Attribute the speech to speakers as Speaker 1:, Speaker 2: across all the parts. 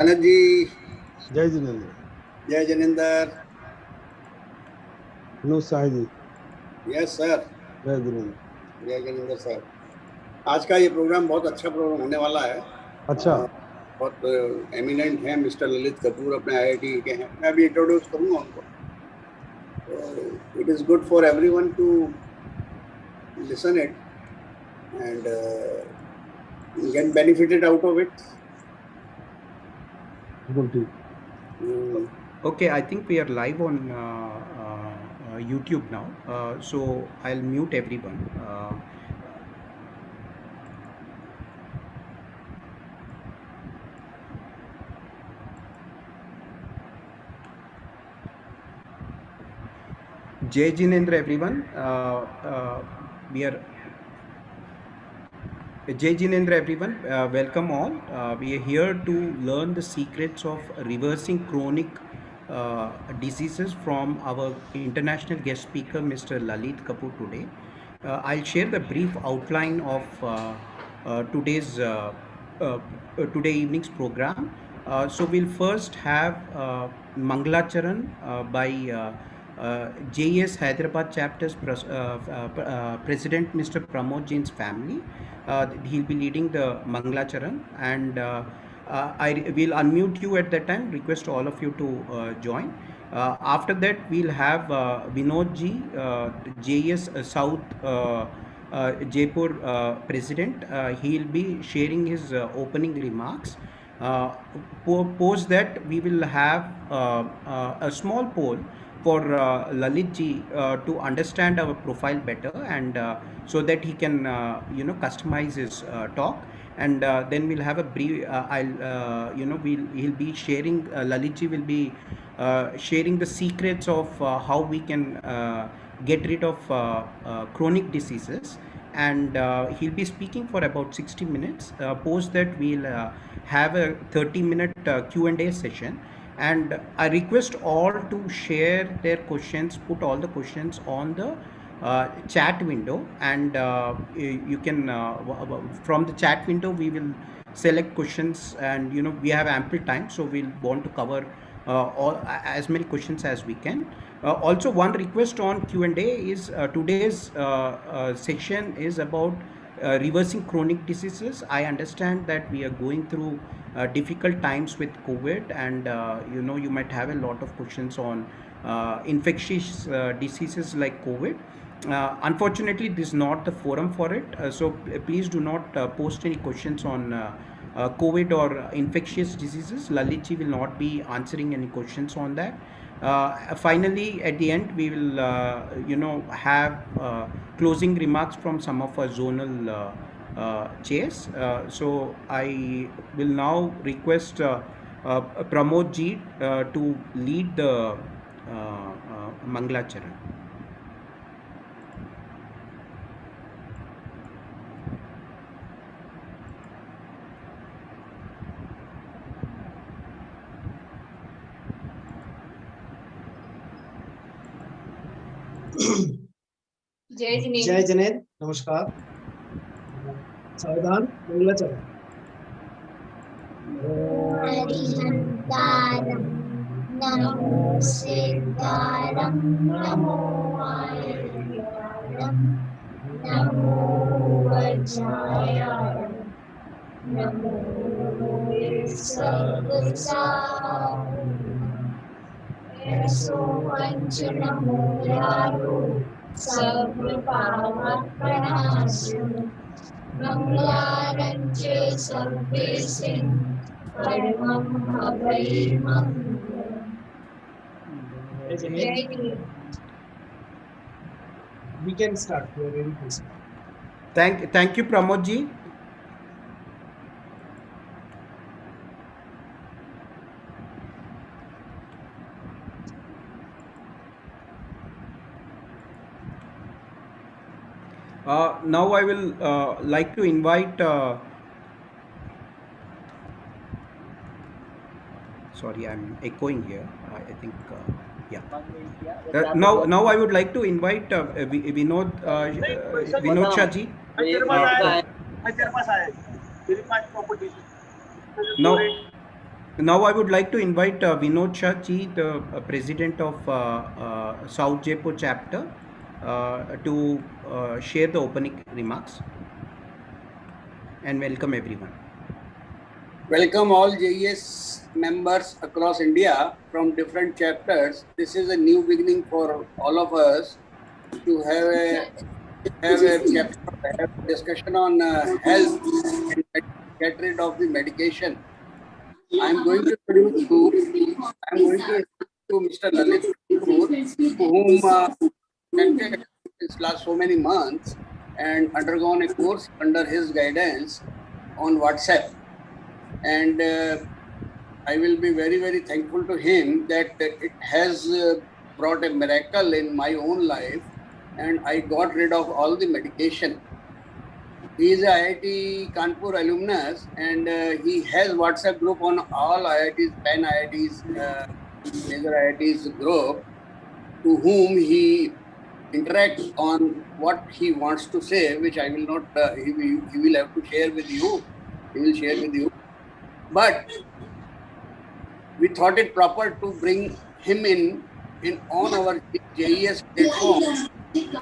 Speaker 1: आनंद जी,
Speaker 2: जय जिनेन्द्र।
Speaker 1: जय जिनेंद्र।
Speaker 2: No Sai ji.
Speaker 1: Yes sir.
Speaker 2: जय जिनेन्द्र।
Speaker 1: जय जिनेंद्र सर। आज का ये प्रोग्राम बहुत अच्छा प्रोग्राम होने वाला है।
Speaker 2: अच्छा।
Speaker 1: बहुत एमिनेंट हैं मिस्टर ललित कपूर, अपने आईआईटी के हैं। मैं अभी इंट्रोड्यूस करूंगा उनको। तो it is good for everyone to listen it and get benefited out of it.
Speaker 2: Good.
Speaker 3: Okay, I think we are live on YouTube now, so I'll mute everyone. Jai Jinendra, everyone. We are Jai Jinendra, everyone. Welcome all. We are here to learn the secrets of reversing chronic diseases from our international guest speaker, Mr. Lalit Kapoor, today. I'll share the brief outline of today's today evening's program. So we'll first have Mangalacharan by JES Hyderabad chapter's President Mr. Pramod Jain's family. He'll be leading the Mangalacharan, and I will unmute you at that time. Request all of you to join. After that, we'll have Vinod ji, JES South Jaipur President. He'll be sharing his opening remarks. Post that, we will have a small poll for Lalit ji to understand our profile better, and so that he can customize his talk. And then we'll have a brief. He'll be sharing. Lalit ji will be sharing the secrets of how we can get rid of chronic diseases, and he'll be speaking for about 60 minutes. Post that, we'll have a 30-minute Q&A session, and I request all to share their questions, put all the questions on the chat window, and you can from the chat window we will select questions, and we have ample time, so we'll want to cover all as many questions as we can. Also, one request on Q&A is today's section is about reversing chronic diseases. I understand that we are going through difficult times with COVID, and you might have a lot of questions on infectious diseases like COVID. Unfortunately, this is not the forum for it, so please do not post any questions on COVID or infectious diseases. Lalit ji will not be answering any questions on that. Finally, at the end, we will have closing remarks from some of our zonal chairs. So I will now request Pramod ji to lead the Mangalacharan.
Speaker 4: जय जिनेन्द्र, नमस्कार। सावधान, मंगलाचरण। हरिहंतारं नमो सिद्धारं नमो आयुर्वेदारं नमो वज्रायारं नमो सर्वसारं सो वंचनमो यारो सर्वपापप्रणाशनं मंगलारं च सर्वेसिं परमं भवैमङ्गलम्। We can start. We are ready to start.
Speaker 3: Thank you, Pramod ji. Now I will like to invite. Sorry, I'm echoing here. I think yeah. Now I would like to invite Vinod Shah ji. Now Now I would like to invite Vinod Shah ji, the president of South Jaipur chapter, to share the opening remarks, and welcome everyone.
Speaker 1: Welcome all JES members across India from different chapters. This is a new beginning for all of us to have a discussion on health and get rid of the medication. I'm going to introduce you. I'm going to introduce you Mr. Lalit Kapoor, whom connected since last so many months and undergone a course under his guidance on WhatsApp. And I will be very, very thankful to him that it has brought a miracle in my own life, and I got rid of all the medication. He is a IIT Kanpur alumnus, and he has WhatsApp group on all IITs, Pan IITs, major IITs group, to whom he interacts on what he wants to say, which I will not. He will have to share with you. He will share with you, but we thought it proper to bring him in on our JES platform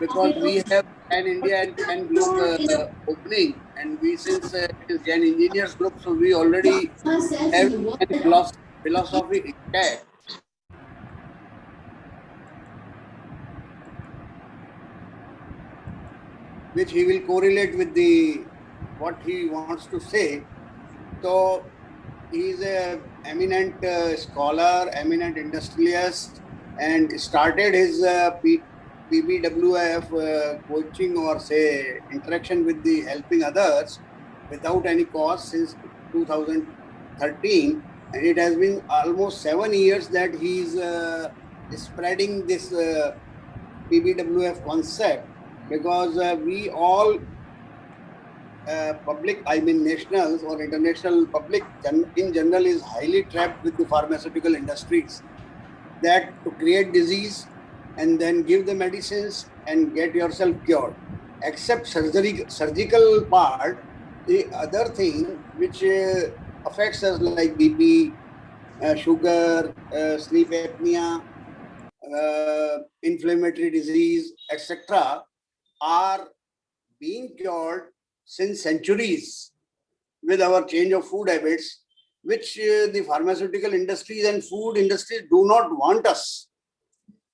Speaker 1: because we have Pan India and Pan Globe opening, and we since it is Gen Engineers Group, so we already have an philosophy intact, which he will correlate with the what he wants to say. So he is a eminent scholar, eminent industrialist, and started his PBWF coaching or say interaction with the helping others without any cost since 2013, and it has been almost 7 years that he is spreading this PBWF concept because we all public, I mean nationals or international public in general is highly trapped with the pharmaceutical industries that to create disease and then give the medicines and get yourself cured. Except surgical part, the other thing which affects us like BP, sugar, sleep apnea, inflammatory disease, etc., are being cured since centuries with our change of food habits, which the pharmaceutical industries and food industries do not want us.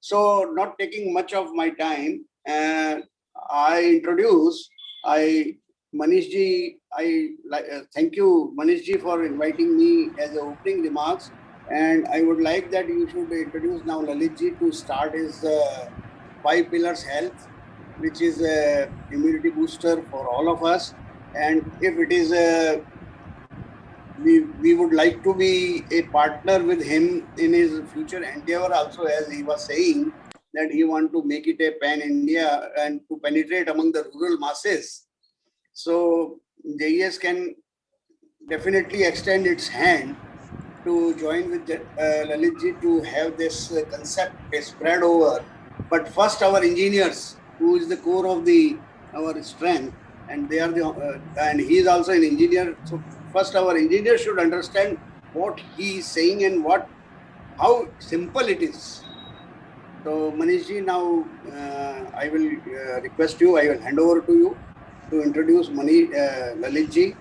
Speaker 1: So, not taking much of my time, I Manish ji, thank you Manish ji for inviting me as a opening remarks, and I would like that you should introduce now Lalit ji to start his 5 pillars health, which is a immunity booster for all of us, and if it is we would like to be a partner with him in his future endeavor also, as he was saying that he want to make it a pan India and to penetrate among the rural masses. So JES can definitely extend its hand to join with Lalit ji to have this concept spread over. But first, our engineers, who is the core of our strength, and they are and he is also an engineer. So first, our engineers should understand what he is saying and how simple it is. So Manish ji, now I will request you. I will hand over to you to introduce Lalit ji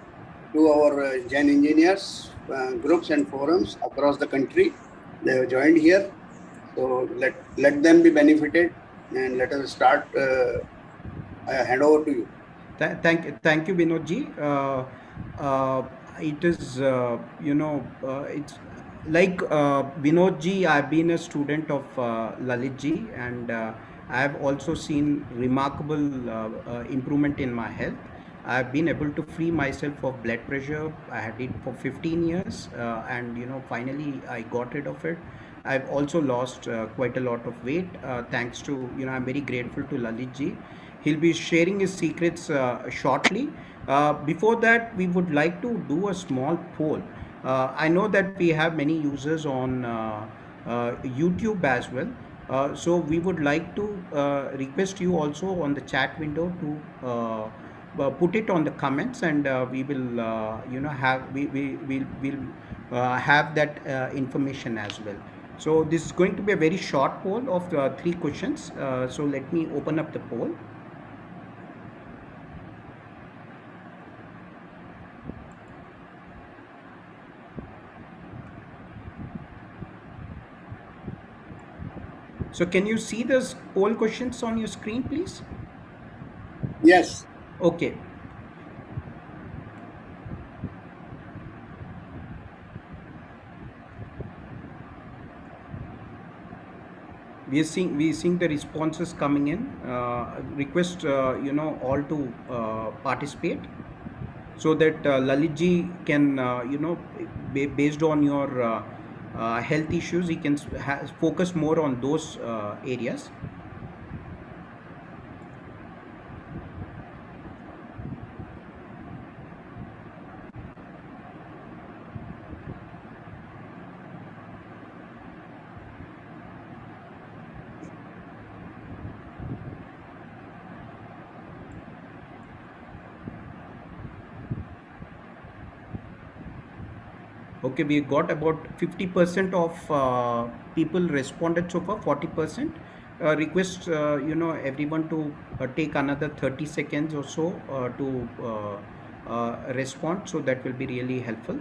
Speaker 1: to our Gen engineers groups and forums across the country. They have joined here, so let them be benefited, and let us start. I hand over to you.
Speaker 3: Thank you, Vinod ji. It is, it's like Vinod ji, I've been a student of Lalit ji, and I have also seen remarkable improvement in my health. I've been able to free myself of blood pressure. I had it for 15 years, and finally I got rid of it. I've also lost quite a lot of weight thanks to, I'm very grateful to Lalit ji. He'll be sharing his secrets shortly. Before that, we would like to do a small poll. I know that we have many users on YouTube as well. So we would like to request you also on the chat window to put it on the comments, and we will have we'll have that information as well. So this is going to be a very short poll of 3 questions. So let me open up the poll. So can you see those poll questions on your screen, please?
Speaker 1: Yes.
Speaker 3: Okay. We are seeing the responses coming in. Request all to participate, so that Lalit ji can based on your health issues, he can focus more on those areas. Okay, we got about 50% of people responded so far, 40%. Request everyone to take another 30 seconds or so to respond, so that will be really helpful.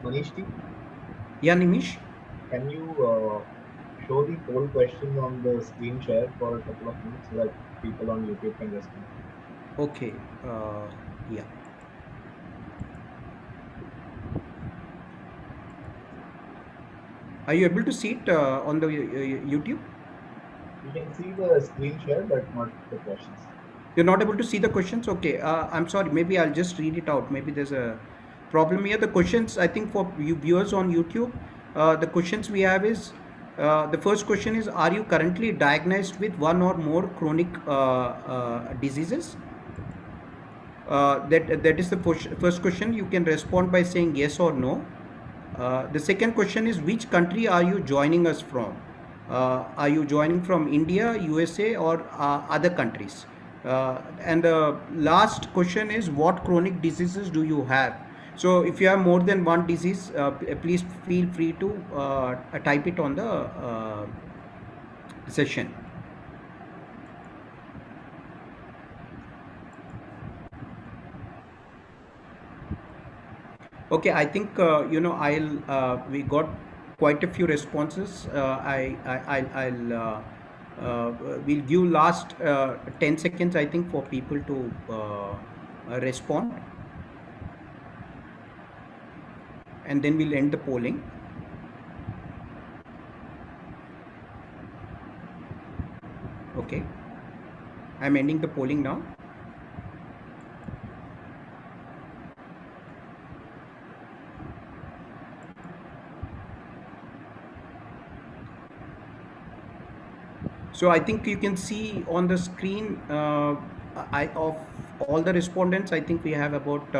Speaker 5: Manish ji,
Speaker 3: Yeah, Nimish?
Speaker 5: can you show the poll question on the screen share for a couple of minutes so that people on YouTube can respond?
Speaker 3: Okay, yeah. Are you able to see it on the YouTube?
Speaker 5: You can see the screen share, but not the questions.
Speaker 3: You're not able to see the questions? Okay, I'm sorry. Maybe I'll just read it out. Maybe there's a problem here. The questions, I think, for you viewers on YouTube, the questions we have is the first question is: are you currently diagnosed with one or more chronic diseases? That is the first question. You can respond by saying yes or no. The second question is: which country are you joining us from? Are you joining from India, USA, or other countries? And the last question is: what chronic diseases do you have? So if you have more than one disease, please feel free to type it on the session. Okay, I think I'll we got quite a few responses. I'll we'll give last 10 seconds, I think, for people to respond, and then we'll end the polling. Okay, I'm ending the polling now. So I think you can see on the screen of all the respondents, I think we have about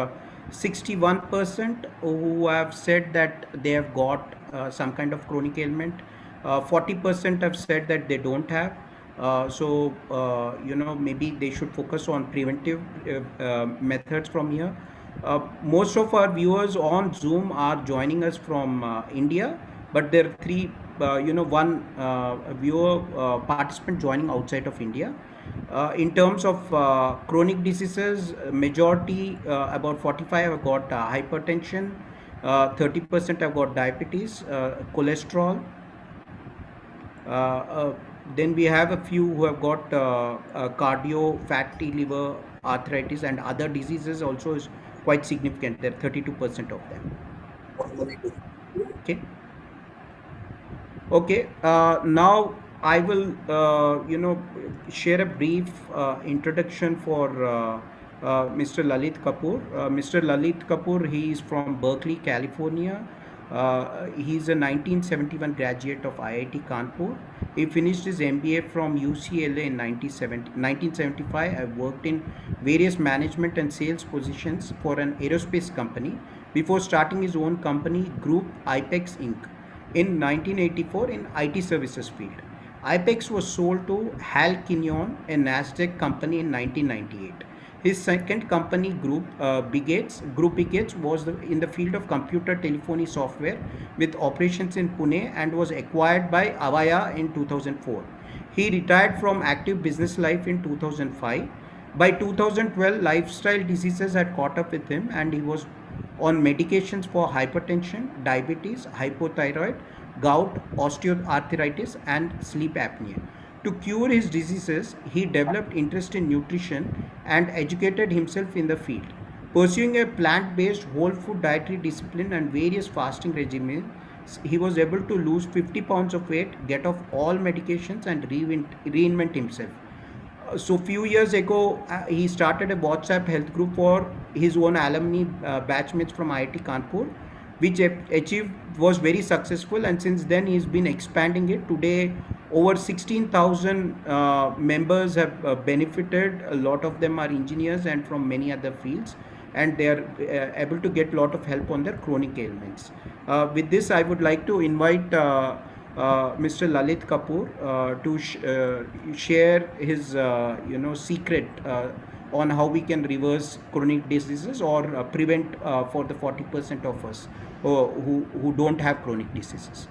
Speaker 3: 61% who have said that they have got some kind of chronic ailment. 40% have said that they don't have. Maybe they should focus on preventive methods from here. Most of our viewers on Zoom are joining us from India, but there are one viewer participant joining outside of India. In terms of chronic diseases, majority about 45 have got hypertension, 30% have got diabetes, cholesterol. Then we have a few who have got cardio, fatty liver, arthritis, and other diseases also is quite significant. There are 32% of them. Okay. Okay. Now I will, share a brief introduction for Mr. Lalit Kapoor. Mr. Lalit Kapoor, he is from Berkeley, California. He's a 1971 graduate of IIT Kanpur. He finished his MBA from UCLA in 1975. I worked in various management and sales positions for an aerospace company before starting his own company, Group IPEX Inc. in 1984 in IT services field. IPEX was sold to Hal Kinyon, a Nasdaq company, in 1998. His second company, Group Bigates, was in the field of computer telephony software with operations in Pune and was acquired by Avaya in 2004. He retired from active business life in 2005. By 2012, lifestyle diseases had caught up with him and he was on medications for hypertension, diabetes, hypothyroid, gout, osteoarthritis, and sleep apnea. To cure his diseases, he developed interest in nutrition and educated himself in the field. Pursuing a plant based whole food dietary discipline and various fasting regimens, he was able to lose 50 pounds of weight, get off all medications, and reinvent himself. So few years ago, he started a WhatsApp health group for his own alumni batchmates from IIT Kanpur, which achieved was very successful, and since then he's been expanding it. Today, over 16,000 members have benefited. A lot of them are engineers and from many other fields, and they are able to get a lot of help on their chronic ailments. With this, I would like to invite Mr. Lalit Kapoor to share his secret on how we can reverse chronic diseases or prevent for the 40% of us who don't have chronic diseases.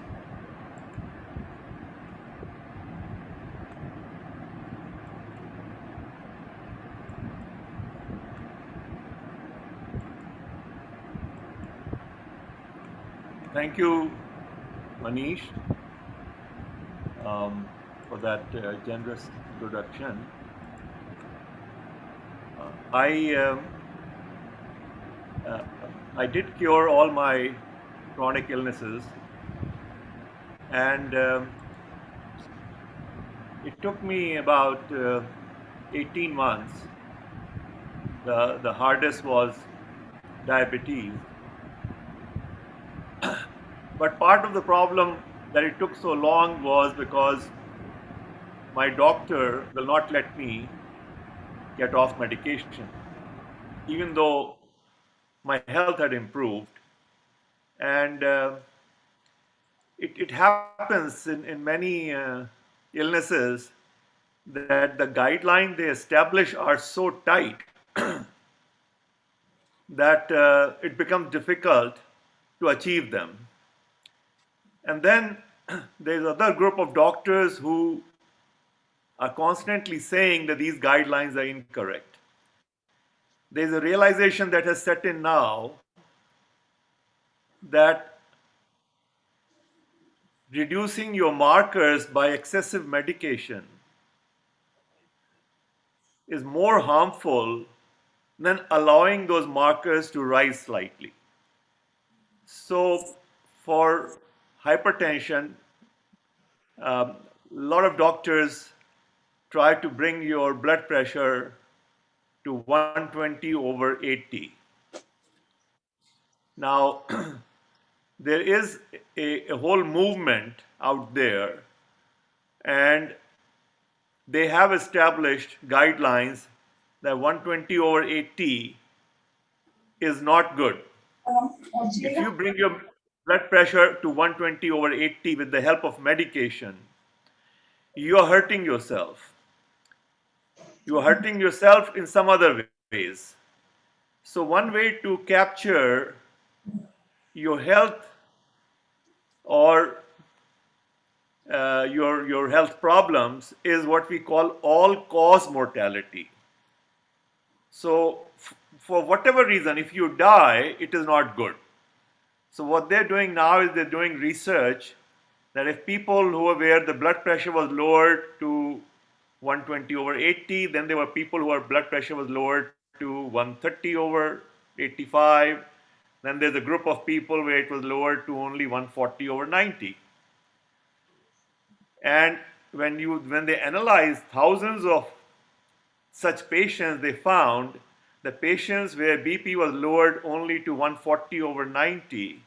Speaker 6: Thank you, Manish, for that generous introduction. I I did cure all my chronic illnesses, and it took me about 18 months. The hardest was diabetes. But part of the problem that it took so long was because my doctor will not let me get off medication, even though my health had improved. And it happens in many illnesses that the guidelines they establish are so tight that it becomes difficult to achieve them. And then there's another group of doctors who are constantly saying that these guidelines are incorrect. There's a realization that has set in now that reducing your markers by excessive medication is more harmful than allowing those markers to rise slightly. So, for hypertension, a lot of doctors try to bring your blood pressure to 120 over 80. Now, there is a whole movement out there, and they have established guidelines that 120 over 80 is not good. If you bring your blood pressure to 120 over 80 with the help of medication, you are hurting yourself. You are hurting yourself in some other ways. So, one way to capture your health or your health problems is what we call all-cause mortality. So, for whatever reason, if you die, it is not good. So, what they're doing now is they're doing research that if people who were where the blood pressure was lowered to 120 over 80, then there were people whose blood pressure was lowered to 130 over 85. Then there's a group of people where it was lowered to only 140 over 90. And when they analyzed thousands of such patients, they found the patients where BP was lowered only to 140 over 90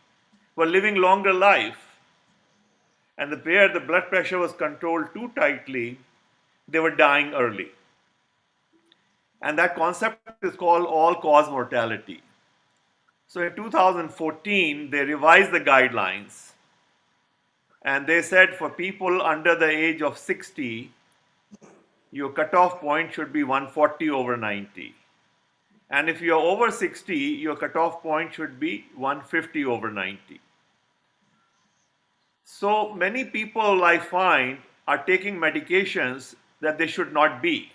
Speaker 6: were living longer life. And where the blood pressure was controlled too tightly, they were dying early. And that concept is called all cause mortality. So in 2014, they revised the guidelines and they said for people under the age of 60, your cutoff point should be 140 over 90. And if you're over 60, your cutoff point should be 150 over 90. So many people I find are taking medications that they should not be.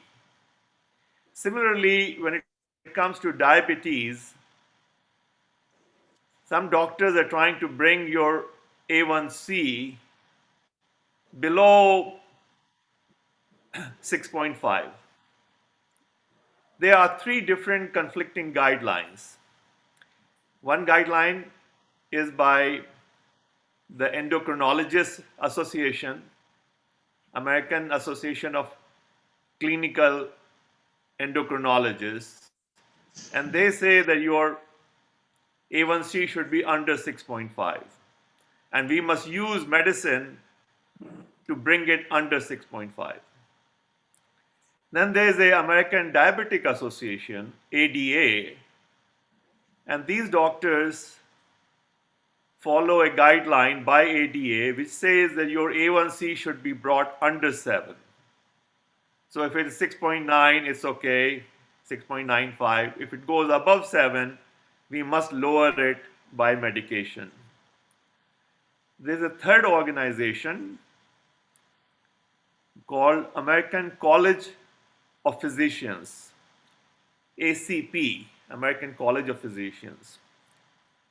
Speaker 6: Similarly, when it comes to diabetes, some doctors are trying to bring your A1C below 6.5. There are three different conflicting guidelines. One guideline is by the Endocrinologists Association, American Association of Clinical Endocrinologists, and they say that your A1C should be under 6.5. And we must use medicine to bring it under 6.5. Then there is the American Diabetic Association, ADA, and these doctors follow a guideline by ADA which says that your A1C should be brought under 7. So if it is 6.9, it's okay, 6.95. If it goes above 7, we must lower it by medication. There's a third organization called American College of Physicians, ACP, American College of Physicians.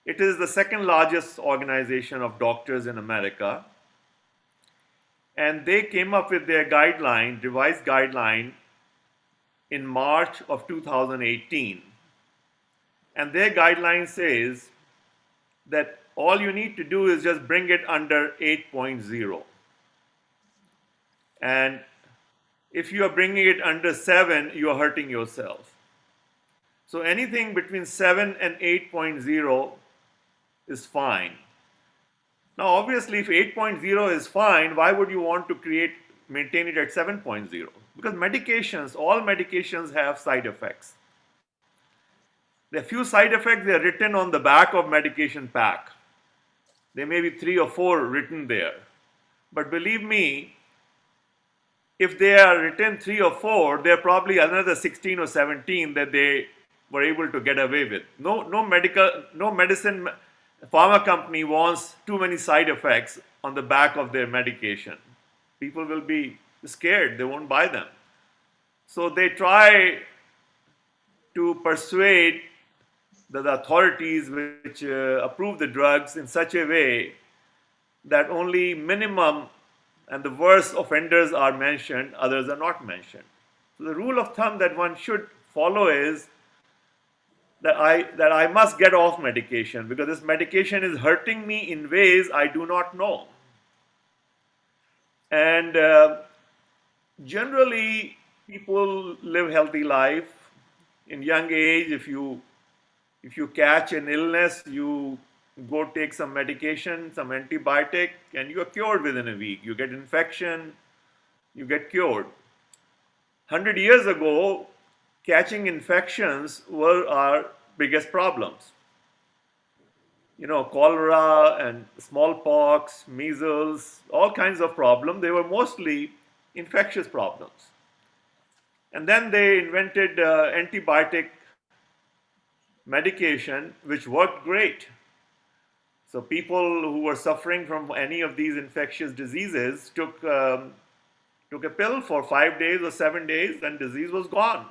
Speaker 6: It is the second largest organization of doctors in America. And they came up with their guideline, revised guideline, in March of 2018. And their guideline says that all you need to do is just bring it under 8.0. And if you are bringing it under 7, you are hurting yourself. So anything between 7 and 8.0 is fine. Now, obviously, if 8.0 is fine, why would you want to maintain it at 7.0? Because medications, all medications have side effects. There are few side effects, they are written on the back of medication pack. There may be 3 or 4 written there. But believe me, if they are written 3 or 4, there are probably another 16 or 17 that they were able to get away with. No medicine pharma company wants too many side effects on the back of their medication. People will be scared, they won't buy them. So they try to persuade the authorities which approve the drugs in such a way that only minimum and the worst offenders are mentioned, others are not mentioned. So the rule of thumb that one should follow is that I must get off medication because this medication is hurting me in ways I do not know. And generally, people live healthy life. In young age, if you catch an illness, you go take some medication, some antibiotic, and you are cured within a week. You get infection, you get cured. 100 years ago, catching infections were our biggest problems. You know, cholera and smallpox, measles, all kinds of problems. They were mostly infectious problems. And then they invented antibiotic medication, which worked great. So people who were suffering from any of these infectious diseases took a pill for 5 days or 7 days, and disease was gone.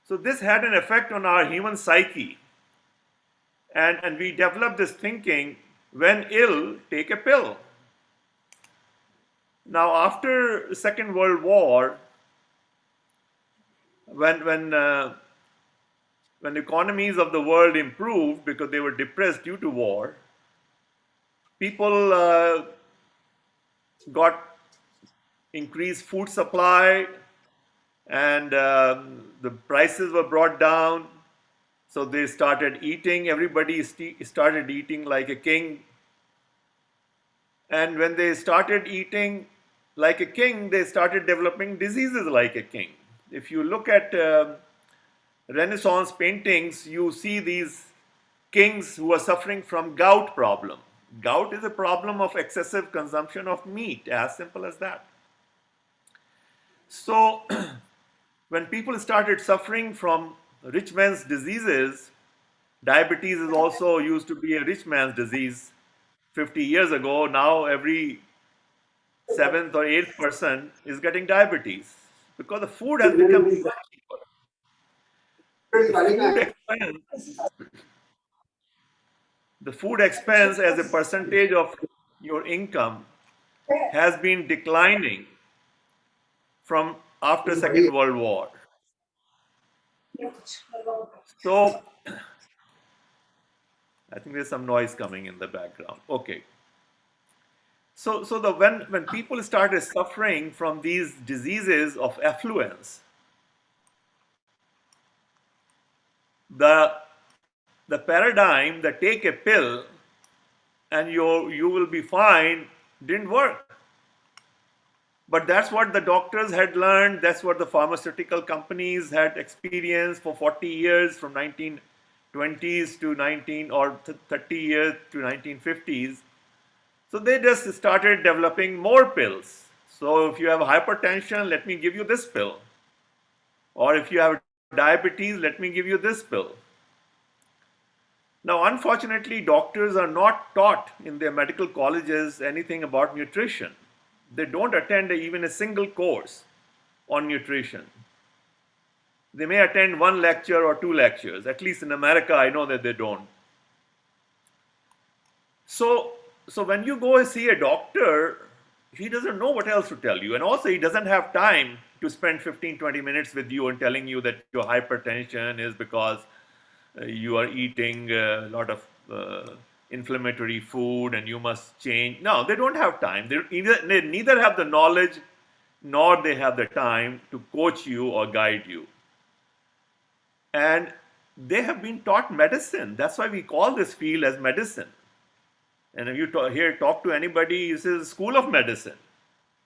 Speaker 6: So this had an effect on our human psyche. And we developed this thinking, when ill, take a pill. Now, after the Second World War, when economies of the world improved because they were depressed due to war, people got increased food supply, and the prices were brought down. So they started eating. Everybody started eating like a king. And when they started eating like a king, they started developing diseases like a king. If you look at Renaissance paintings, you see these kings who are suffering from gout problem. Gout is a problem of excessive consumption of meat, as simple as that. So when people started suffering from rich man's diseases, diabetes is also used to be a rich man's disease 50 years ago. Now every seventh or eighth person is getting diabetes because the food has become cheaper. The food expense, the food expense as a percentage of your income has been declining from after Second World War. So I think there's some noise coming in the background. Okay. So the when people started suffering from these diseases of affluence, the the paradigm that take a pill and you will be fine didn't work. But that's what the doctors had learned. That's what the pharmaceutical companies had experienced for 40 years, from 1920s to 19 or 30 years to 1950s. So they just started developing more pills. So if you have hypertension, let me give you this pill. Or if you have diabetes, let me give you this pill. Now, unfortunately, doctors are not taught in their medical colleges anything about nutrition. They don't attend even a single course on nutrition. They may attend one lecture or two lectures. At least in America, I know that they don't. So, so when you go and see a doctor, he doesn't know what else to tell you. And also, he doesn't have time to spend 15, 20 minutes with you and telling you that your hypertension is because you are eating a lot of inflammatory food and you must change. No, they don't have time. They neither have the knowledge nor they have the time to coach you or guide you. And they have been taught medicine. That's why we call this field as medicine. And if you talk to anybody, this is a school of medicine.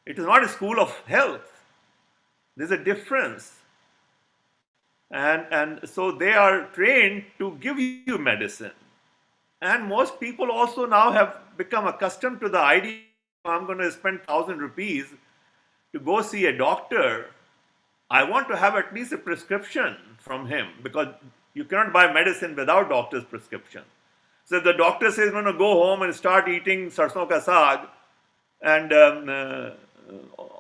Speaker 6: It is not a school of health. There's a difference. And so they are trained to give you medicine. And most people also now have become accustomed to the idea, I'm going to spend 1,000 rupees to go see a doctor. I want to have at least a prescription from him, because you cannot buy medicine without doctor's prescription. So if the doctor says, no, no, go home and start eating sarson ka saag and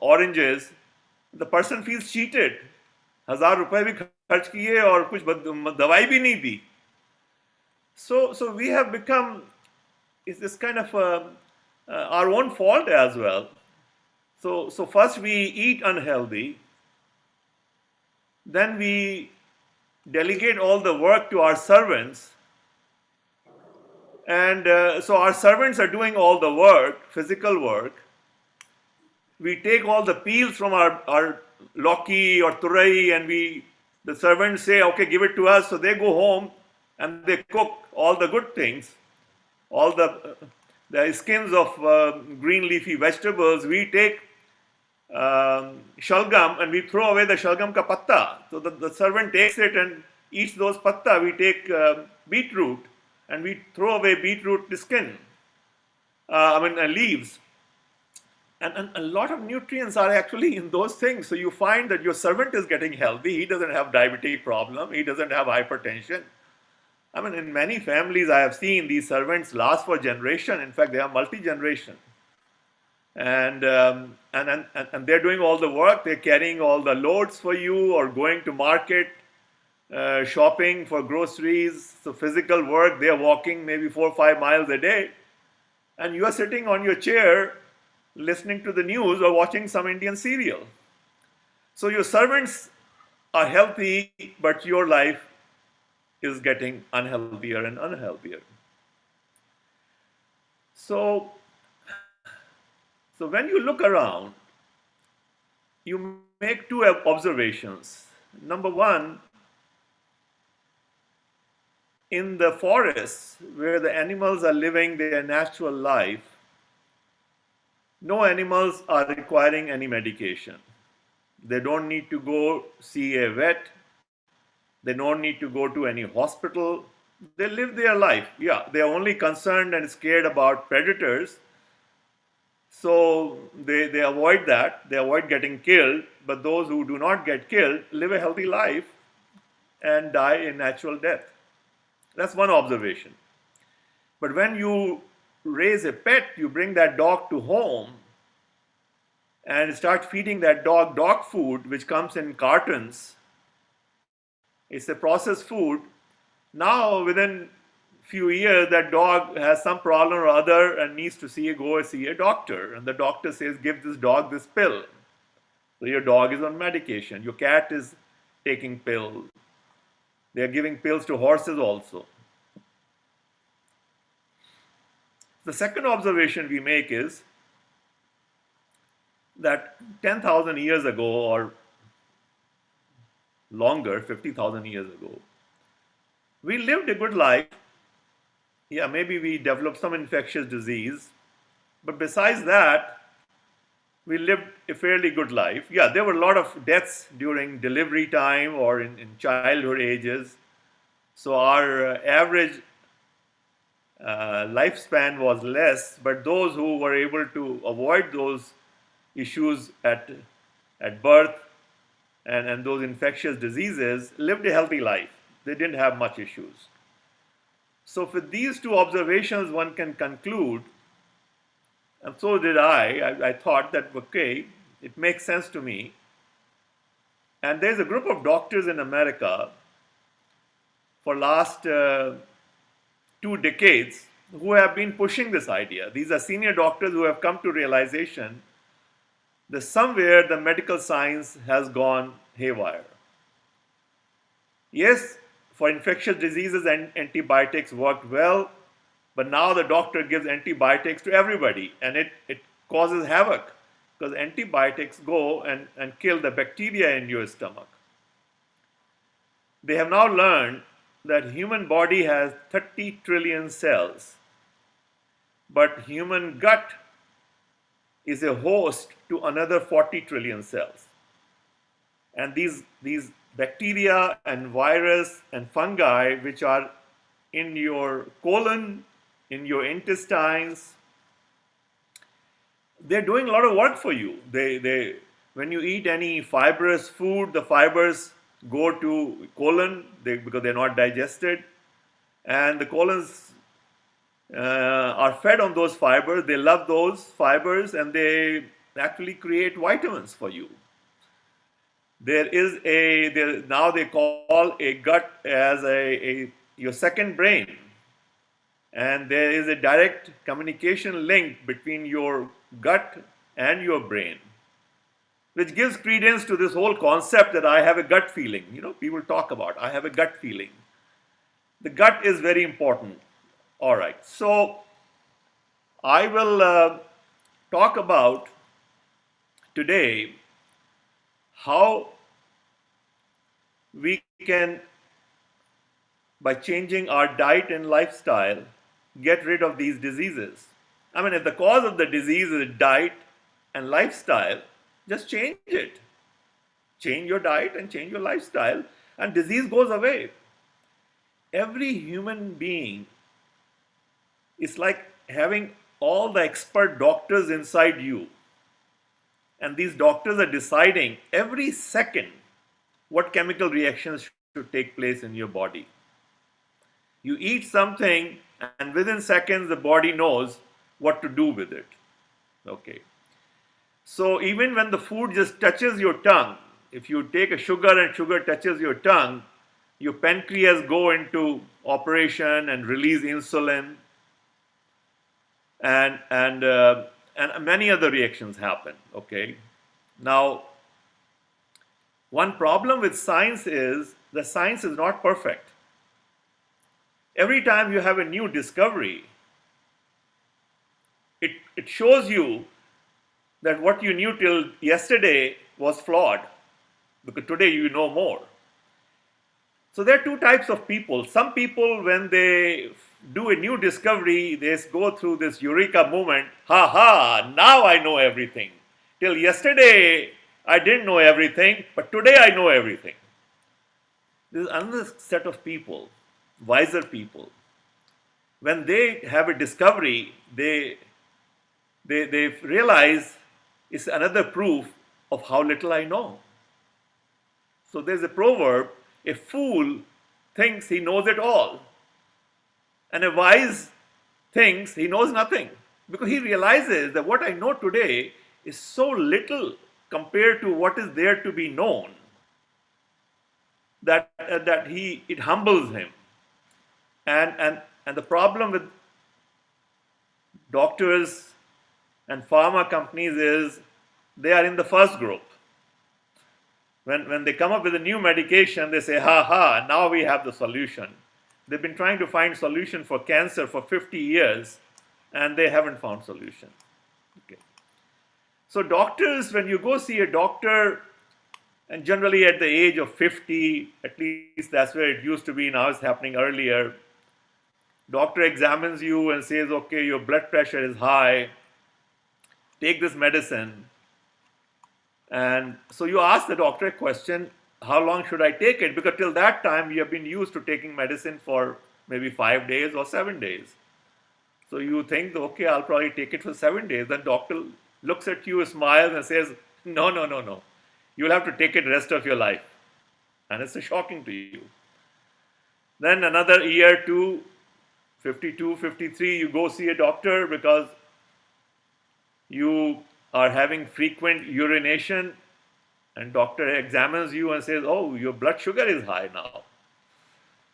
Speaker 6: oranges, the person feels cheated. 1,000 रुपए भी खर्च किए और कुछ दवाई भी नहीं दी. So we have become, it's this kind of our own fault as well. So first we eat unhealthy, then we delegate all the work to our servants, and so our servants are doing all the work, physical work. We take all the peels from our Loki or Turai, and the servants say, okay, give it to us. So they go home and they cook all the good things, all the skins of green leafy vegetables. We take shalgam and we throw away the shalgam ka patta. So the servant takes it and eats those patta. We take beetroot and we throw away beetroot skin, leaves. And a lot of nutrients are actually in those things. So you find that your servant is getting healthy. He doesn't have diabetic problem. He doesn't have hypertension. In many families, I have seen these servants last for generation. In fact, they are multi-generation. And they're doing all the work. They're carrying all the loads for you, or going to market, shopping for groceries. So physical work, they're walking maybe 4 or 5 miles a day. And you are sitting on your chair listening to the news or watching some Indian serial. So your servants are healthy, but your life is getting unhealthier and unhealthier. So when you look around, you make two observations. Number one, in the forests where the animals are living their natural life, no animals are requiring any medication. They don't need to go see a vet. They don't need to go to any hospital. They live their life. Yeah, they are only concerned and scared about predators. So they avoid that. They avoid getting killed. But those who do not get killed live a healthy life and die a natural death. That's one observation. But when you raise a pet, you bring that dog to home and start feeding that dog food, which comes in cartons. It's a processed food. Now, within few years, that dog has some problem or other and needs to go see a doctor. And the doctor says, give this dog this pill. So your dog is on medication. Your cat is taking pills. They are giving pills to horses also. The second observation we make is that 10,000 years ago or longer, 50,000 years ago, we lived a good life. Yeah, maybe we developed some infectious disease, but besides that, we lived a fairly good life. Yeah, there were a lot of deaths during delivery time or in childhood ages. So our average lifespan was less, but those who were able to avoid those issues at birth and those infectious diseases lived a healthy life. They didn't have much issues. So with these two observations, one can conclude, and so did I thought that, okay, it makes sense to me. And there's a group of doctors in America for last 2 decades who have been pushing this idea. These are senior doctors who have come to realization that somewhere the medical science has gone haywire. Yes, for infectious diseases, antibiotics worked well, but now the doctor gives antibiotics to everybody, and it causes havoc because antibiotics go and kill the bacteria in your stomach. They have now learned that human body has 30 trillion cells, but human gut is a host to another 40 trillion cells. And these bacteria and virus and fungi which are in your colon, in your intestines, they're doing a lot of work for you. When you eat any fibrous food, the fibers go to colon because they're not digested, and the colons are fed on those fibers. They love those fibers, and they actually create vitamins for you. Now they call a gut as your second brain, and there is a direct communication link between your gut and your brain, which gives credence to this whole concept that I have a gut feeling. People talk about, I have a gut feeling. The gut is very important. All right, so I will talk about today how we can, by changing our diet and lifestyle, get rid of these diseases. I mean, if the cause of the disease is diet and lifestyle, just change it. Change your diet and change your lifestyle, and disease goes away. Every human being is like having all the expert doctors inside you. And these doctors are deciding every second what chemical reactions should take place in your body. You eat something, and within seconds, the body knows what to do with it. Okay. So even when the food just touches your tongue, if you take a sugar and sugar touches your tongue, your pancreas go into operation and release insulin, and many other reactions happen. Okay. Now, one problem with science is the science is not perfect. Every time you have a new discovery, it shows you that what you knew till yesterday was flawed, because today you know more. So there are two types of people. Some people, when they do a new discovery, they go through this eureka moment. Ha ha, now I know everything. Till yesterday, I didn't know everything, but today I know everything. There's another set of people, wiser people. When they have a discovery, they realize it's another proof of how little I know. So there's a proverb, a fool thinks he knows it all, and a wise thinks he knows nothing, because he realizes that what I know today is so little compared to what is there to be known, that it humbles him. And the problem with doctors and pharma companies is they are in the first group. When they come up with a new medication, they say, ha ha, now we have the solution. They've been trying to find solution for cancer for 50 years, and they haven't found solution. Okay. So doctors, when you go see a doctor, and generally at the age of 50, at least that's where it used to be, now it's happening earlier, doctor examines you and says, okay, your blood pressure is high, take this medicine. And so you ask the doctor a question, how long should I take it? Because till that time, you have been used to taking medicine for maybe 5 days or 7 days. So you think, okay, I'll probably take it for 7 days. Then doctor looks at you, smiles, and says, no, no, no, no. You'll have to take it the rest of your life. And it's shocking to you. Then another year, 2, 52, 53, you go see a doctor because you are having frequent urination, and doctor examines you and says, oh, your blood sugar is high now.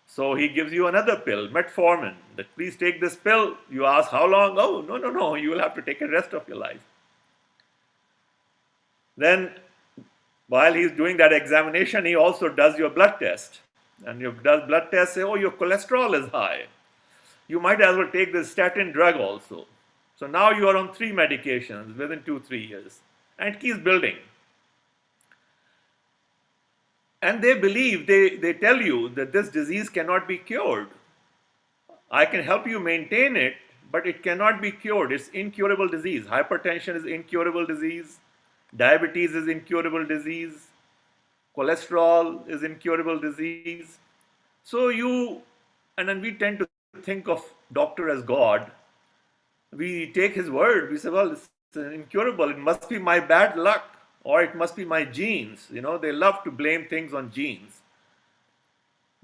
Speaker 6: So he gives you another pill, metformin, that please take this pill. You ask how long? Oh, no, no, no, you will have to take it the rest of your life. Then while he's doing that examination, he also does your blood test. And you does blood test, say, oh, your cholesterol is high. You might as well take this statin drug also. So now you are on 3 medications within 2-3 years. And it keeps building. And they believe, they tell you that this disease cannot be cured. I can help you maintain it, but it cannot be cured. It's incurable disease. Hypertension is incurable disease. Diabetes is incurable disease. Cholesterol is incurable disease. So and then we tend to think of doctor as God. We take his word. We say, well, it's incurable. It must be my bad luck, or it must be my genes. You know, they love to blame things on genes.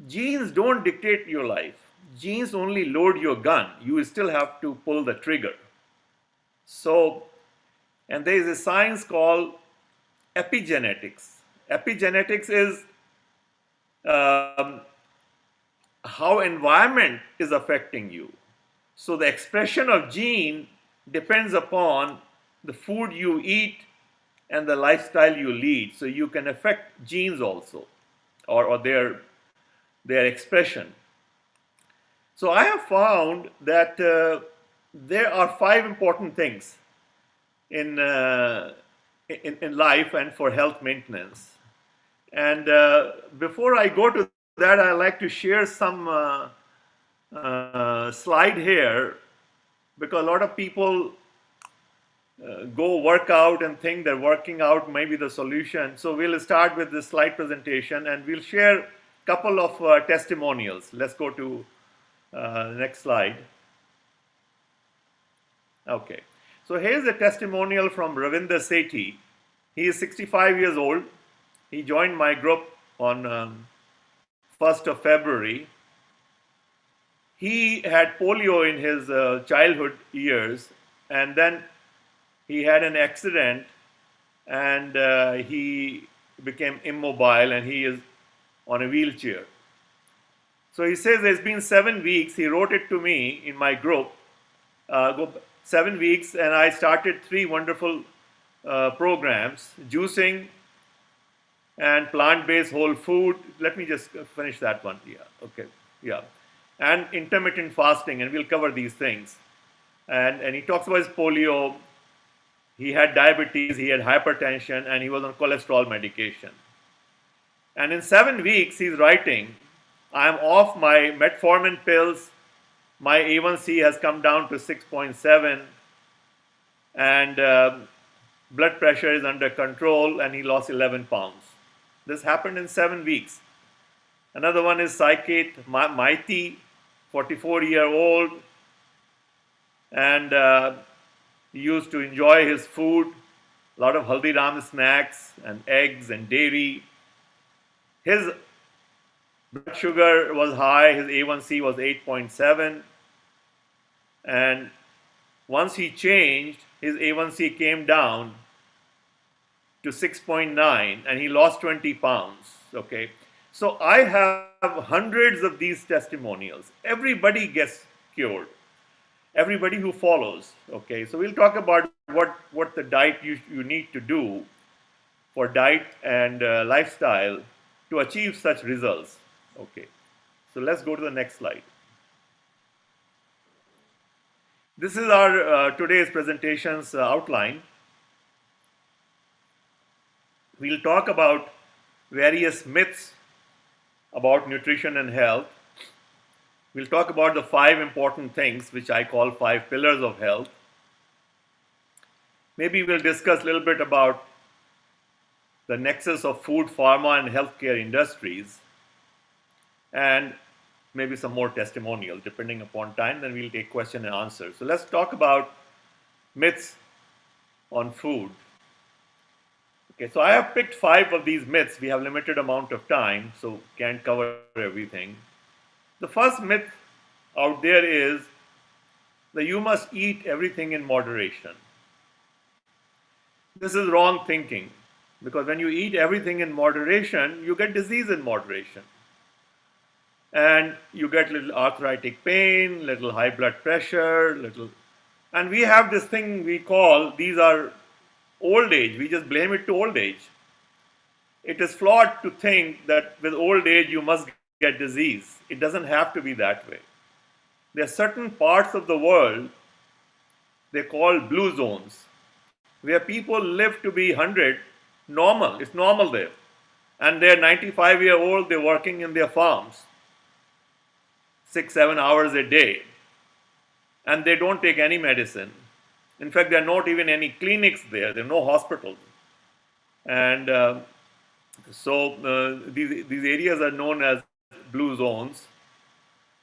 Speaker 6: Genes don't dictate your life. Genes only load your gun. You still have to pull the trigger. So, and there is a science called epigenetics. Epigenetics is how environment is affecting you. So the expression of gene depends upon the food you eat and the lifestyle you lead. So you can affect genes also, or their expression. So I have found that there are 5 important things in life and for health maintenance. And before I go to that, I'd like to share some slide here, because a lot of people go work out and think that working out may be the solution. So we'll start with this slide presentation, and we'll share a couple of testimonials. Let's go to the next slide. Okay. So here's a testimonial from Ravinder Sethi. He is 65 years old. He joined my group on 1st of February. He had polio in his childhood years, and then he had an accident, and he became immobile, and he is on a wheelchair. So he says it's been 7 weeks. He wrote it to me in my group. 7 weeks, and I started 3 wonderful programs: juicing and plant-based whole food. Let me just finish that one. Yeah, okay, yeah. And intermittent fasting, and we'll cover these things. And he talks about his polio. he had diabetes, he had hypertension, and he was on cholesterol medication. And in 7 weeks, he's writing, I am off my metformin pills, my A1C has come down to 6.7, and blood pressure is under control, and he lost 11 pounds. This happened in 7 weeks. Another one is Saikit Maiti, 44-year-old, and he used to enjoy his food, a lot of Haldiram snacks and eggs and dairy. His blood sugar was high, his A1C was 8.7, and once he changed, his A1C came down to 6.9 and he lost 20 pounds. Okay, so I have hundreds of these testimonials. Everybody gets cured, everybody who follows. Okay, so we'll talk about what the diet you need to do for diet and lifestyle to achieve such results. Okay, so let's go to the next slide. This is our today's presentation's outline. We'll talk about various myths about nutrition and health. We'll talk about the 5 important things, which I call 5 pillars of health. Maybe we'll discuss a little bit about the nexus of food, pharma, and healthcare industries, and maybe some more testimonials, depending upon time. Then we'll take question and answer. So let's talk about myths on food. Okay, so I have picked 5 of these myths. We have limited amount of time, so can't cover everything. The first myth out there is that you must eat everything in moderation. This is wrong thinking, because when you eat everything in moderation, you get disease in moderation. And you get little arthritic pain, little high blood pressure, and we have this thing we call, these are old age. We just blame it to old age. It is flawed to think that with old age you must get disease. It doesn't have to be that way. There are certain parts of the world they call blue zones, where people live to be 100, normal. It's normal there. And they're 95-year-old, they're working in their farms 6-7 hours a day, and they don't take any medicine. In fact, there are not even any clinics there. There are no hospitals, and these areas are known as blue zones.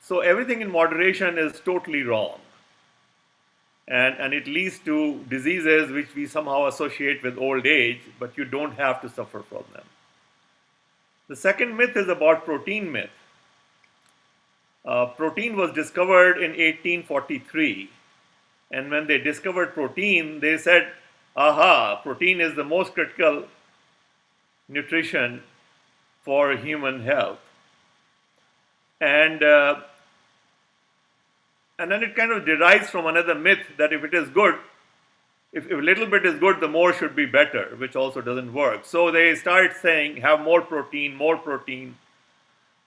Speaker 6: So everything in moderation is totally wrong, and it leads to diseases which we somehow associate with old age, but you don't have to suffer from them. The second myth is about protein myth. Protein was discovered in 1843, and when they discovered protein, they said, aha, protein is the most critical nutrition for human health. And then it kind of derives from another myth that if it is good, if a little bit is good, the more should be better, which also doesn't work. So they start saying, have more protein, more protein.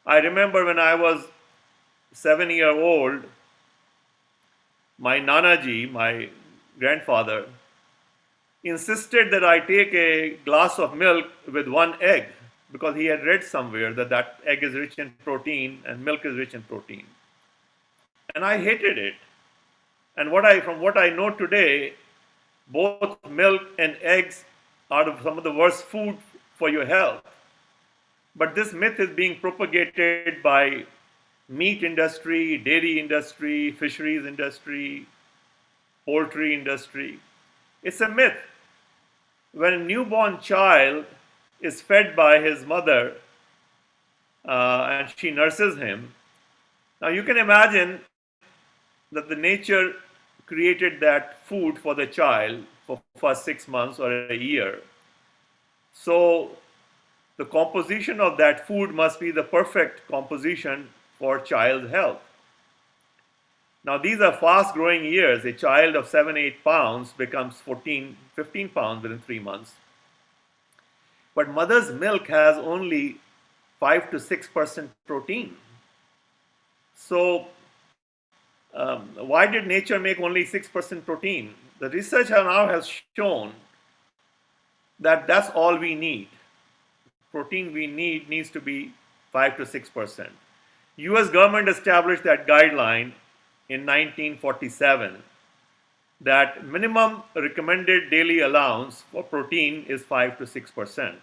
Speaker 6: I remember when I was 7-year-old, my Nanaji, my grandfather, insisted that I take a glass of milk with 1 egg, because he had read somewhere that that egg is rich in protein and milk is rich in protein. And I hated it. And from what I know today, both milk and eggs are some of the worst food for your health. But this myth is being propagated by meat industry, dairy industry, fisheries industry, poultry industry. It's a myth. When a newborn child is fed by his mother and she nurses him, now you can imagine that the nature created that food for the child for first 6 months or a year. So the composition of that food must be the perfect composition for child's health. Now these are fast growing years. A child of 7-8 pounds becomes 14, 15 pounds within 3 months. But mother's milk has only 5 to 6% protein. So why did nature make only 6% protein? the research now has shown that that's all we need. Protein we need needs to be 5 to 6%. US government established that guideline in 1947 that minimum recommended daily allowance for protein is 5 to 6%.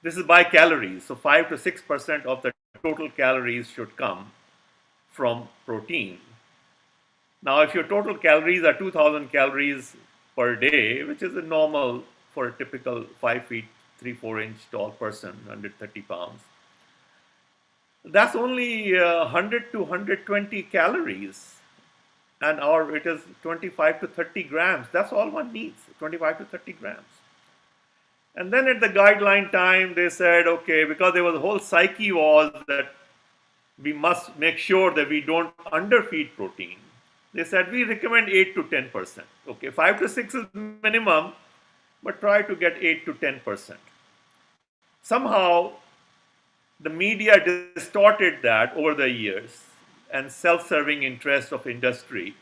Speaker 6: This is by calories, so 5 to 6% of the total calories should come from protein. Now, if your total calories are 2000 calories per day, which is a normal for a typical 5 feet 3-4 inch tall person, 130 pounds, that's only 100 to 120 calories, and or it is 25 to 30 grams. That's all one needs, 25 to 30 grams. And then at the guideline time, they said, okay, because there was a whole psyche was that we must make sure that we don't underfeed protein. They said we recommend 8 to 10%. Okay, 5 to 6 is minimum, but try to get 8 to 10%. Somehow, the media distorted that over the years, and self-serving interest of industry.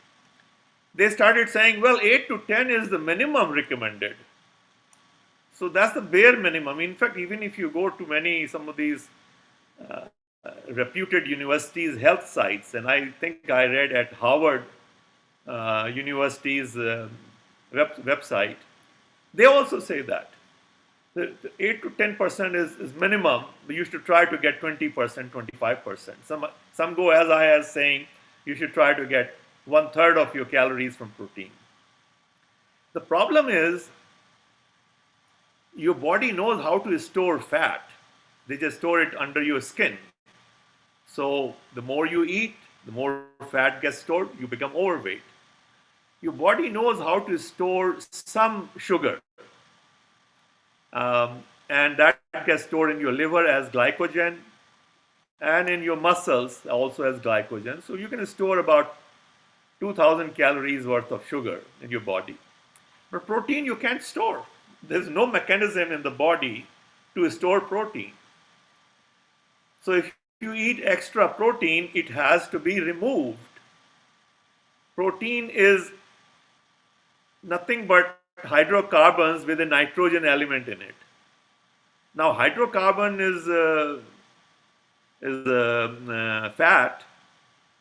Speaker 6: They started saying, well, 8 to 10 is the minimum recommended. So that's the bare minimum. In fact, even if you go to some of these reputed universities' health sites, and I think I read at Harvard University's website, they also say that. The 8 to 10% is minimum. We used to try to get 20%, 25%. Some go as high as saying you should try to get 1/3 of your calories from protein. The problem is your body knows how to store fat. They just store it under your skin. So the more you eat, the more fat gets stored, you become overweight. Your body knows how to store some sugar. And that gets stored in your liver as glycogen and in your muscles also as glycogen. So you can store about 2000 calories worth of sugar in your body. But protein you can't store. There's no mechanism in the body to store protein. So if you eat extra protein, it has to be removed. Protein is nothing but hydrocarbons with a nitrogen element in it. Now, hydrocarbon is fat.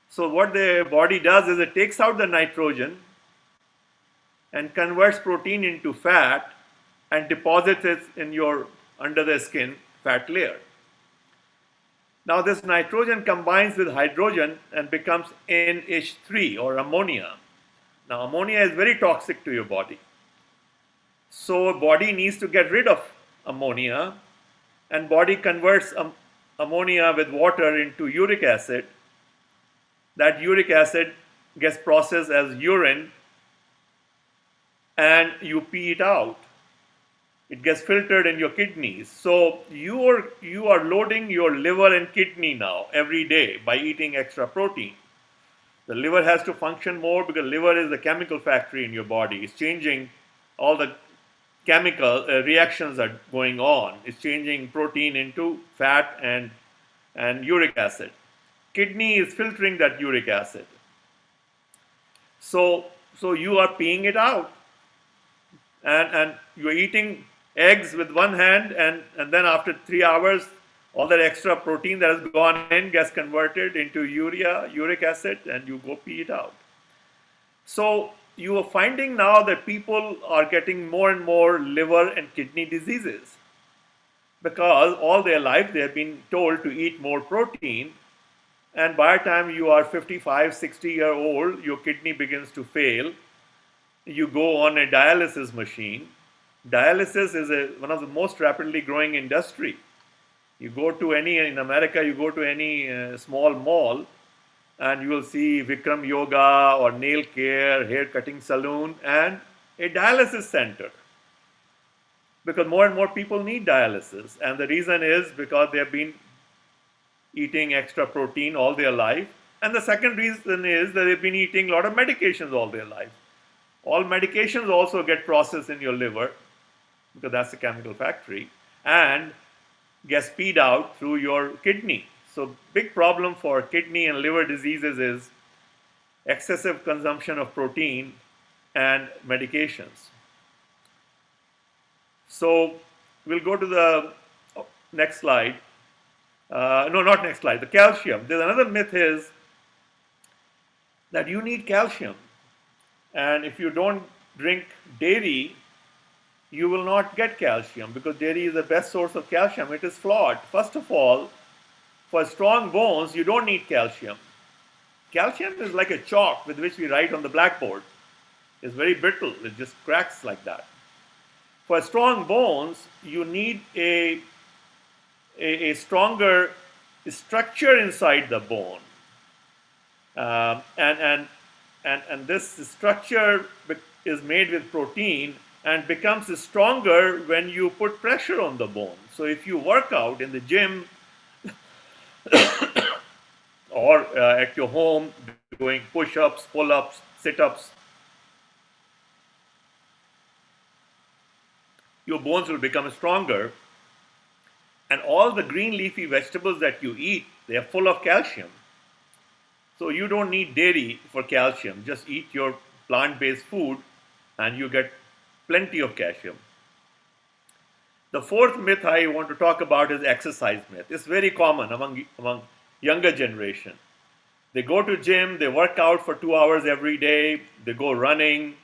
Speaker 6: So what the body does is it takes out the nitrogen and converts protein into fat and deposits it in your under the skin fat layer. Now this nitrogen combines with hydrogen and becomes NH3 or ammonia. Now ammonia is very toxic to your body. So body needs to get rid of ammonia, and body converts ammonia with water into uric acid. That uric acid gets processed as urine and you pee it out. It gets filtered in your kidneys. So you are loading your liver and kidney now every day by eating extra protein. The liver has to function more because liver is the chemical factory in your body. It's changing all the chemical reactions are going on. It's changing protein into fat and uric acid. Kidney is filtering that uric acid. So you are peeing it out. And you're eating eggs with one hand, and then after 3 hours, all that extra protein that has gone in gets converted into uric acid, and you go pee it out. So you are finding now that people are getting more and more liver and kidney diseases because all their life they have been told to eat more protein, and by the time you are 55, 60-year-old, your kidney begins to fail. You go on a dialysis machine. Dialysis is one of the most rapidly growing industry. You go to in America, you go to any small mall, and you will see Vikram Yoga or nail care, hair cutting salon, and a dialysis center. Because more and more people need dialysis. And the reason is because they have been eating extra protein all their life. And the second reason is that they've been eating a lot of medications all their life. All medications also get processed in your liver, because that's the chemical factory, and gets peed out through your kidney. So big problem for kidney and liver diseases is excessive consumption of protein and medications. So we'll go to the next slide. No, not next slide. The calcium. There's another myth is that you need calcium, and if you don't drink dairy, you will not get calcium because dairy is the best source of calcium. It is flawed. First of all, for strong bones, you don't need calcium. Calcium is like a chalk with which we write on the blackboard. It's very brittle. It just cracks like that. For strong bones, you need a stronger structure inside the bone. And this structure is made with protein and becomes stronger when you put pressure on the bone. So if you work out in the gym or at your home doing push-ups, pull-ups, sit-ups, your bones will become stronger. And all the green leafy vegetables that you eat, they are full of calcium. So you don't need dairy for calcium. Just eat your plant-based food and you get plenty of calcium. The fourth myth I want to talk about is exercise myth. It's very common among younger generation. They go to gym, they work out for 2 hours every day, they go running,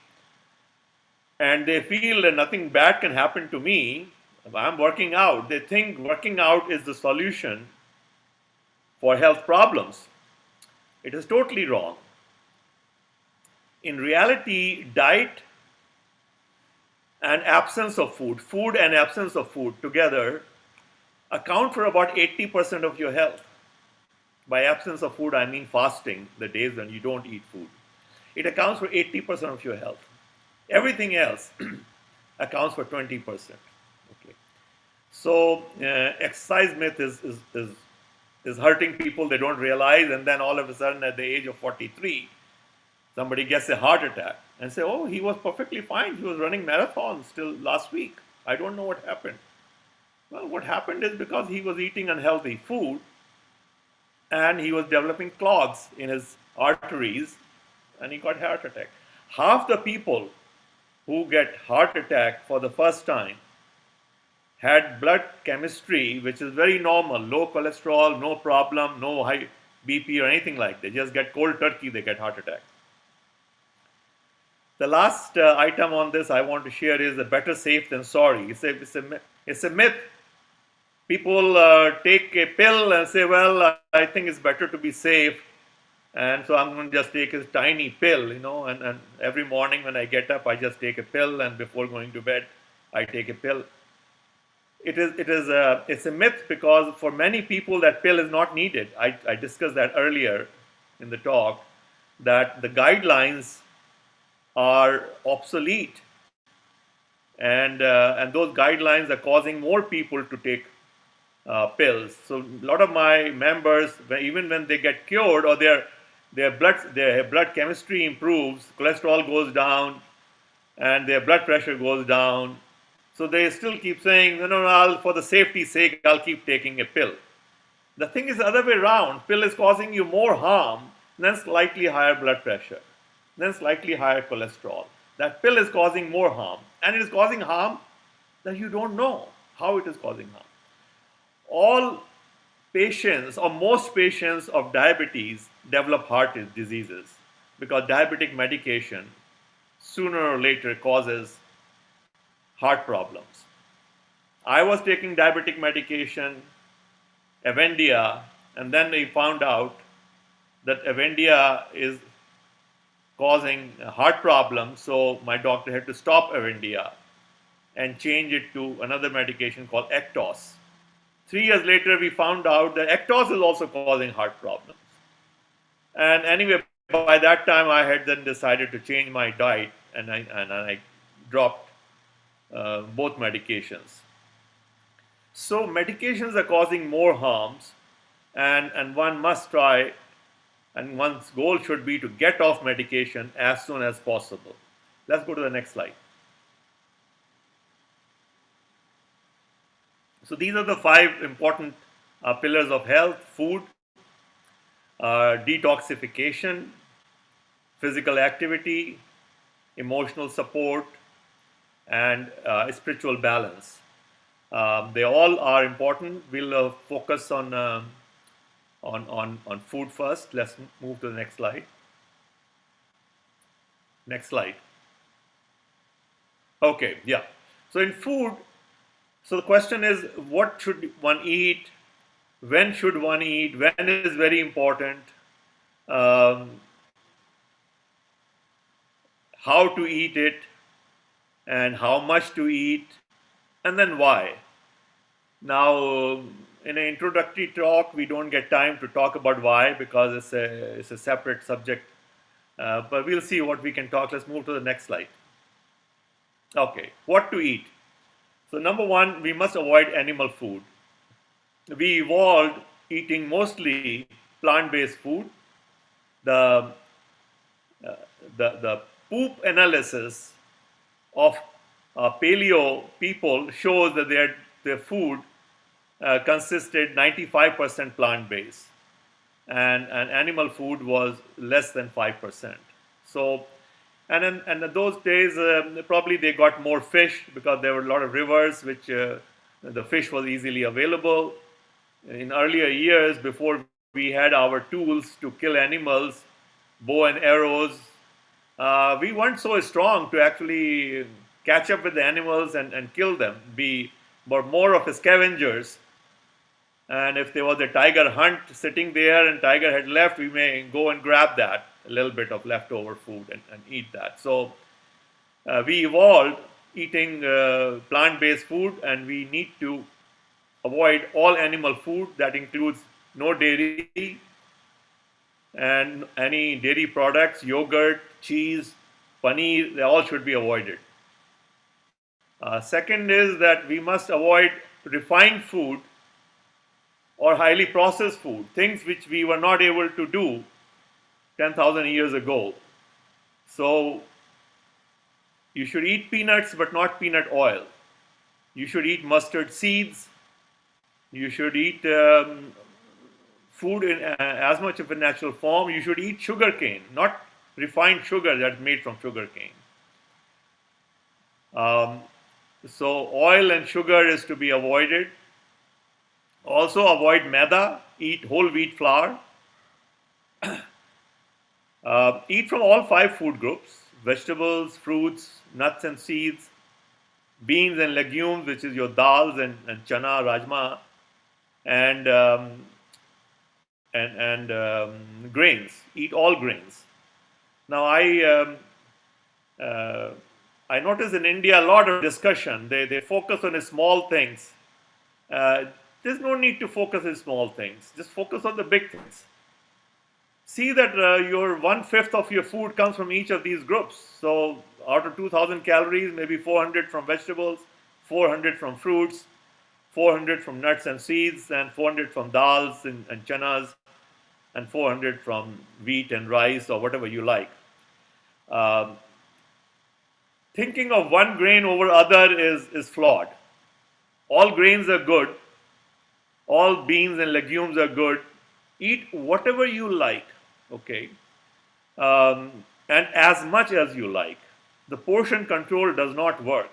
Speaker 6: and they feel that nothing bad can happen to me. I'm working out. They think working out is the solution for health problems. It is totally wrong. In reality, diet and absence of food and absence of food together account for about 80% of your health. By absence of food, I mean fasting, the days when you don't eat food. It accounts for 80% of your health. Everything else accounts for 20%. Okay. So exercise myth is hurting people. They don't realize, and then all of a sudden at the age of 43, somebody gets a heart attack and say, oh, he was perfectly fine. He was running marathons till last week. I don't know what happened. Well, what happened is because he was eating unhealthy food and he was developing clogs in his arteries and he got heart attack. Half the people who get heart attack for the first time had blood chemistry which is very normal, low cholesterol, no problem, no high BP or anything like that. They just get cold turkey, they get heart attack. The last item on this I want to share is the better safe than sorry. It's a myth. People take a pill and say, well, I think it's better to be safe, and so I'm going to just take a tiny pill, and every morning when I get up, I just take a pill, and before going to bed, I take a pill. It's a myth because for many people that pill is not needed. I discussed that earlier in the talk, that the guidelines are obsolete, and those guidelines are causing more people to take pills. So a lot of my members, even when they get cured or their blood chemistry improves, cholesterol goes down, and their blood pressure goes down, so they still keep saying, no, for the safety's sake, I'll keep taking a pill. The thing is the other way around. Pill is causing you more harm than slightly higher blood pressure, then slightly higher cholesterol. That pill is causing more harm, and it is causing harm that you don't know how it is causing harm. All patients or most patients of diabetes develop heart diseases because diabetic medication sooner or later causes heart problems. I was taking diabetic medication, Avendia, and then they found out that Avendia is causing heart problems, so my doctor had to stop Avendia and change it to another medication called Actos. 3 years later, we found out that Actos is also causing heart problems. And anyway, by that time, I had then decided to change my diet, and I dropped both medications. So medications are causing more harms, and one must try, and one's goal should be to get off medication as soon as possible. Let's go to the next slide. So these are the 5 important pillars of health: food, detoxification, physical activity, emotional support, and spiritual balance. They all are important. We'll focus on food first. Let's move to the next slide. Next slide. Okay, yeah. So in food, so the question is, what should one eat? When should one eat? When is very important. Um, how to eat it, and how much to eat, and then why. Now, in an introductory talk, we don't get time to talk about why because it's a separate subject. But we'll see what we can talk. Let's move to the next slide. Okay, what to eat. So, number one, we must avoid animal food. We evolved eating mostly plant-based food. The the poop analysis of paleo people shows that their food consisted 95% plant-based, and animal food was less than 5%. So, and in those days, probably they got more fish because there were a lot of rivers which the fish was easily available. In earlier years, before we had our tools to kill animals, bow and arrows, we weren't so strong to actually catch up with the animals and kill them. We were more of scavengers. And if there was a tiger hunt sitting there and tiger had left, we may go and grab that, a little bit of leftover food, and eat that. So we evolved eating plant-based food, and we need to avoid all animal food. That includes no dairy and any dairy products, yogurt, cheese, paneer, they all should be avoided. Second is that we must avoid refined food or highly processed food, things which we were not able to do 10,000 years ago. So you should eat peanuts but not peanut oil. You should eat mustard seeds. You should eat food in as much of a natural form. You should eat sugar cane, not refined sugar that's made from sugar cane. So oil and sugar is to be avoided. Also avoid maida, eat whole wheat flour. Eat from all 5 food groups: vegetables, fruits, nuts and seeds, beans and legumes, which is your dals and chana, rajma, and grains. Eat all grains. Now I notice in India a lot of discussion. They focus on the small things. There's no need to focus on small things. Just focus on the big things. See that your 1/5 of your food comes from each of these groups. So out of 2,000 calories, maybe 400 from vegetables, 400 from fruits, 400 from nuts and seeds, and 400 from dals and chanas, and 400 from wheat and rice or whatever you like. Um, Thinking of one grain over other is flawed. All grains are good. All beans and legumes are good. Eat whatever you like, okay? And as much as you like. The portion control does not work.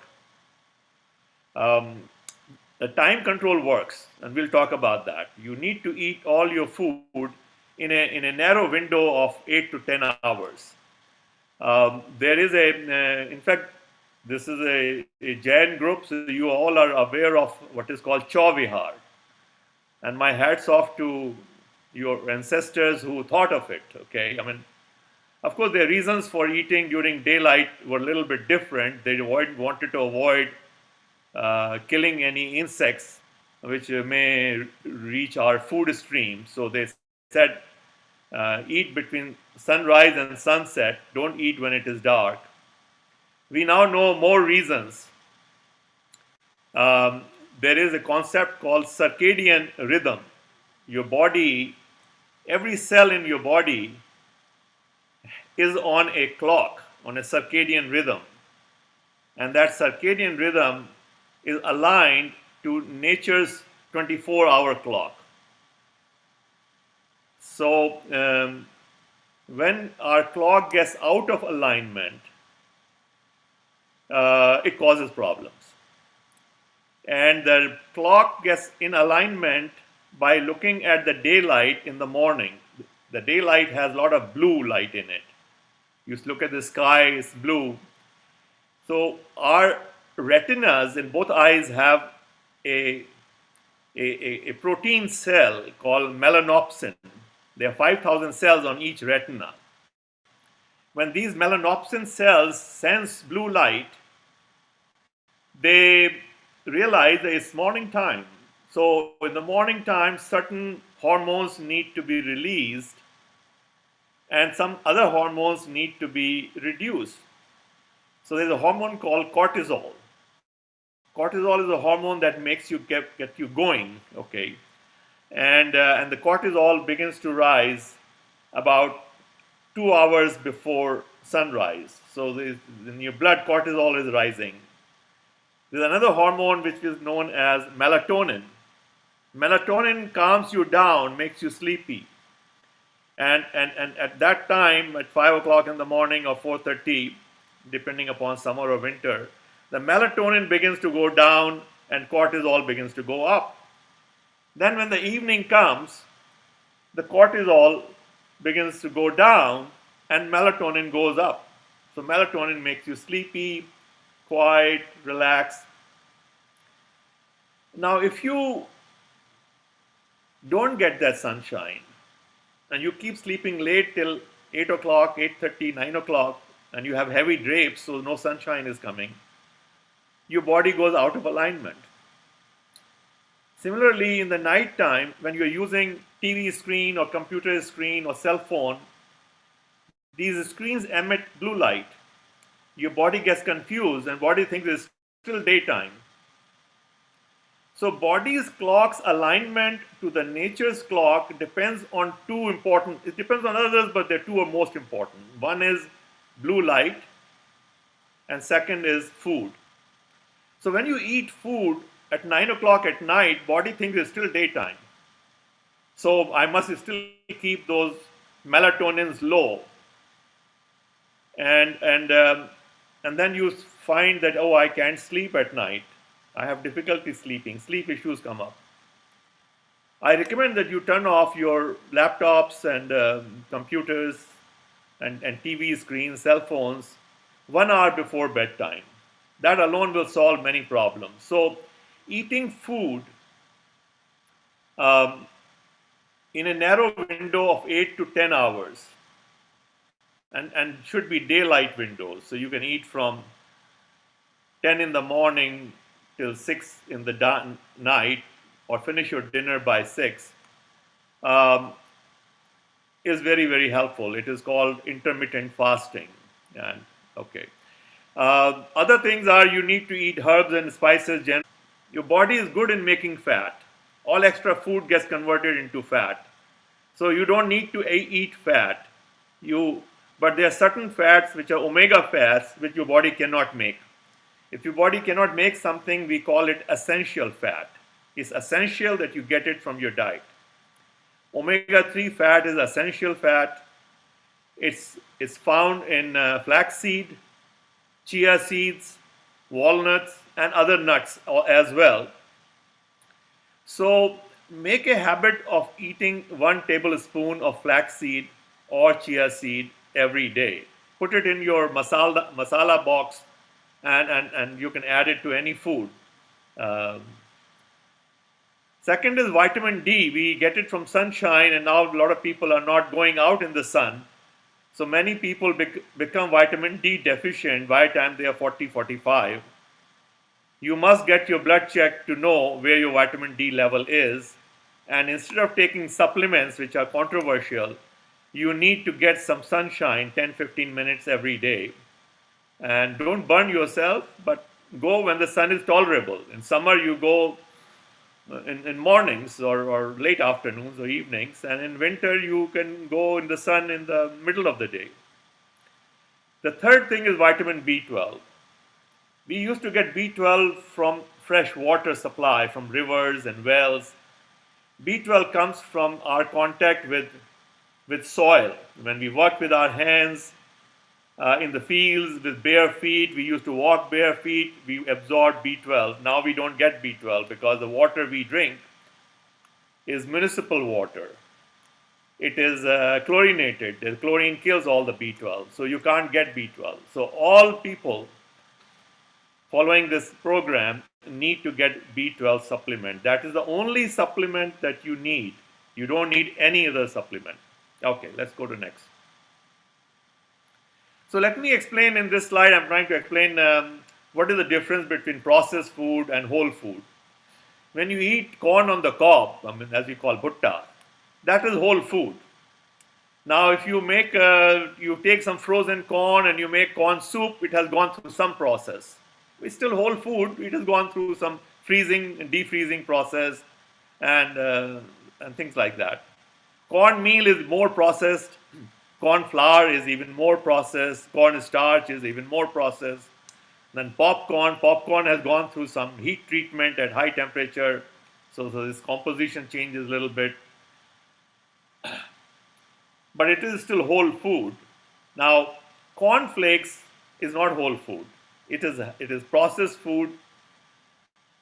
Speaker 6: The time control works, and we'll talk about that. You need to eat all your food in a narrow window of 8 to 10 hours. There is in fact, this is a Jain group, so you all are aware of what is called Chauvihar. And my hats off to your ancestors who thought of it, okay? I mean, of course, their reasons for eating during daylight were a little bit different. They wanted to avoid killing any insects which may reach our food stream. So they said, eat between sunrise and sunset. Don't eat when it is dark. We now know more reasons. There is a concept called circadian rhythm. Your body, every cell in your body is on a clock, on a circadian rhythm. And that circadian rhythm is aligned to nature's 24-hour clock. So when our clock gets out of alignment, it causes problems. And the clock gets in alignment by looking at the daylight in the morning. The daylight has a lot of blue light in it. You look at the sky, it's blue. So our retinas in both eyes have a, a protein cell called melanopsin. There are 5,000 cells on each retina. When these melanopsin cells sense blue light, they realize that it's morning time. So in the morning time, certain hormones need to be released and some other hormones need to be reduced. So there's a hormone called cortisol. Cortisol is a hormone that makes you get you going, okay? And the cortisol begins to rise about 2 hours before sunrise. So in your blood, cortisol is rising. There's another hormone which is known as melatonin. Melatonin calms you down, makes you sleepy. And at that time, at 5 o'clock in the morning or 4:30, depending upon summer or winter, the melatonin begins to go down and cortisol begins to go up. Then when the evening comes, the cortisol begins to go down and melatonin goes up. So melatonin makes you sleepy, quiet, relaxed. Now, if you don't get that sunshine and you keep sleeping late till 8 o'clock, 8:30, 9 o'clock, and you have heavy drapes, so no sunshine is coming, your body goes out of alignment. Similarly, in the night time, when you're using TV screen or computer screen or cell phone, these screens emit blue light. Your body gets confused and body thinks it's still daytime. So body's clock's alignment to the nature's clock depends on two important, it depends on others, but the two are most important. One is blue light and second is food. So when you eat food at 9 o'clock at night, body thinks it's still daytime. So I must still keep those melatonins low. And then you find that, oh, I can't sleep at night. I have difficulty sleeping. Sleep issues come up. I recommend that you turn off your laptops and computers and TV screens, cell phones, 1 hour before bedtime. That alone will solve many problems. So eating food in a narrow window of 8 to 10 hours and should be daylight windows. So you can eat from 10 in the morning till 6 in the night or finish your dinner by 6 is very, very helpful. It is called intermittent fasting. And okay. Other things are you need to eat herbs and spices. Your body is good in making fat. All extra food gets converted into fat. So you don't need to eat fat. But there are certain fats which are omega fats which your body cannot make. If your body cannot make something, we call it essential fat. It's essential that you get it from your diet. Omega-3 fat is essential fat. It's found in flaxseed, chia seeds, walnuts, and other nuts as well. So make a habit of eating 1 tablespoon of flaxseed or chia seed every day. Put it in your masala box and you can add it to any food. Second is vitamin D. We get it from sunshine, and now a lot of people are not going out in the sun. So many people become vitamin D deficient by the time they are 40, 45. You must get your blood checked to know where your vitamin D level is. And instead of taking supplements, which are controversial, you need to get some sunshine 10-15 minutes every day. And don't burn yourself, but go when the sun is tolerable. In summer, you go in mornings or late afternoons or evenings. And in winter, you can go in the sun in the middle of the day. The third thing is vitamin B12. We used to get B12 from fresh water supply, from rivers and wells. B12 comes from our contact with soil. When we work with our hands, in the fields with bare feet. We used to walk bare feet. We absorbed B12. Now we don't get B12 because the water we drink is municipal water. It is chlorinated. The chlorine kills all the B12, so you can't get B12. So all people following this program need to get B12 supplement. That is the only supplement that you need. You don't need any other supplement. Okay, let's go to next. So let me explain in this slide. I'm trying to explain what is the difference between processed food and whole food. When you eat corn on the cob, I mean, as we call bhutta, that is whole food. Now, if you make, you take some frozen corn and you make corn soup, it has gone through some process. It's still whole food. It has gone through some freezing and defreezing process and things like that. Corn meal is more processed. Corn flour is even more processed. Corn starch is even more processed. Then popcorn has gone through some heat treatment at high temperature. So this composition changes a little bit. But it is still whole food. Now, cornflakes is not whole food. It is processed food.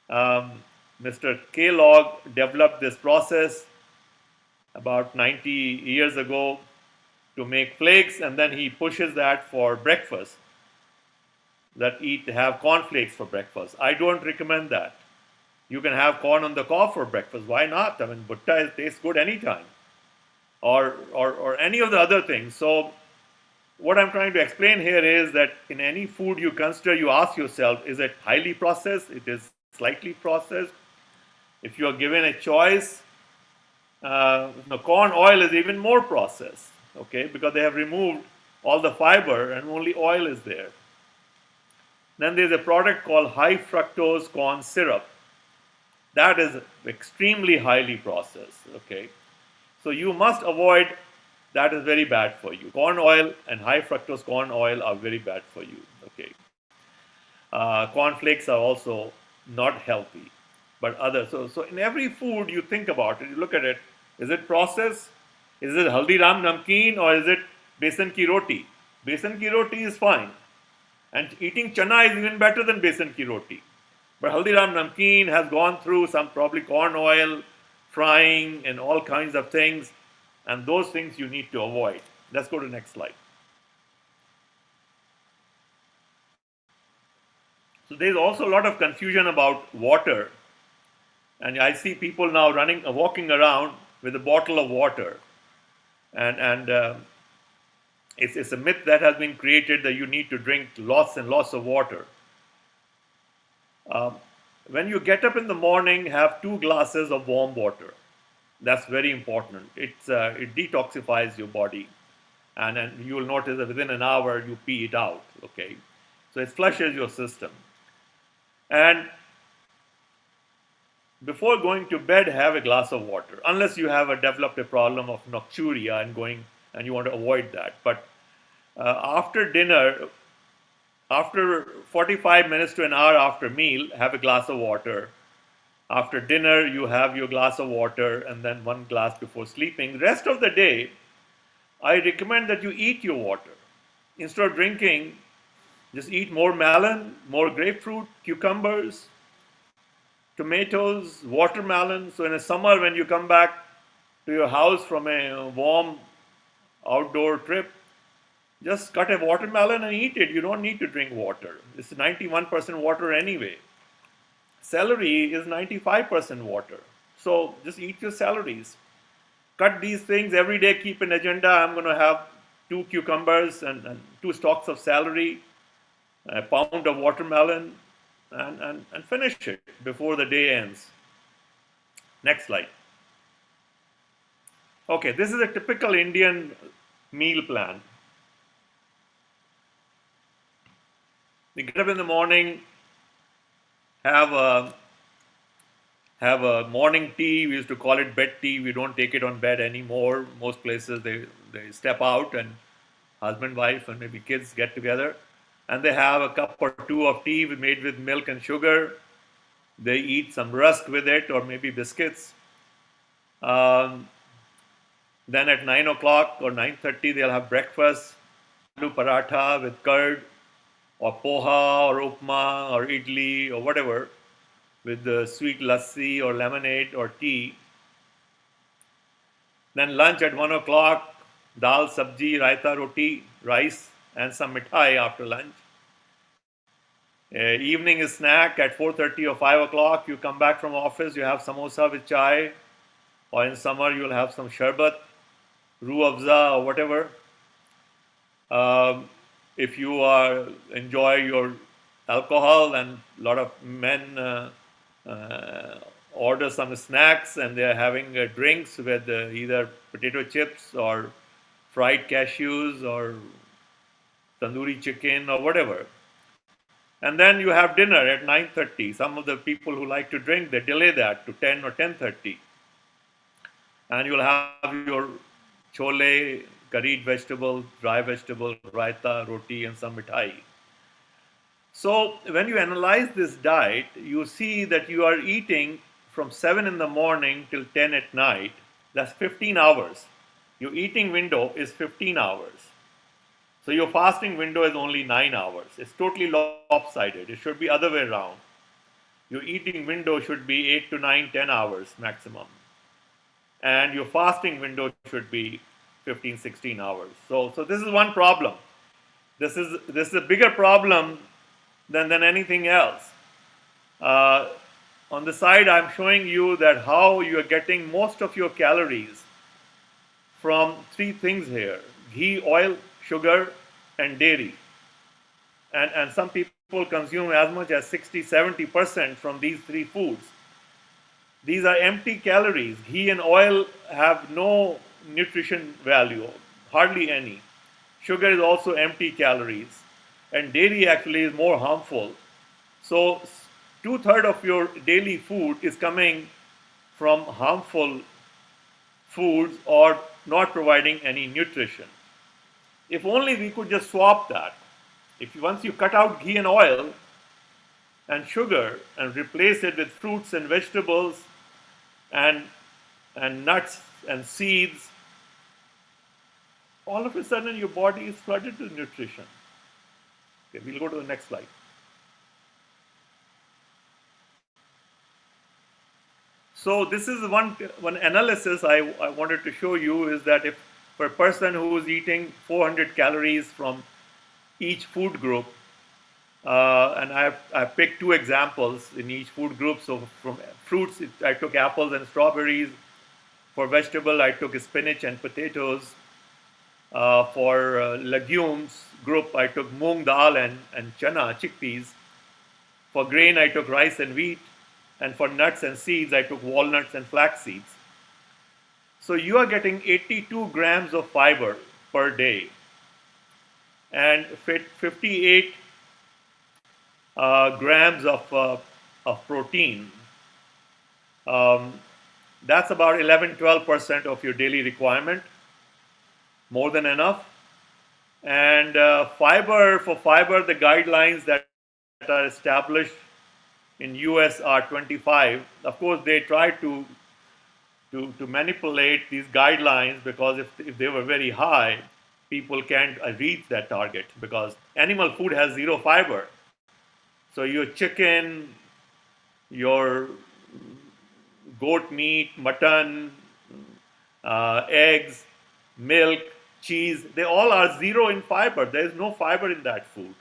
Speaker 6: Mr. Kellogg developed this process about 90 years ago to make flakes, and then he pushes that for breakfast. Have cornflakes for breakfast. I don't recommend that. You can have corn on the cob for breakfast. Why not? I mean, bhutta tastes good anytime. Or any of the other things. So what I'm trying to explain here is that in any food you consider, you ask yourself, is it highly processed? It is slightly processed. If you are given a choice, corn oil is even more processed, okay, because they have removed all the fiber and only oil is there. Then there's a product called high fructose corn syrup. That is extremely highly processed, okay. So you must avoid, that is very bad for you. Corn oil and high fructose corn oil are very bad for you, okay. Corn flakes are also not healthy, but others. So in every food you think about it, you look at it, is it processed? Is it Haldiram namkeen or is it besan ki roti? Besan ki roti is fine. And eating chana is even better than besan ki roti. But Haldiram namkeen has gone through some probably corn oil, frying and all kinds of things, and those things you need to avoid. Let's go to the next slide. So there's also a lot of confusion about water, and I see people now walking around with a bottle of water, and it's a myth that has been created that you need to drink lots and lots of water. When you get up in the morning, have 2 glasses of warm water. That's very important. It detoxifies your body, and you will notice that within an hour you pee it out. Okay, so it flushes your system. And before going to bed, have a glass of water, unless you have developed a problem of nocturia and you want to avoid that. But after dinner, after 45 minutes to an hour after meal, have a glass of water. After dinner, you have your glass of water and then 1 glass before sleeping. Rest of the day, I recommend that you eat your water. Instead of drinking, just eat more melon, more grapefruit, cucumbers, tomatoes, watermelon. So in the summer, when you come back to your house from a warm outdoor trip, just cut a watermelon and eat it. You don't need to drink water. It's 91% water anyway. Celery is 95% water. So just eat your celeries. Cut these things every day. Keep an agenda. I'm going to have 2 cucumbers and 2 stalks of celery, a pound of watermelon, and finish it before the day ends. Next slide. Okay, this is a typical Indian meal plan. We get up in the morning, have a morning tea. We used to call it bed tea. We don't take it on bed anymore. Most places they step out and husband, wife, and maybe kids get together, and they have a cup or 2 of tea made with milk and sugar. They eat some rusk with it or maybe biscuits. Then at 9 o'clock or 9:30, they'll have breakfast. paratha with curd, or poha, or upma, or idli, or whatever, with the sweet lassi, or lemonade, or tea. Then lunch at 1 o'clock, dal, sabji, raita, roti, rice, and some mithai after lunch. Evening is snack at 4:30 or 5 o'clock. You come back from office, you have samosa with chai, or in summer you'll have some sharbat, roo afza, or whatever. If you enjoy your alcohol, and a lot of men order some snacks, and they're having drinks with either potato chips or fried cashews or tandoori chicken or whatever. And then you have dinner at 9:30. Some of the people who like to drink, they delay that to 10 or 10:30. And you'll have your chole, curried vegetable, dry vegetable, raita, roti, and some mithai. So when you analyze this diet, you see that you are eating from 7 in the morning till 10 at night. That's 15 hours. Your eating window is 15 hours. So your fasting window is only 9 hours. It's totally lopsided. It should be other way around. Your eating window should be 8 to 9, 10 hours maximum. And your fasting window should be 15, 16 hours. So this is one problem. This is a bigger problem than anything else. On the side, I'm showing you that how you are getting most of your calories from three things here: ghee, oil, sugar, and dairy. And some people consume as much as 60-70% from these three foods. These are empty calories. Ghee and oil have no nutrition value, hardly any. Sugar is also empty calories. And dairy actually is more harmful. So 2/3 of your daily food is coming from harmful foods or not providing any nutrition. If only we could just swap that. Once you cut out ghee and oil and sugar and replace it with fruits and vegetables and nuts and seeds, all of a sudden your body is flooded with nutrition. Okay, we'll go to the next slide. So this is one analysis I wanted to show you, is that if for a person who is eating 400 calories from each food group, and I picked two examples in each food group. So from fruits, I took apples and strawberries. For vegetable, I took spinach and potatoes. For legumes group, I took moong dal and chana, chickpeas. For grain, I took rice and wheat. And for nuts and seeds, I took walnuts and flax seeds. So you are getting 82 grams of fiber per day and 58 grams of protein. That's about 11-12% of your daily requirement, more than enough. And for fiber, the guidelines that are established in US are 25. Of course, they try to manipulate these guidelines, because if they were very high, people can't reach that target, because animal food has zero fiber. So your chicken, your goat meat, mutton, eggs, milk, cheese, they all are zero in fiber. There is no fiber in that food.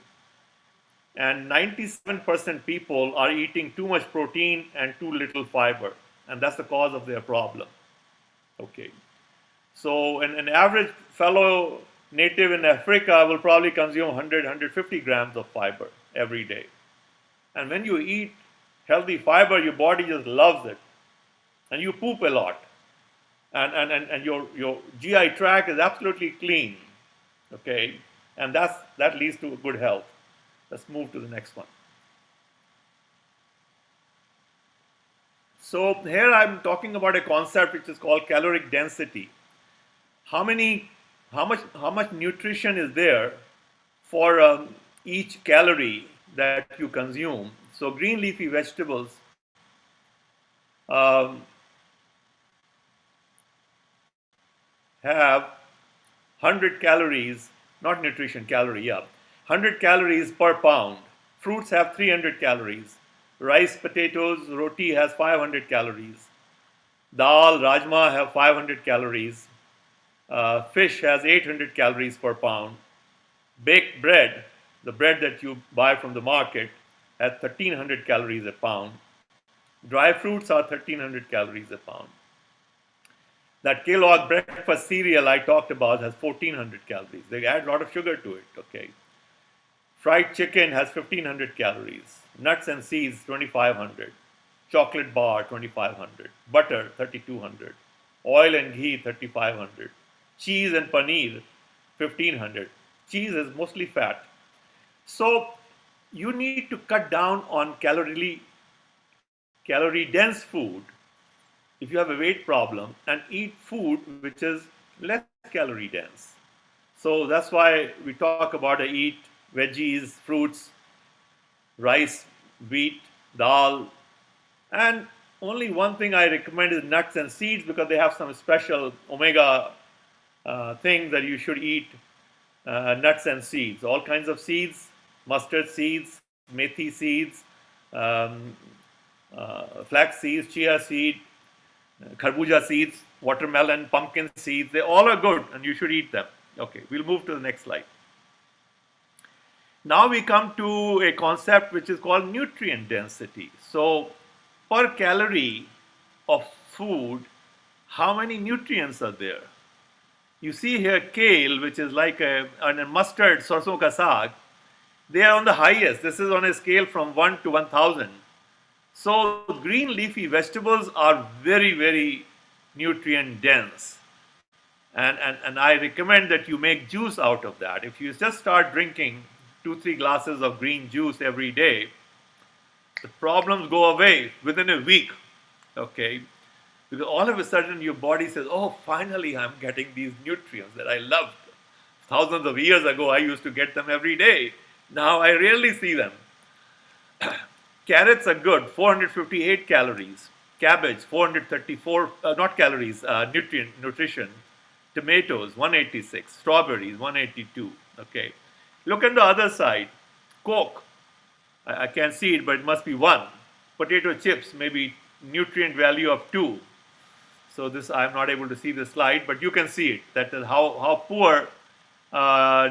Speaker 6: And 97% people are eating too much protein and too little fiber. And that's the cause of their problem. Okay. So an average fellow native in Africa will probably consume 100-150 grams of fiber every day. And when you eat healthy fiber, your body just loves it. And you poop a lot. And your GI tract is absolutely clean. Okay. And that leads to good health. Let's move to the next one. So here I'm talking about a concept which is called caloric density. How much nutrition is there for each calorie that you consume? So green leafy vegetables have 100 calories, not nutrition, calorie, yeah. 100 calories per pound. Fruits have 300 calories. Rice, potatoes, roti has 500 calories. Dal, rajma have 500 calories. Fish has 800 calories per pound. Baked bread, the bread that you buy from the market, has 1300 calories a pound. Dry fruits are 1300 calories a pound. That Kellogg breakfast cereal I talked about has 1400 calories. They add a lot of sugar to it, okay? Fried chicken has 1500 calories. Nuts and seeds, 2500. Chocolate bar, 2500. Butter, 3200. Oil and ghee, 3500. Cheese and paneer, 1500. Cheese is mostly fat. So you need to cut down on calorie dense food if you have a weight problem and eat food which is less calorie dense. So that's why we talk about eat veggies, fruits, rice, wheat, dal, and only one thing I recommend is nuts and seeds because they have some special omega thing that you should eat nuts and seeds, all kinds of seeds, mustard seeds, methi seeds, um, flax seeds, chia seed, kharbuja seeds, watermelon, pumpkin seeds. They all are good and you should eat them. Okay, we'll move to the next slide. Now we come to a concept which is called nutrient density. So per calorie of food, how many nutrients are there? You see here kale, which is like a mustard, sarson ka saag, they are on the highest. This is on a scale from 1 to 1000. So green leafy vegetables are very, very nutrient dense. And I recommend that you make juice out of that. If you just start drinking 2-3 glasses of green juice every day, the problems go away within a week. Okay? Because all of a sudden your body says, oh, finally I'm getting these nutrients that I loved. Thousands of years ago, I used to get them every day. Now I rarely see them. Carrots are good, 458 calories. Cabbage, 434, not calories, nutrition. Tomatoes, 186. Strawberries, 182. Okay. Look on the other side. Coke, I can't see it, but it must be 1. Potato chips, maybe nutrient value of 2. So this, I'm not able to see the slide, but you can see it. That is how poor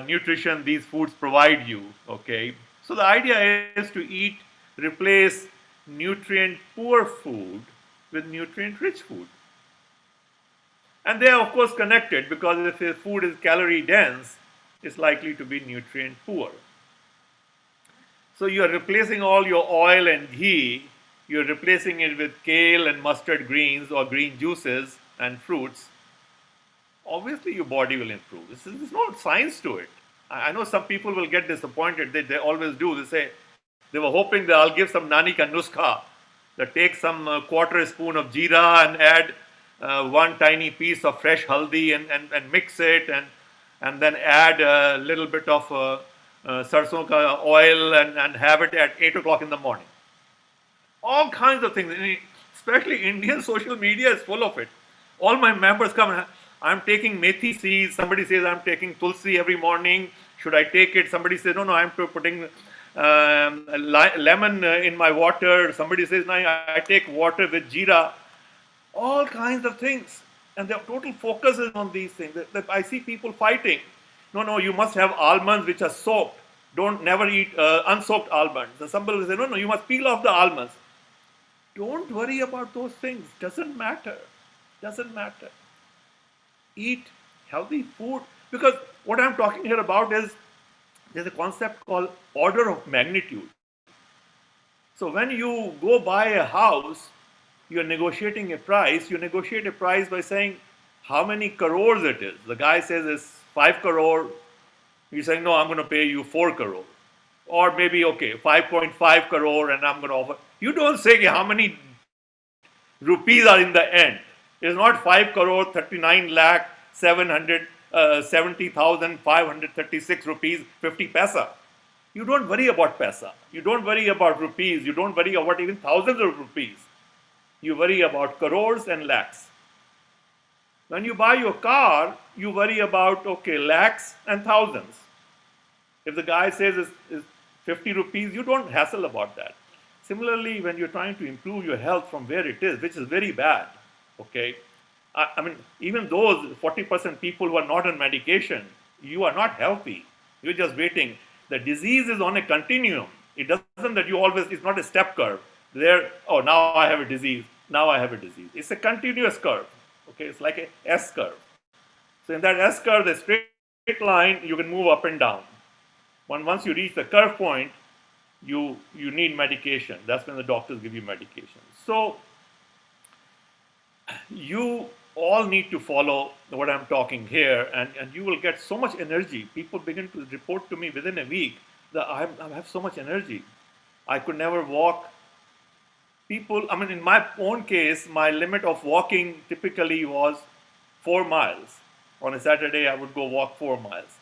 Speaker 6: nutrition these foods provide you. Okay. So the idea is to replace nutrient poor food with nutrient rich food. And they are of course connected because if the food is calorie dense, it's likely to be nutrient poor. So you are replacing all your oil and ghee, you're replacing it with kale and mustard greens or green juices and fruits. Obviously your body will improve. There's no science to it. I know some people will get disappointed. They always do. They say they were hoping that I'll give some nani ka nuskha, that take some quarter spoon of jeera and add one tiny piece of fresh haldi and mix it and then add a little bit of sarson ka oil and have it at 8 o'clock in the morning. All kinds of things. Especially Indian social media is full of it. All my members come and I'm taking methi seeds. Somebody says I'm taking tulsi every morning. Should I take it? Somebody says, no, I'm putting lemon in my water. Somebody says, no, I take water with jeera. All kinds of things. And their total focus is on these things. I see people fighting. No, you must have almonds which are soaked. Never eat unsoaked almonds. And somebody will say, no, you must peel off the almonds. Don't worry about those things. Doesn't matter. Eat healthy food. Because what I'm talking here about is there's a concept called order of magnitude. So when you go buy a house, you're negotiating a price. You negotiate a price by saying how many crores it is. The guy says it's 5 crore. You're saying, no, I'm going to pay you 4 crore. Or maybe, okay, 5.5 crore and I'm going to offer. You don't say how many rupees are in the end. It's not 5 crore, 39 lakh, 70,536 rupees, 50 paisa. You don't worry about paisa. You don't worry about rupees. You don't worry about even thousands of rupees. You worry about crores and lakhs. When you buy your car, you worry about, okay, lakhs and thousands. If the guy says it's 50 rupees, you don't hassle about that. Similarly, when you're trying to improve your health from where it is, which is very bad, okay? I mean, even those 40% people who are not on medication, you are not healthy. You're just waiting. The disease is on a continuum. It doesn't that you always, it's not a step curve. There, oh, now I have a disease. Now I have a disease. It's a continuous curve. Okay, it's like a S curve. So in that S curve, the straight line, you can move up and down. Once you reach the curve point, you need medication. That's when the doctors give you medication. So you all need to follow what I'm talking here, and you will get so much energy. People begin to report to me within a week that I have so much energy. I could never walk. People, I mean, in my own case, my limit of walking typically was 4 miles. On a Saturday, I would go walk 4 miles.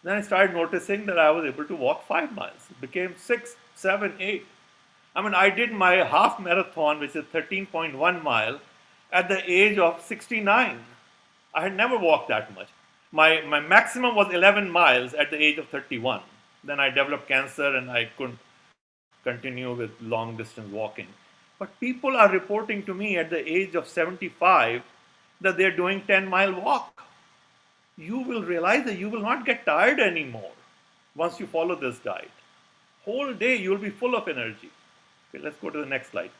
Speaker 6: Then I started noticing that I was able to walk 5 miles. It became 6, 7, 8. I mean, I did my half marathon, which is 13.1 mile, at the age of 69. I had never walked that much. My maximum was 11 miles at the age of 31. Then I developed cancer and I couldn't continue with long distance walking. But people are reporting to me at the age of 75 that they're doing 10-mile walk. You will realize that you will not get tired anymore once you follow this diet. Whole day you will be full of energy. Okay, let's go to the next slide.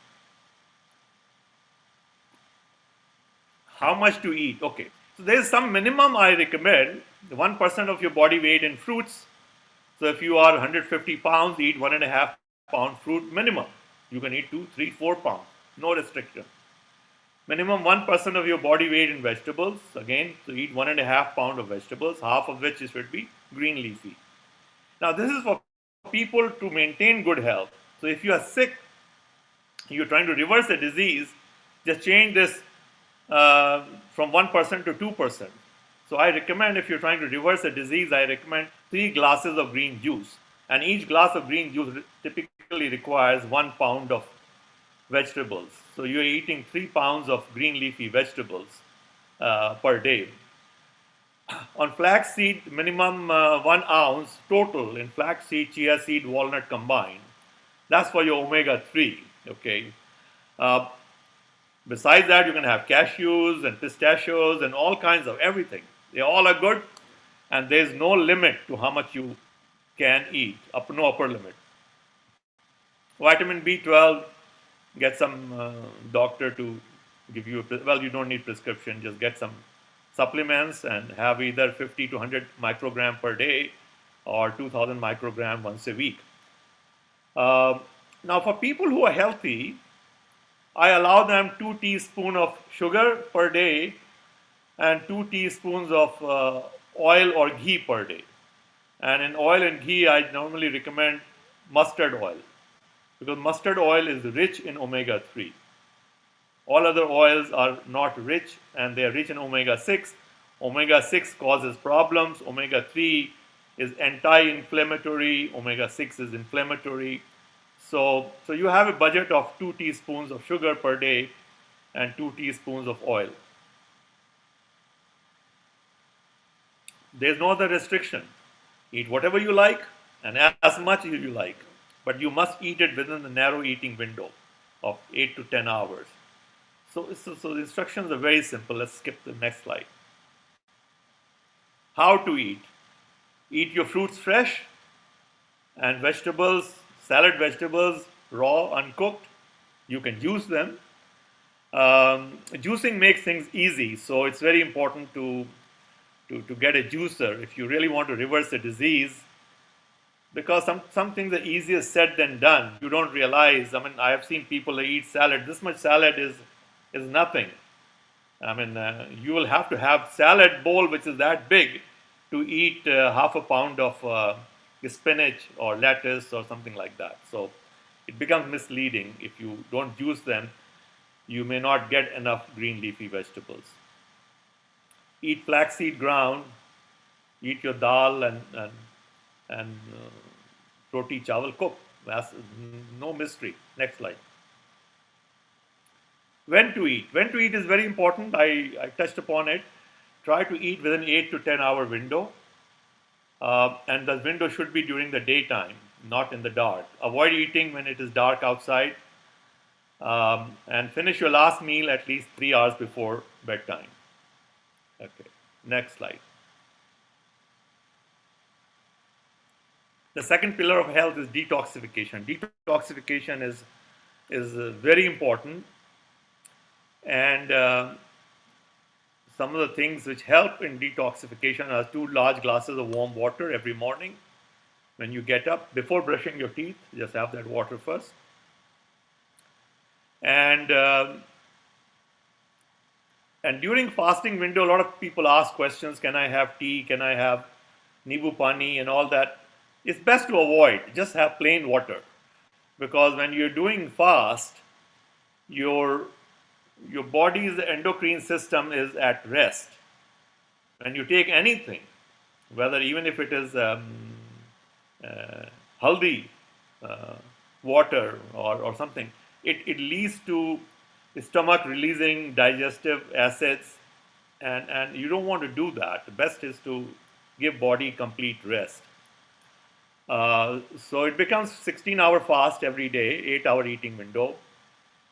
Speaker 6: How much to eat? Okay, so there is some minimum I recommend. 1% of your body weight in fruits. So if you are 150 pounds, eat 1.5 pound fruit minimum. You can eat 2, 3, 4 pounds. No restriction. Minimum 1% of your body weight in vegetables. Again, to eat 1.5 pound of vegetables, half of which should be green leafy. Now this is for people to maintain good health. So if you are sick, you're trying to reverse a disease, just change this from 1% to 2%. So I recommend, if you're trying to reverse a disease, I recommend 3 glasses of green juice. And each glass of green juice typically requires 1 pound of vegetables. So you're eating 3 pounds of green leafy vegetables per day. On flaxseed, minimum 1 ounce total in flaxseed, chia seed, walnut combined. That's for your omega-3. Okay. Besides that, you can have cashews and pistachios and all kinds of everything. They all are good, and there's no limit to how much you can eat, no upper limit. Vitamin B12, get some doctor to give you, well, you don't need prescription, just get some supplements and have either 50 to 100 microgram per day or 2000 microgram once a week. Now, for people who are healthy, I allow them 2 teaspoons of sugar per day and 2 teaspoons of oil or ghee per day. And in oil and ghee, I normally recommend mustard oil because mustard oil is rich in omega-3. All other oils are not rich, and they are rich in omega-6. Omega-6 causes problems. Omega-3 is anti-inflammatory. Omega-6 is inflammatory. So you have a budget of 2 teaspoons of sugar per day and 2 teaspoons of oil. There's no other restriction. Eat whatever you like and as much as you like. But you must eat it within the narrow eating window of 8 to 10 hours. So the instructions are very simple. Let's skip the next slide. How to eat. Eat your fruits fresh and vegetables, salad vegetables, raw, uncooked. You can juice them. Juicing makes things easy, so it's very important to get a juicer if you really want to reverse a disease, because some things are easier said than done. You don't realize. I mean, I have seen people that eat salad. This much salad is nothing. I mean, you will have to have salad bowl which is that big to eat half a pound of spinach or lettuce or something like that. So it becomes misleading. If you don't juice them, you may not get enough green leafy vegetables. Eat flaxseed ground. Eat your dal and roti chawal cooked. That's no mystery. Next slide. When to eat? When to eat is very important. I touched upon it. Try to eat within 8 to 10 hour window. And the window should be during the daytime, not in the dark. Avoid eating when it is dark outside, and finish your last meal at least 3 hours before bedtime. Okay, next slide. The second pillar of health is detoxification. Detoxification is very important, and some of the things which help in detoxification are 2 large glasses of warm water every morning. When you get up, before brushing your teeth, just have that water first. And during fasting window, a lot of people ask questions: Can I have tea? Can I have nibu pani and all that? It's best to avoid. Just have plain water, because when you're doing fast, your body's endocrine system is at rest. When you take anything, whether even if it is haldi water or something, it leads to the stomach releasing digestive acids, and you don't want to do that. The best is to give body complete rest. So it becomes 16-hour fast every day, 8-hour eating window.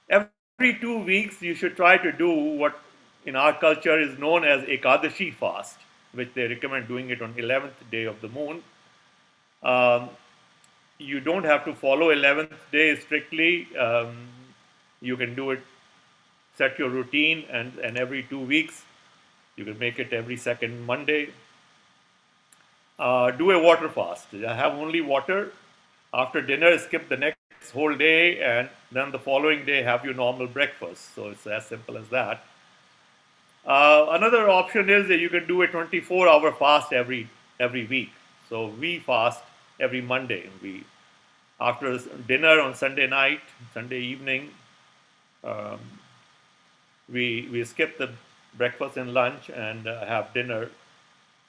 Speaker 6: Every 2 weeks, you should try to do what in our culture is known as Ekadashi fast, which they recommend doing it on 11th day of the moon. You don't have to follow 11th day strictly. You can do it, set your routine, and every 2 weeks, you can make it every second Monday. Do a water fast. Have only water. After dinner, skip the next whole day, and then the following day have your normal breakfast. So it's as simple as that. Another option is that you can do a 24-hour fast every week. So we fast every Monday. We after dinner on Sunday night, Sunday evening, we skip the breakfast and lunch and have dinner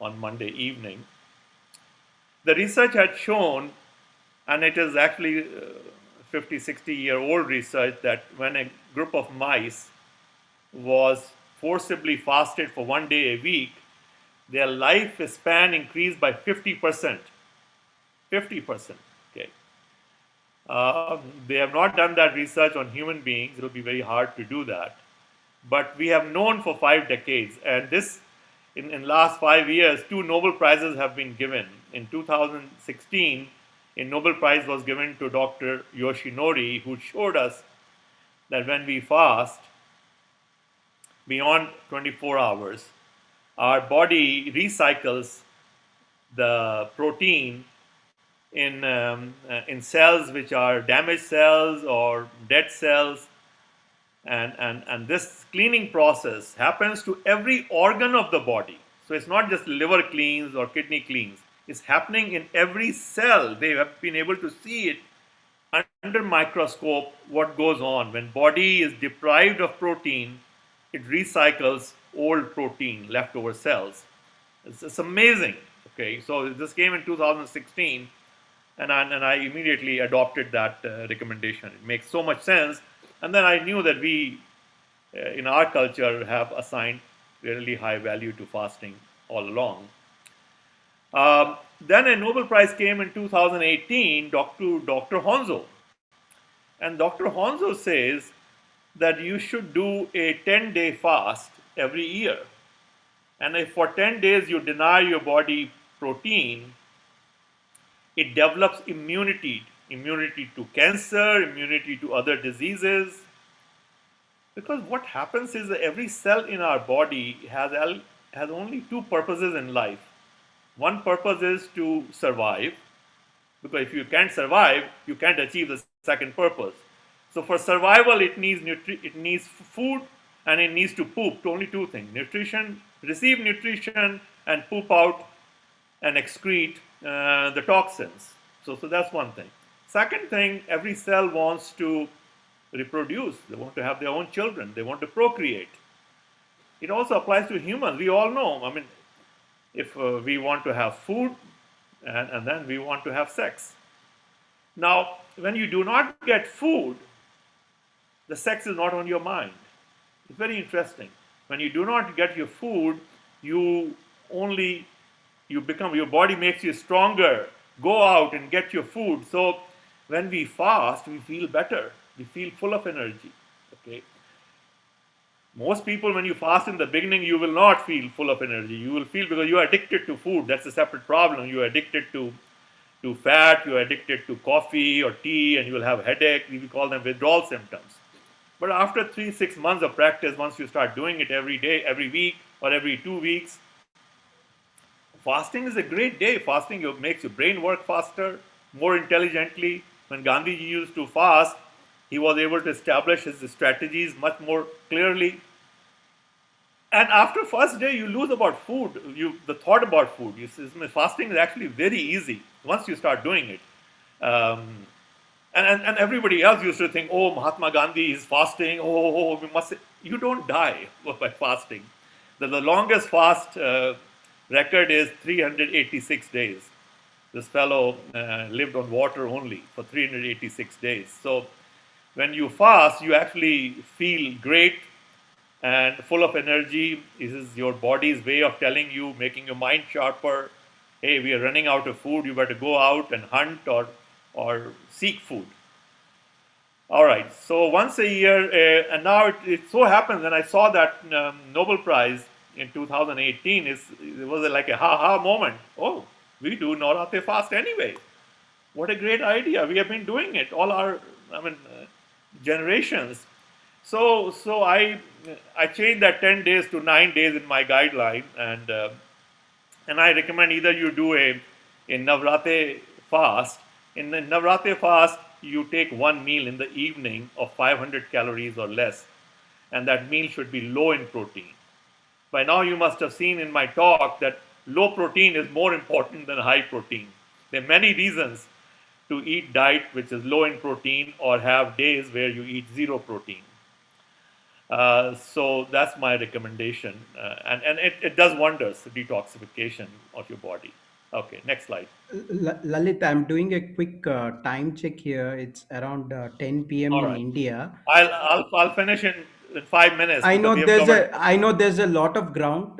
Speaker 6: on Monday evening. The research had shown, and it is actually 50, 60-year-old research, that when a group of mice was forcibly fasted for 1 day a week, their life span increased by 50%. 50%. Okay. They have not done that research on human beings. It will be very hard to do that. But we have known for 5 decades, and this, in last 5 years, 2 Nobel Prizes have been given. In 2016, a Nobel Prize was given to Dr. Yoshinori, who showed us that when we fast beyond 24 hours, our body recycles the protein in cells which are damaged cells or dead cells, and this cleaning process happens to every organ of the body. So it's not just liver cleans or kidney cleans. It's happening in every cell. They have been able to see it under microscope what goes on. When body is deprived of protein, it recycles old protein, leftover cells. It's amazing. Okay, so this came in 2016, and I immediately adopted that recommendation. It makes so much sense. And then I knew that we, in our culture, have assigned really high value to fasting all along. Then a Nobel Prize came in 2018, Dr. Honzo. And Dr. Honzo says that you should do a 10-day fast every year. And if for 10 days you deny your body protein, it develops immunity to cancer, immunity to other diseases. Because what happens is that every cell in our body has only 2 purposes in life. One purpose is to survive, because if you can't survive, you can't achieve the second purpose. So for survival, it needs food, and it needs to poop. Only 2 things: nutrition, receive nutrition, and poop out and excrete the toxins. So that's one thing. Second thing, every cell wants to reproduce. They want to have their own children. They want to procreate. It also applies to humans. We all know. I mean, if we want to have food, and then we want to have sex. Now, when you do not get food, the sex is not on your mind. It's very interesting. When you do not get your food, you only your body makes you stronger. Go out and get your food. So when we fast, we feel better. We feel full of energy. Okay. Most people, when you fast in the beginning, you will not feel full of energy. You will feel, because you are addicted to food. That's a separate problem. You are addicted to fat. You are addicted to coffee or tea, and you will have headache. We call them withdrawal symptoms. But after 3 6 months of practice, once you start doing it every day, every week, or every 2 weeks, fasting is a great day. Fasting makes your brain work faster, more intelligently. When Gandhi used to fast, he was able to establish his strategies much more clearly. And after first day, you lose about food. The thought about food. Fasting is actually very easy once you start doing it. Um, and everybody else used to think, oh, Mahatma Gandhi is fasting. Oh, we must. You don't die by fasting. The longest fast record is 386 days. This fellow lived on water only for 386 days. So when you fast, you actually feel great and full of energy. This is your body's way of telling you, making your mind sharper. Hey, we are running out of food. You better go out and hunt or seek food. All right. So once a year, and now it so happens, and I saw that Nobel Prize in 2018. It was like a ha-ha moment. Oh, we do Navratri fast anyway. What a great idea! We have been doing it all our, generations. So I changed that 10 days to 9 days in my guideline, and I recommend either you do a Navrate fast. In the Navrate fast, you take one meal in the evening of 500 calories or less, and that meal should be low in protein. By now, you must have seen in my talk that low protein is more important than high protein. There are many reasons to eat diet which is low in protein, or have days where you eat zero protein. So that's my recommendation, and it does wonders, detoxification of your body. Okay, next slide.
Speaker 3: Lalit, I'm doing a quick time check here. It's around 10 p.m.
Speaker 6: All
Speaker 3: in
Speaker 6: right,
Speaker 3: India.
Speaker 6: I'll finish in 5 minutes
Speaker 3: I
Speaker 6: because
Speaker 3: know
Speaker 6: we have
Speaker 3: there's
Speaker 6: covered.
Speaker 3: a lot of ground.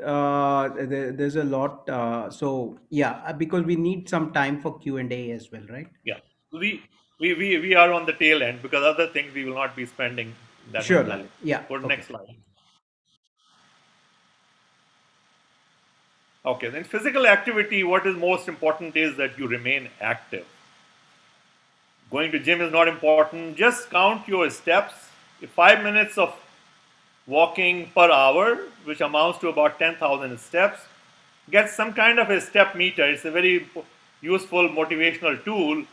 Speaker 3: There's a lot. So yeah, because we need some time for Q&A as well, right?
Speaker 6: Yeah, we we are on the tail end because other things we will not be spending that
Speaker 3: Sure,
Speaker 6: much time.
Speaker 3: Lalit. Yeah.
Speaker 6: Go to the
Speaker 3: Okay.
Speaker 6: next slide. Okay, then physical activity. What is most important is that you remain active. Going to gym is not important. Just count your steps. 5 minutes of walking per hour, which amounts to about 10,000 steps. Get some kind of a step meter. It's a very useful motivational tool.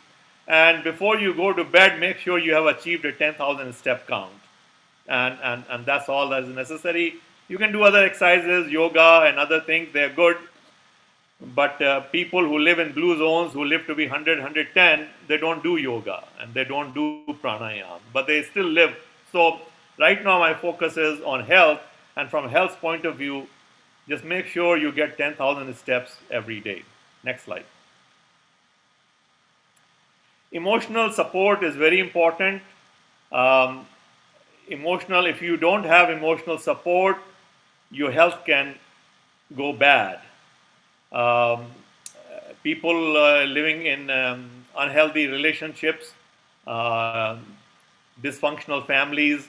Speaker 6: And before you go to bed, make sure you have achieved a 10,000 step count. And that's all that is necessary. You can do other exercises, yoga, and other things. They're good. But people who live in blue zones, who live to be 100, 110, they don't do yoga and they don't do pranayama, but they still live. So right now my focus is on health, and from health's point of view, just make sure you get 10,000 steps every day. Next slide. Emotional support is very important. Um, if you don't have emotional support, your health can go bad. Um, People living in unhealthy relationships, uh, dysfunctional families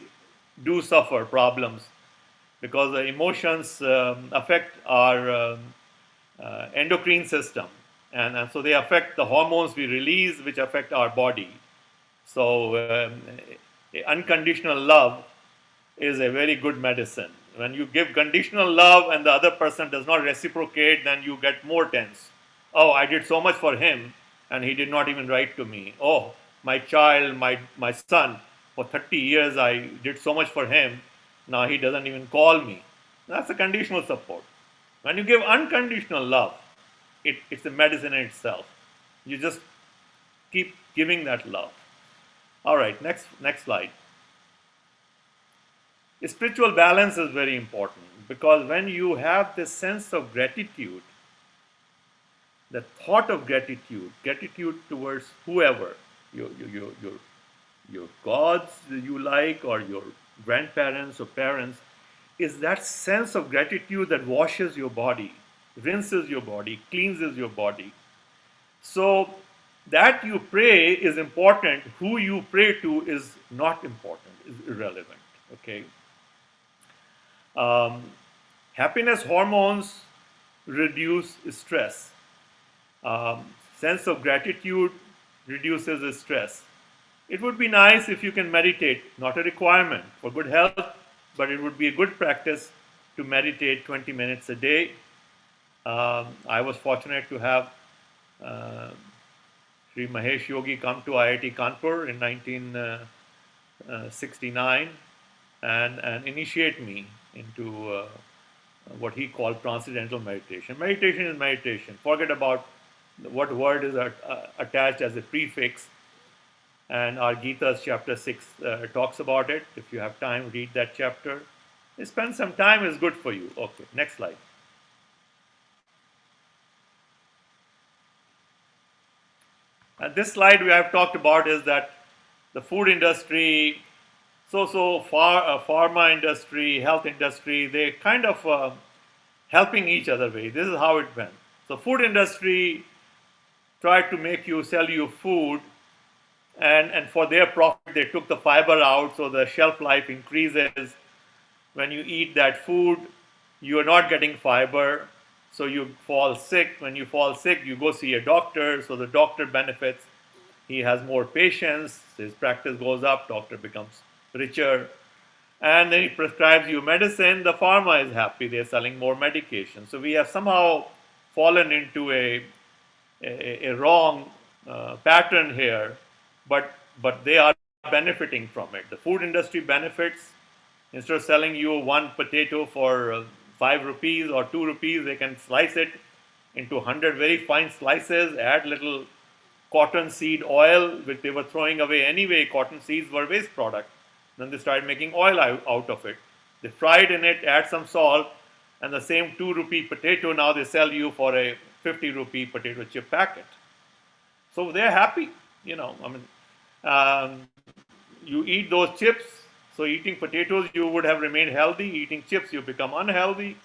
Speaker 6: do suffer problems because the emotions affect our endocrine system, and so they affect the hormones we release, which affect our body. So unconditional love is a very good medicine. When you give conditional love and the other person does not reciprocate, then you get more tense. Oh, I did so much for him and he did not even write to me. Oh, my child, my son, for 30 years I did so much for him. Now he doesn't even call me. That's a conditional support. When you give unconditional love, it's a medicine in itself. You just keep giving that love. All right, next slide. Spiritual balance is very important because when you have this sense of gratitude, the thought of gratitude towards whoever, your gods you like, or your grandparents or parents, is that sense of gratitude that washes your body. rinses your body, cleanses your body. So that you pray is important. Who you pray to is not important, is irrelevant. Okay. Um, Happiness hormones reduce stress. Sense of gratitude reduces stress. It would be nice if you can meditate, not a requirement for good health, but it would be a good practice to meditate 20 minutes a day. I was fortunate to have uh, Sri Mahesh Yogi come to IIT Kanpur in 1969 and initiate me into what he called transcendental meditation. Meditation is meditation. Forget about what word is attached as a prefix. And our Gita's chapter 6 talks about it. If you have time, read that chapter. Spend some time is good for you. Okay, next slide. This slide we have talked about is that the food industry, pharma industry, health industry, they kind of helping each other way. This is how it went. So food industry tried to make you sell you food, and for their profit they took the fiber out, so the shelf life increases. When you eat that food, you are not getting fiber, so you fall sick. When you fall sick, you go see a doctor, so the doctor benefits. He has more patients, his practice goes up, doctor becomes richer, and then he prescribes you medicine. The pharma is happy, they're selling more medication. So we have somehow fallen into a wrong pattern here, but they are benefiting from it. The food industry benefits. Instead of selling you one potato for 5 rupees or 2 rupees, they can slice it into 100 very fine slices, add little cotton seed oil, which they were throwing away anyway. Cotton seeds were waste product. Then they started making oil out of it. They fried in it, add some salt, and the same 2 rupee potato now they sell you for a 50 rupee potato chip packet. So they're happy, you eat those chips. So eating potatoes, you would have remained healthy. Eating chips, you become unhealthy.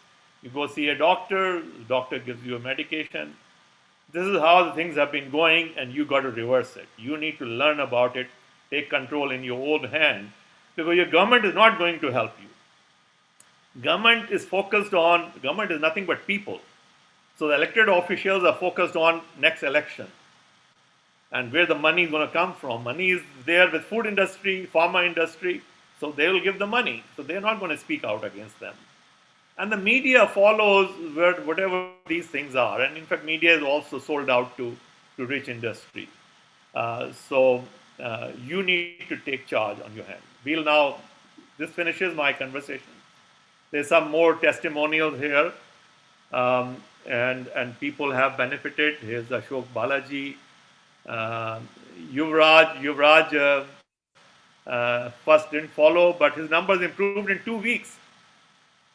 Speaker 6: You go see a doctor, the doctor gives you a medication. This is how the things have been going, and you got to reverse it. You need to learn about it, take control in your own hand, because your government is not going to help you. Government is nothing but people. So the elected officials are focused on next election and where the money is going to come from. Money is there with food industry, pharma industry, so they will give the money. So they're not going to speak out against them. And the media follows whatever these things are. And in fact, media is also sold out to rich industry. You need to take charge on your hand. This finishes my conversation. There's some more testimonials here. And people have benefited. Here's Ashok Balaji. Yuvraj first didn't follow, but his numbers improved in 2 weeks.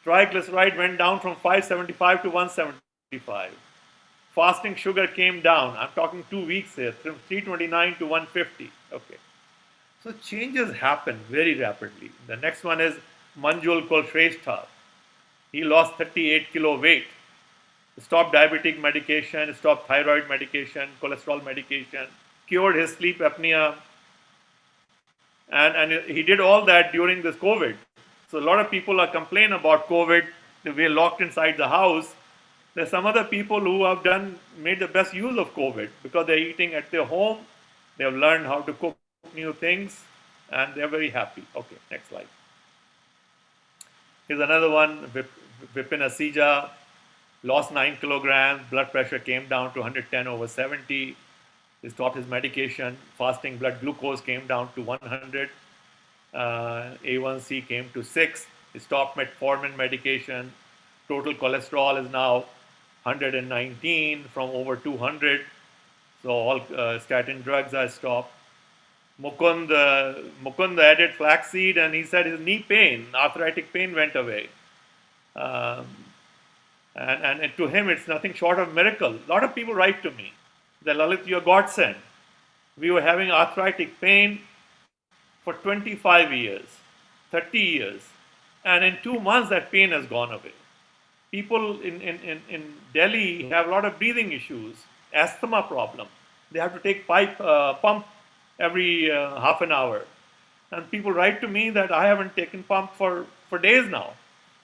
Speaker 6: Triglyceride went down from 575 to 175. Fasting sugar came down. I'm talking 2 weeks here, from 329 to 150. Okay. So changes happen very rapidly. The next one is Manjul Kulshrestha. He lost 38 kilo weight. Stopped diabetic medication, stopped thyroid medication, cholesterol medication, cured his sleep apnea. And he did all that during this COVID. So a lot of people are complaining about COVID. We're locked inside the house. There's some other people who have made the best use of COVID because they're eating at their home. They have learned how to cook new things, and they're very happy. Okay, next slide. Here's another one, Vipin Asija. Lost 9 kilograms, blood pressure came down to 110/70. He stopped his medication. Fasting blood glucose came down to 100. A1C came to 6. He stopped metformin medication. Total cholesterol is now 119 from over 200. So all statin drugs are stopped. Mukund added flaxseed, and he said his knee pain, arthritic pain went away. And to him, it's nothing short of miracle. A lot of people write to me that, Lalit, you're godsend. We were having arthritic pain for 25 years, 30 years. And in 2 months, that pain has gone away. People in Delhi have a lot of breathing issues, asthma problem. They have to take pump every half an hour. And people write to me that I haven't taken pump for days now.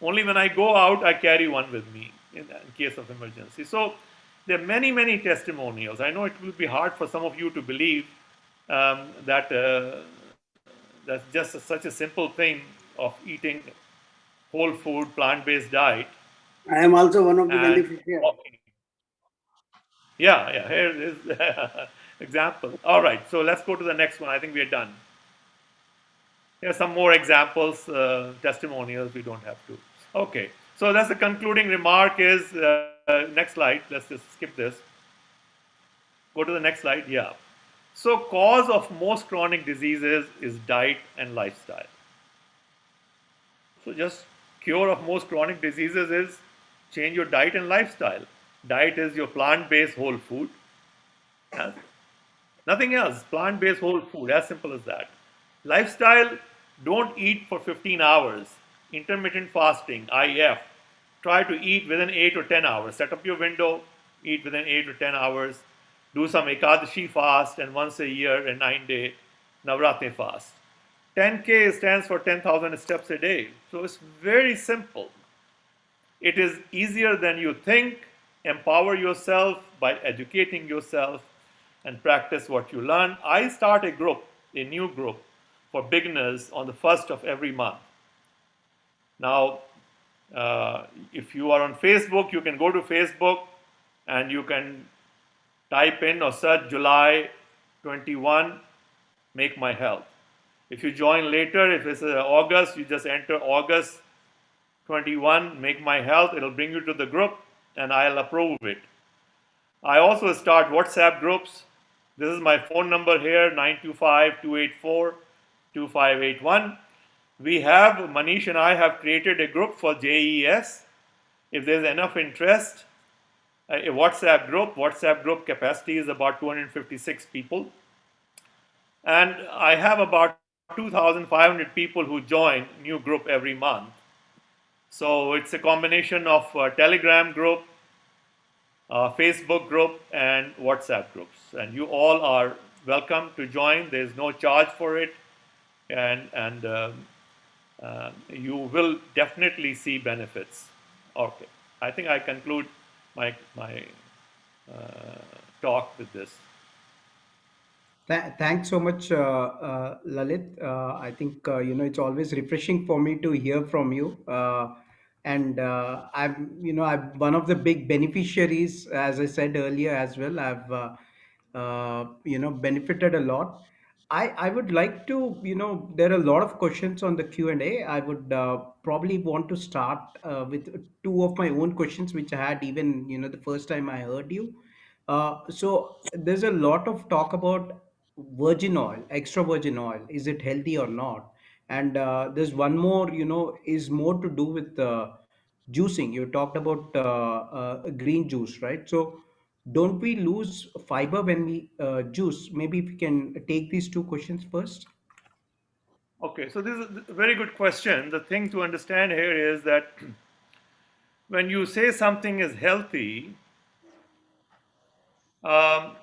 Speaker 6: Only when I go out, I carry one with me in case of emergency. So there are many, many testimonials. I know it will be hard for some of you to believe that that's just such a simple thing of eating whole food, plant-based diet
Speaker 1: I am also one of the
Speaker 6: and
Speaker 1: beneficiaries.
Speaker 6: walking. Yeah, here is example. All right, so let's go to the next one. I think we are done. Here are some more examples, testimonials. We don't have to. Okay, so that's the concluding remark. Is next slide. Let's just skip this. Go to the next slide. Yeah. So, cause of most chronic diseases is diet and lifestyle. So, just cure of most chronic diseases is change your diet and lifestyle. Diet is your plant-based whole food. Yes. Nothing else. Plant-based whole food. As simple as that. Lifestyle, don't eat for 15 hours. Intermittent fasting, IF. Try to eat within 8 or 10 hours. Set up your window, eat within 8 or 10 hours. Do some Ekadashi fast and once a year a 9-day Navratri fast. 10K stands for 10,000 steps a day. So it's very simple. It is easier than you think. Empower yourself by educating yourself and practice what you learn. I start a new group for beginners on the first of every month. Now, if you are on Facebook, you can go to Facebook and you can type in or search July 21, make my health. If you join later, if it's August, you just enter August 21, make my health. It'll bring you to the group and I'll approve it. I also start WhatsApp groups. This is my phone number here, 925-284-2581. We have, Manish and I have created a group for JES. If there's enough interest, a WhatsApp group capacity is about 256 people. And I have about 2,500 people who join new group every month. So it's a combination of Telegram group, Facebook group, and WhatsApp groups. And you all are welcome to join. There's no charge for it. And you will definitely see benefits. Okay, I think I conclude my talk with this.
Speaker 3: Thanks so much, Lalit. I think it's always refreshing for me to hear from you. And I'm one of the big beneficiaries, as I said earlier as well. I've benefited a lot. I would like to, there are a lot of questions on the Q&A. I would probably want to start with two of my own questions, which I had even, the first time I heard you. So there's a lot of talk about virgin oil, extra virgin oil. Is it healthy or not? And there's one more, is more to do with juicing. You talked about green juice, right? So don't we lose fiber when we juice? Maybe if we can take these two questions first.
Speaker 6: Okay, so this is a very good question. The thing to understand here is that when you say something is healthy, um,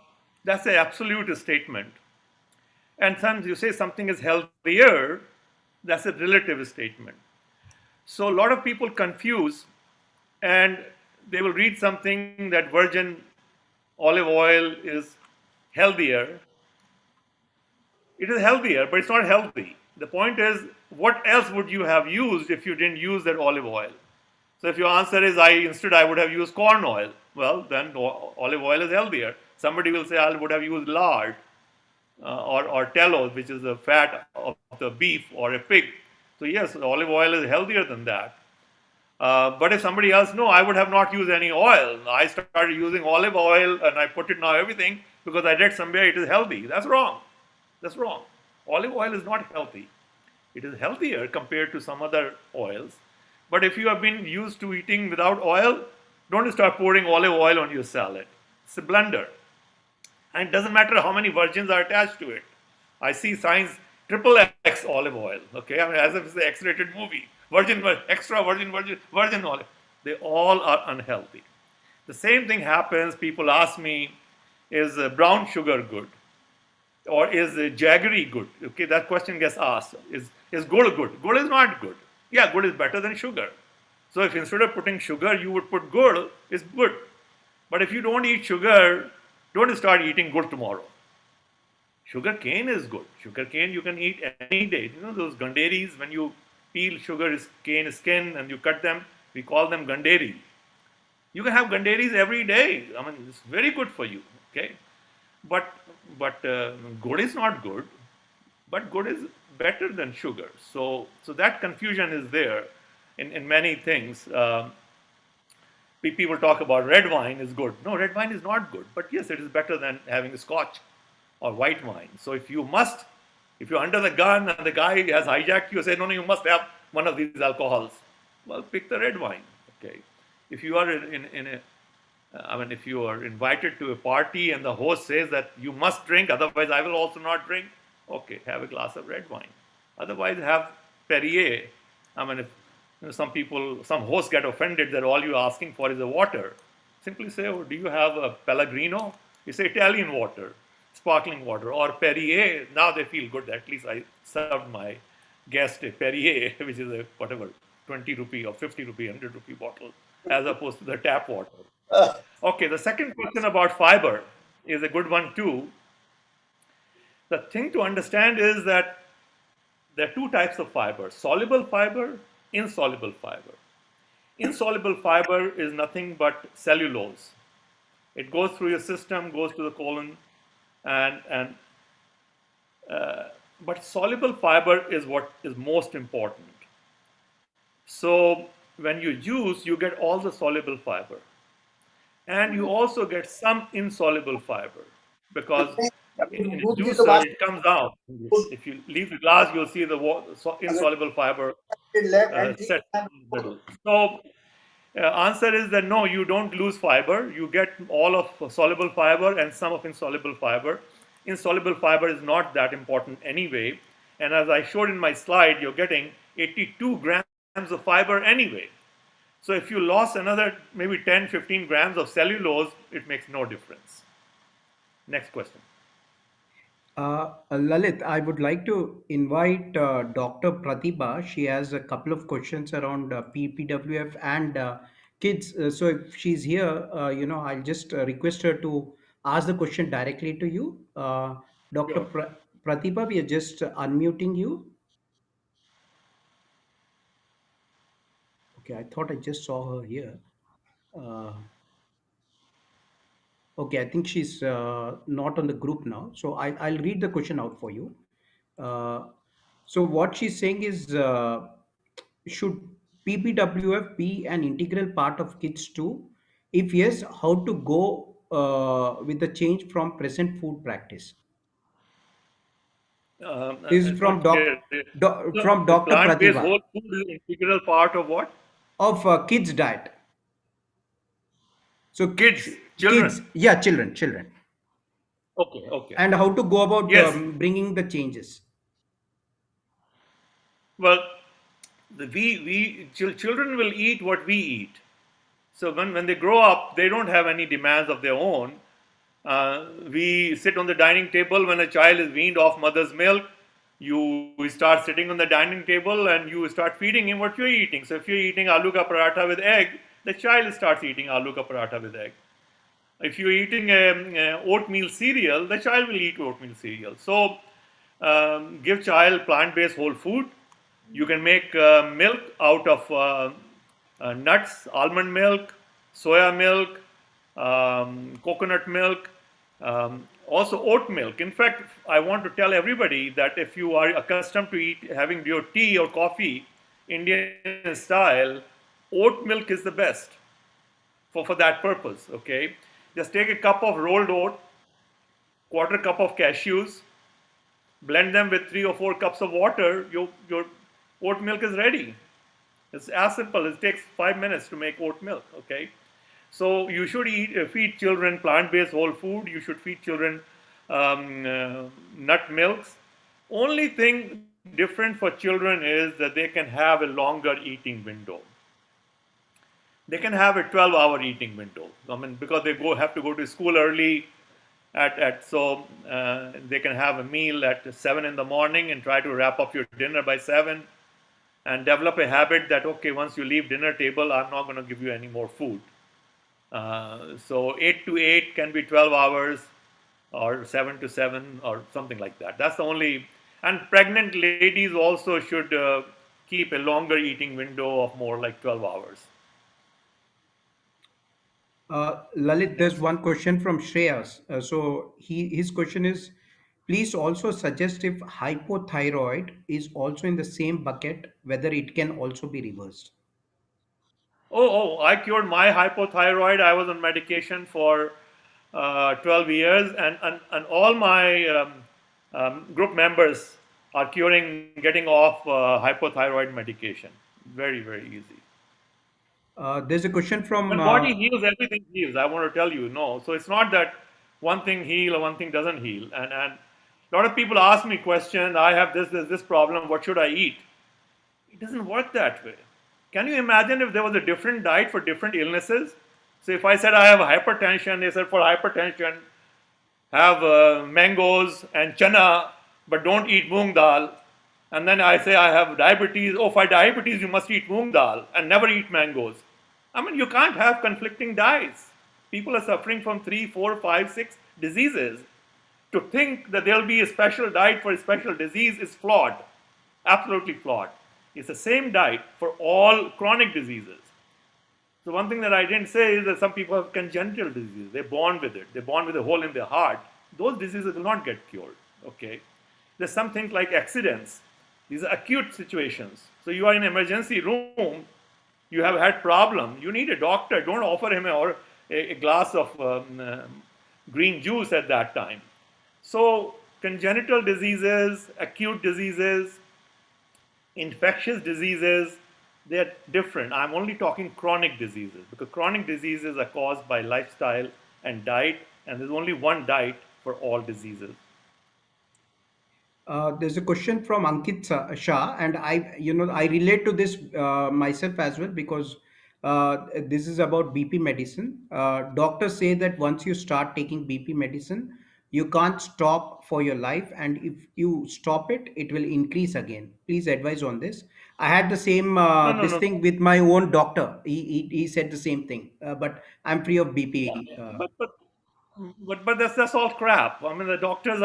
Speaker 6: that's an absolute statement. And sometimes you say something is healthier, that's a relative statement. So a lot of people confuse and they will read something that virgin olive oil is healthier. It is healthier, but it's not healthy. The point is, what else would you have used if you didn't use that olive oil? So if your answer is instead I would have used corn oil, well then olive oil is healthier. Somebody will say I would have used lard or tallow, which is the fat of the beef or a pig. So yes, olive oil is healthier than that. But if somebody else, no, I would have not used any oil. I started using olive oil and I put it now everything because I read somewhere it is healthy. That's wrong. That's wrong. Olive oil is not healthy. It is healthier compared to some other oils. But if you have been used to eating without oil, don't start pouring olive oil on your salad. It's a blender. And it doesn't matter how many virgins are attached to it. I see signs triple X olive oil. Okay, I mean as if it's an X-rated movie. Virgin, extra virgin olive. They all are unhealthy. The same thing happens. People ask me, is brown sugar good? Or is jaggery good? Okay, that question gets asked. Is gold good? Gold is not good. Yeah, gold is better than sugar. So if instead of putting sugar, you would put gold, it's good. But if you don't eat sugar, don't start eating gold tomorrow. Sugar cane is good. Sugar cane you can eat any day. You know those ganderis, when you peel sugar cane skin and you cut them, we call them ganderi. You can have ganderis every day. I mean, it's very good for you. Okay, but but good is not good, but good is better than sugar. So that confusion is there in many things. People talk about red wine is good. No, red wine is not good. But yes, it is better than having scotch or white wine. So if you're under the gun and the guy has hijacked you, say, no, no, you must have one of these alcohols. Well, pick the red wine. Okay. If you are in a, I mean, if you are invited to a party and the host says that you must drink, otherwise I will also not drink, okay, have a glass of red wine. Otherwise, have Perrier. I mean, if some people, some hosts get offended that all you're asking for is a water, simply say, oh, do you have a Pellegrino? You say Italian water, sparkling water, or Perrier. Now they feel good. At least I served my guest a Perrier, which is a whatever, 20 rupee or 50 rupee, 100 rupee bottle, as opposed to the tap water. Okay, the second question about fiber is a good one too. The thing to understand is that there are two types of fiber: soluble fiber, insoluble fiber. Insoluble fiber is nothing but cellulose. It goes through your system, goes to the colon, and but soluble fiber is what is most important. So when you juice, you get all the soluble fiber, and you also get some insoluble fiber because in a
Speaker 1: दूध की तो
Speaker 6: juicer
Speaker 1: बात
Speaker 6: it comes out. If you leave the glass, you'll see the insoluble fiber
Speaker 1: left and
Speaker 6: set in the middle. So answer is that no, you don't lose fiber. You get all of soluble fiber and some of insoluble fiber. Insoluble fiber is not that important anyway. And as I showed in my slide, you're getting 82 grams of fiber anyway. So if you lost another maybe 10, 15 grams of cellulose, it makes no difference. Next question.
Speaker 3: Lalit, I would like to invite Dr. Pratibha. She has a couple of questions around PPWF and kids. So if she's here, I'll just request her to ask the question directly to you. Dr.
Speaker 6: Sure.
Speaker 3: Pratibha, we are just unmuting you. Okay, I thought I just saw her here. Uh, okay, I think she's not on the group now. So I'll read the question out for you. Uh, so what she's saying is, should PPWF be an integral part of kids too? If yes, how to go with the change from present food practice? This
Speaker 6: I
Speaker 3: is from
Speaker 6: don't get it.
Speaker 3: from
Speaker 6: The
Speaker 3: Dr.
Speaker 6: plant-based
Speaker 3: Pratibha
Speaker 6: whole food is an integral part of what?
Speaker 3: of kids diet. So
Speaker 6: Kids,
Speaker 3: kids,
Speaker 6: children.
Speaker 3: yeah, children,
Speaker 6: Okay, okay.
Speaker 3: and how to go about
Speaker 6: Yes.
Speaker 3: bringing the changes.
Speaker 6: Well, children will eat what we eat. So when they grow up, they don't have any demands of their own. We sit on the dining table when a child is weaned off mother's milk. You start sitting on the dining table and you start feeding him what you're eating. So if you're eating aloo ka paratha with egg, the child starts eating aloo ka paratha with egg. If you're eating oatmeal cereal, the child will eat oatmeal cereal. So give child plant-based whole food. You can make milk out of nuts, almond milk, soya milk, coconut milk, also oat milk. In fact, I want to tell everybody that if you are accustomed to having your tea or coffee Indian style, oat milk is the best for that purpose. Okay, just take a cup of rolled oat, quarter cup of cashews, blend them with 3 or 4 cups of water. Your oat milk is ready. It's as simple. It takes 5 minutes to make oat milk. Okay, so you should feed children plant-based whole food. You should feed children nut milks. Only thing different for children is that they can have a longer eating window. they can have a 12-hour eating window. I mean, because they have to go to school early they can have a meal at 7 in the morning and try to wrap up your dinner by 7 and develop a habit that, okay, once you leave dinner table, I'm not going to give you any more food. So 8 to 8 can be 12 hours or 7 to 7 or something like that. That's the only, and pregnant ladies also should keep a longer eating window of more like 12 hours.
Speaker 3: Lalit, there's
Speaker 6: Next.
Speaker 3: one question from Shreyas. His question is, please also suggest if hypothyroid is also in the same bucket, whether it can also be reversed.
Speaker 6: I cured my hypothyroid. I was on medication for 12 years, and all my group members are getting off hypothyroid medication. Very, very easy.
Speaker 3: There's a question from
Speaker 6: When body heals, everything heals. I want to tell you, no. So it's not that one thing heal or one thing doesn't heal. And a lot of people ask me questions. I have this problem. What should I eat? It doesn't work that way. Can you imagine if there was a different diet for different illnesses? So if I said I have hypertension, they said for hypertension, have mangoes and chana, but don't eat moong dal. And then I say I have diabetes. Oh, for diabetes, you must eat moong dal and never eat mangoes. I mean, you can't have conflicting diets. People are suffering from 3, 4, 5, 6 diseases. To think that there'll be a special diet for a special disease is flawed, absolutely flawed. It's the same diet for all chronic diseases. So one thing that I didn't say is that some people have congenital disease. They're born with it. They're born with a hole in their heart. Those diseases will not get cured. Okay. There's some things like accidents. These are acute situations. So you are in an emergency room. You have had problem. You need a doctor. Don't offer him a glass of green juice at that time. So congenital diseases, acute diseases, infectious diseases, they're different. I'm only talking chronic diseases because chronic diseases are caused by lifestyle and diet, and there's only one diet for all diseases.
Speaker 3: There's a question from Ankit Shah, and I relate to this myself as well because this is about BP medicine. Doctors say that once you start taking BP medicine, you can't stop for your life, and if you stop it, it will increase again. Please advise on this. I had the same
Speaker 6: No, no,
Speaker 3: this
Speaker 6: no, no.
Speaker 3: thing with my own doctor. He said the same thing, but I'm free of BP.
Speaker 6: But but but that's all crap. I mean, the doctors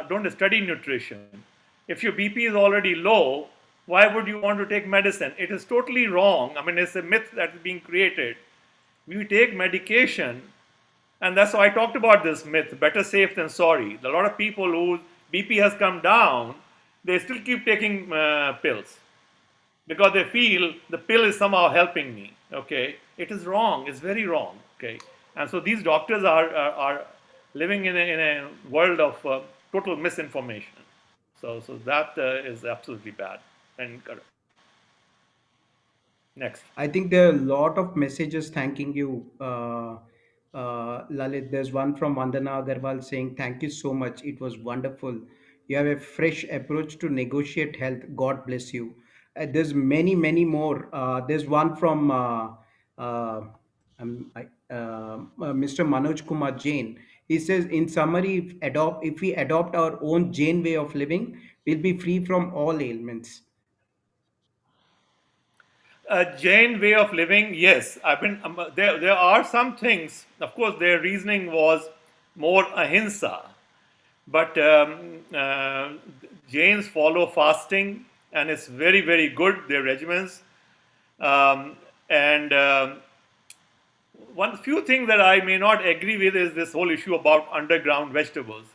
Speaker 6: don't study nutrition. If your BP is already low, why would you want to take medicine? It is totally wrong. I mean, it's a myth that is being created. We take medication, and that's why I talked about this myth: better safe than sorry. A lot of people whose BP has come down, they still keep taking pills because they feel the pill is somehow helping me. Okay, it is wrong. It's very wrong. Okay, and so these doctors are living in a world of total misinformation. So that is absolutely bad and incorrect. Next.
Speaker 3: I think there are a lot of messages thanking you, Lalit. There's one from Vandana Agarwal saying, "Thank you so much. It was wonderful. You have a fresh approach to negotiate health. God bless you." There's many, many more. There's one from uh, Mr. Manoj Kumar Jain. He says, in summary, if we adopt our own Jain way of living, we'll be free from all ailments.
Speaker 6: Jain way of living, yes. I've been there. Are some things. Of course, their reasoning was more ahimsa, but Jains follow fasting, and it's very very good. Their regimens, and one few things that I may not agree with is this whole issue about underground vegetables.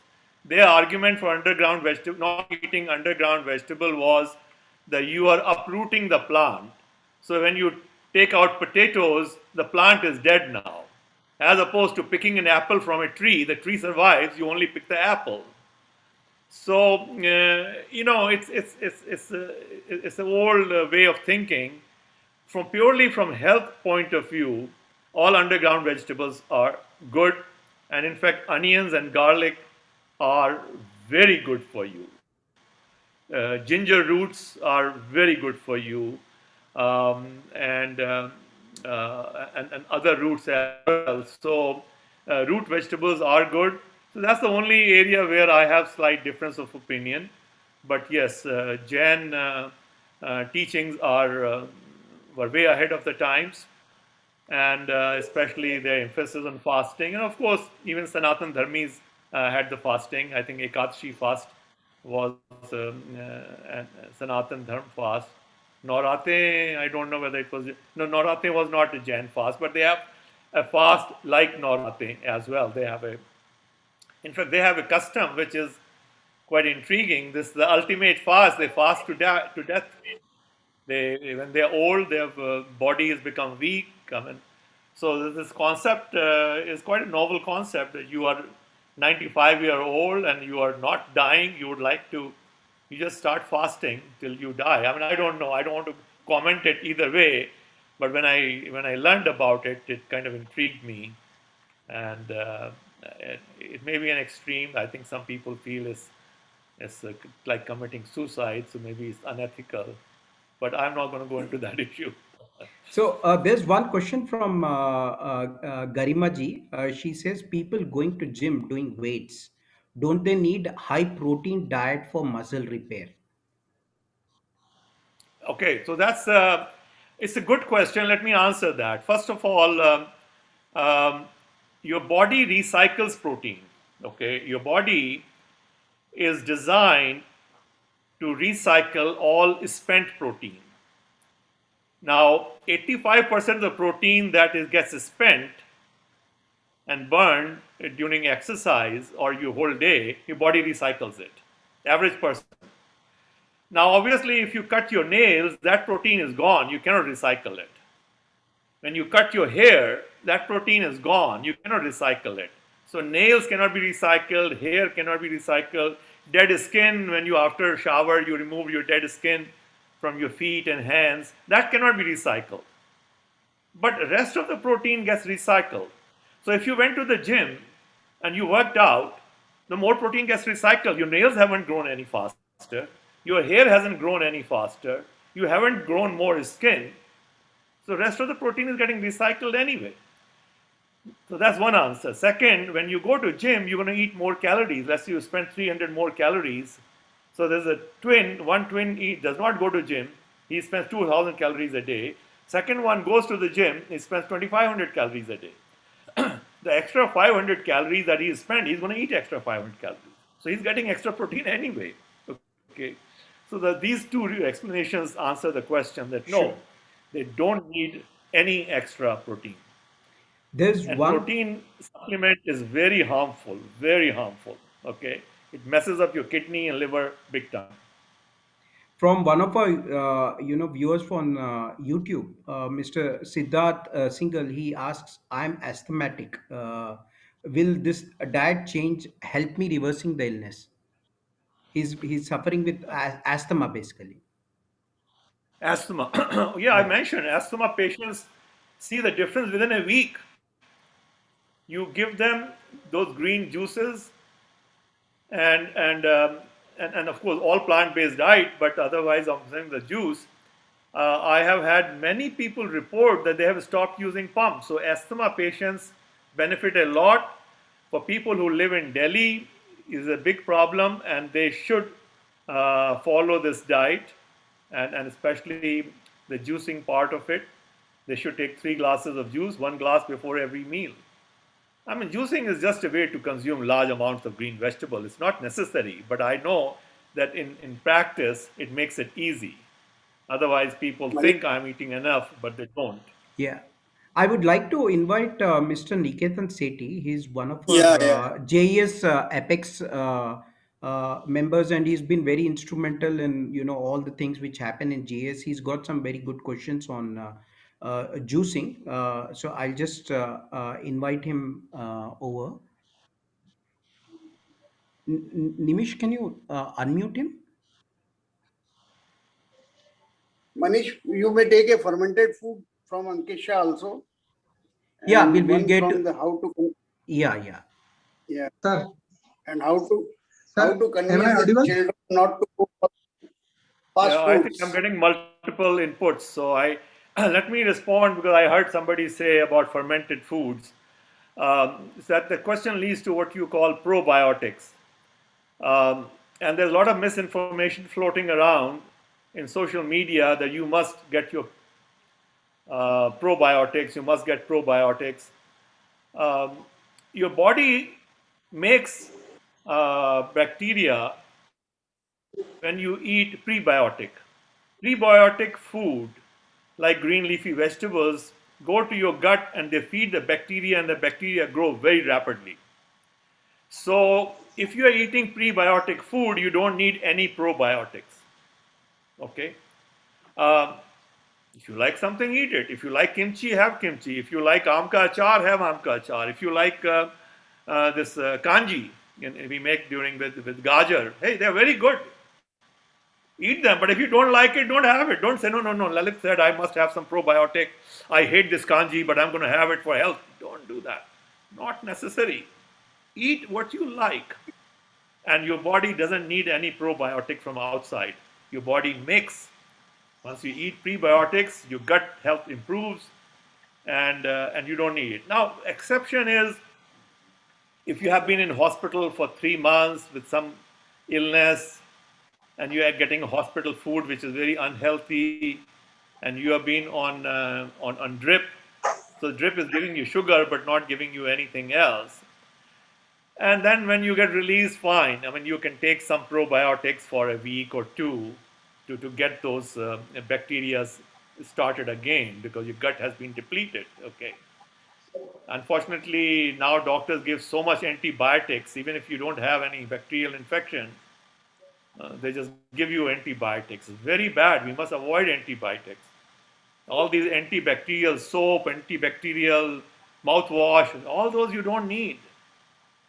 Speaker 6: Their argument for underground vegetable, not eating underground vegetable, was that you are uprooting the plant. So when you take out potatoes, the plant is dead now. As opposed to picking an apple from a tree, the tree survives. You only pick the apple. So it's an old way of thinking. From purely from health point of view, all underground vegetables are good, and in fact, onions and garlic are very good for you. Ginger roots are very good for you. and other roots as well. So root vegetables are good. So that's the only area where I have slight difference of opinion. But yes, Jain teachings are were way ahead of the times, and especially their emphasis on fasting. And of course, even Sanatan Dharmis had the fasting. I think Ekadashi fast was Sanatan Dharm fast. Naurate, I don't know whether it was, no, Naurate was not a Jain fast, but they have a fast like Naurate as well. They have a, in fact, they have a custom which is quite intriguing. This is the ultimate fast. They fast to death. They, when they're old, their body has become weak. I mean, so this concept is quite a novel concept that you are 95-year old and you are not dying. You would like to, you just start fasting till you die. I mean, I don't know. I don't want to comment it either way, but when I learned about it, it kind of intrigued me, and it may be an extreme. I think some people feel is like committing suicide, so maybe it's unethical. But I'm not going to go into that issue.
Speaker 3: So there's one question from Garima ji. She says people going to gym doing weights, don't they need high protein diet for muscle repair?
Speaker 6: Okay, so that's it's a good question. Let me answer that. First of all, um, your body recycles protein. Okay, your body is designed to recycle all spent protein. Now, 85% of the protein that gets spent and burned during exercise or your whole day, your body recycles it. Average person. Now, obviously, if you cut your nails, that protein is gone. You cannot recycle it. When you cut your hair, that protein is gone. You cannot recycle it. So nails cannot be recycled, hair cannot be recycled. Dead skin, when you after a shower, you remove your dead skin from your feet and hands, that cannot be recycled. But the rest of the protein gets recycled. So if you went to the gym and you worked out, the more protein gets recycled. Your nails haven't grown any faster. Your hair hasn't grown any faster. You haven't grown more skin. So the rest of the protein is getting recycled anyway. So that's one answer. Second, when you go to gym, you're going to eat more calories. Let's say you spend 300 more calories. So there's a twin. One twin does not go to gym. He spends 2,000 calories a day. Second one goes to the gym. He spends 2,500 calories a day. The extra 500 calories that he spent, he's going to eat extra 500 calories. So he's getting extra protein anyway. Okay. So these two explanations answer the question that no,
Speaker 3: Sure.
Speaker 6: they don't need any extra protein.
Speaker 3: There's
Speaker 6: And
Speaker 3: one
Speaker 6: protein supplement is very harmful, very harmful. Okay. It messes up your kidney and liver big time.
Speaker 3: from one of our viewers from YouTube, Mr. Siddharth Singhal. He asks, "I'm asthmatic. Will this diet change help me reversing the illness?" He's suffering with asthma basically.
Speaker 6: Asthma. Yeah, I
Speaker 3: Yeah.
Speaker 6: mentioned asthma patients see the difference within a week. You give them those green juices and and um, and of course all plant-based diet, but otherwise I'm saying the juice. I have had many people report that they have stopped using pumps. So asthma patients benefit a lot. For people who live in Delhi, is a big problem, and they should follow this diet, and especially the juicing part of it. They should take 3 glasses of juice, 1 glass before every meal. I mean, juicing is just a way to consume large amounts of green vegetable. It's not necessary, but I know that in practice it makes it easy. Otherwise, people
Speaker 1: Manish,
Speaker 6: think I'm eating enough, but they don't.
Speaker 3: Yeah. I would like to invite Mr. Niketan Sethi. He's one of our
Speaker 1: yeah, yeah.
Speaker 3: JES Apex members, and he's been very instrumental in all the things which happen in JS. He's got some very good questions on juicing. So I'll just invite him over. Nimish, can you unmute him?
Speaker 1: Manish, you may take a fermented food from Ankit Shah also,
Speaker 3: Yeah,
Speaker 1: and
Speaker 3: we'll
Speaker 1: one
Speaker 3: get.
Speaker 1: from the how to
Speaker 3: Yeah, yeah.
Speaker 1: yeah,
Speaker 2: Sir,
Speaker 1: and how
Speaker 2: sir,
Speaker 1: to
Speaker 2: am I
Speaker 1: convince the
Speaker 2: audible?
Speaker 1: children not to go for fast
Speaker 6: I think I'm
Speaker 1: foods.
Speaker 6: getting multiple multiple inputs. So I let me respond because I heard somebody say about fermented foods. So that the question leads to what you call probiotics. Um, and there's a lot of misinformation floating around in social media that you must get your probiotics, you must get probiotics. Um, your body makes bacteria when you eat prebiotic. Prebiotic food, like green leafy vegetables, go to your gut and they feed the bacteria, and the bacteria grow very rapidly. So, if you are eating prebiotic food, you don't need any probiotics. Okay? Um, if you like something, eat it. If you like kimchi, have kimchi. If you like amka achar, have amka achar. If you like this kanji, we make during with gajar, hey, they're very good. Eat them. But if you don't like it, don't have it. Don't say, no, no, no. Lalit said, I must have some probiotic. I hate this kanji, but I'm going to have it for health. Don't do that. Not necessary. Eat what you like. And your body doesn't need any probiotic from outside. Your body makes. Once you eat prebiotics, your gut health improves, and you don't need it. Now, exception is if you have been in hospital for 3 months with some illness, and you are getting hospital food which is very unhealthy, and you have been on drip. So drip is giving you sugar but not giving you anything else. And then when you get released, fine. I mean, you can take some probiotics for a week or two to get those bacteria started again because your gut has been depleted. Okay. Unfortunately, now doctors give so much antibiotics, even if you don't have any bacterial infection, they just give you antibiotics. It's very bad. We must avoid antibiotics. All these antibacterial soap, antibacterial mouthwash, all those you don't need.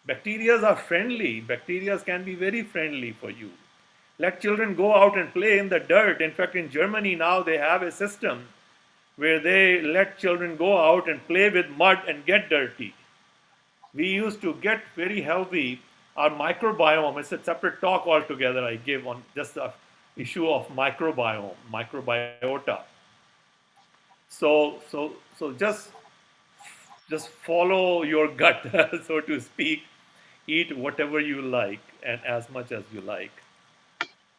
Speaker 6: Bacteria are friendly. Bacteria can be very friendly for you. Let children go out and play in the dirt. In fact, in Germany now they have a system where they let children go out and play with mud and get dirty. We used to get very healthy. Our microbiome, it's a separate talk altogether I give on just the issue of microbiome, microbiota. So just follow your gut, so to speak. Eat whatever you like and as much as you like.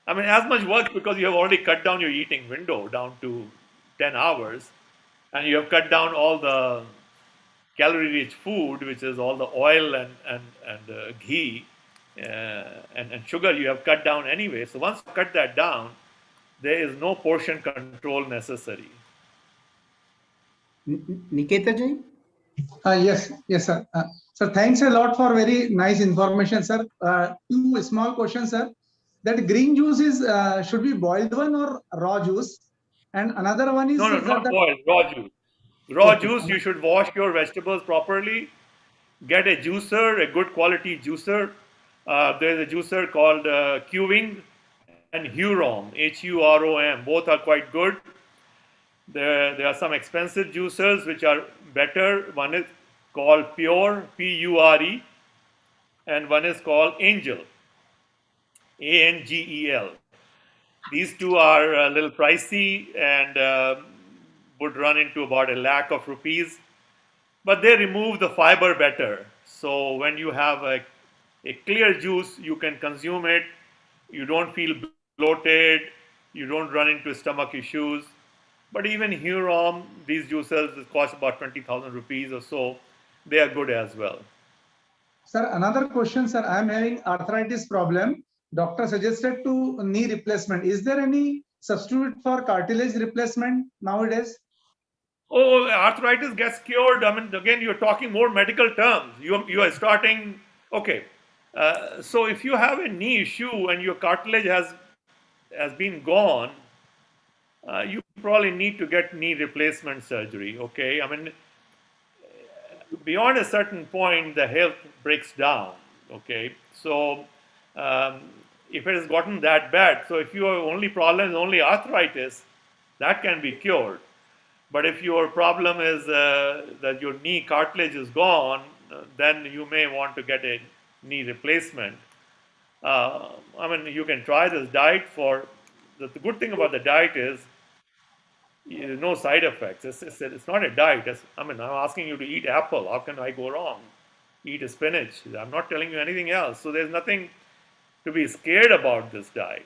Speaker 6: I mean, as much works because you have already cut down your eating window down to 10 hours, and you have cut down all the calorie rich food, which is all the oil and ghee and sugar, you have cut down anyway. So once you cut that down, there is no portion control necessary.
Speaker 3: Niketa ji?
Speaker 7: Yes, sir. Sir, thanks a lot for very nice information, sir. Two small questions, sir. That green juice is should be boiled one or raw juice? And another one is
Speaker 6: No, no,
Speaker 7: sir,
Speaker 6: not
Speaker 7: that
Speaker 6: boiled, raw juice. Raw
Speaker 7: okay.
Speaker 6: juice, you should wash your vegetables properly. Get a juicer, a good quality juicer. There's a juicer called Qwing and Hurom, Hurom. Both are quite good. There are some expensive juicers which are better. One is called Pure, Pure, and one is called Angel, Angel. These two are a little pricey and would run into about 1 lakh of rupees, but they remove the fiber better. So when you have a clear juice, you can consume it. You don't feel bloated. You don't run into stomach issues. But even Hurom, these juices cost about 20,000 rupees or so. They are good as well.
Speaker 7: Sir, another question, sir. I am having arthritis problem. Doctor suggested to knee replacement. Is there any substitute for cartilage replacement nowadays?
Speaker 6: Oh, arthritis gets cured. I mean, again, you're talking more medical terms. You are starting. Okay, so if you have a knee issue and your cartilage has been gone, you probably need to get knee replacement surgery. Okay, I mean, beyond a certain point, the health breaks down. Okay, so um, if it has gotten that bad, so if your only problem is only arthritis, that can be cured. But if your problem is that your knee cartilage is gone, then you may want to get a knee replacement. I mean, you can try this diet for. The good thing about the diet is no side effects. It's not a diet. I mean, I'm asking you to eat apple. How can I go wrong? Eat a spinach. I'm not telling you anything else. So there's nothing to be scared about this diet.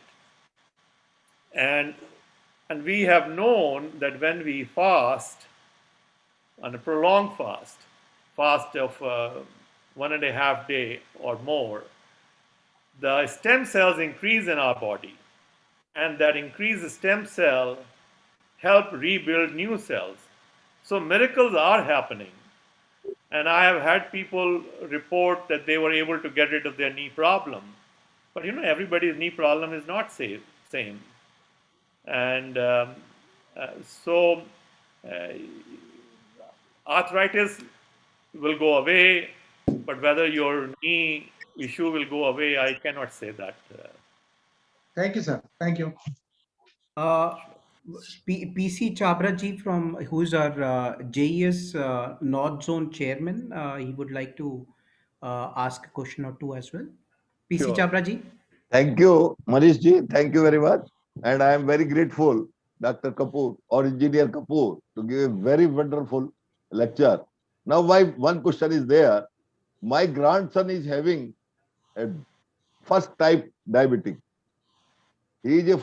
Speaker 6: And and we have known that when we fast, on a prolonged fast of 1.5 day or more, the stem cells increase in our body, and that increased stem cell help rebuild new cells. So miracles are happening. And I have had people report that they were able to get rid of their knee problem. But everybody's knee problem is not same. And so uh, arthritis will go away, but whether your knee issue will go away, I cannot say that.
Speaker 7: Thank you, sir. Thank you.
Speaker 3: Uh, PC Chabra ji, from who's our JES North Zone chairman, he would like to ask a question or two as well. PC
Speaker 6: Sure.
Speaker 3: Chabra ji.
Speaker 8: Thank you, Manish ji. Thank you very much. And I am very grateful, Dr. Kapoor or Engineer Kapoor, to give a very wonderful lecture. Now, my one question is there. My grandson is having a first type diabetic. He is a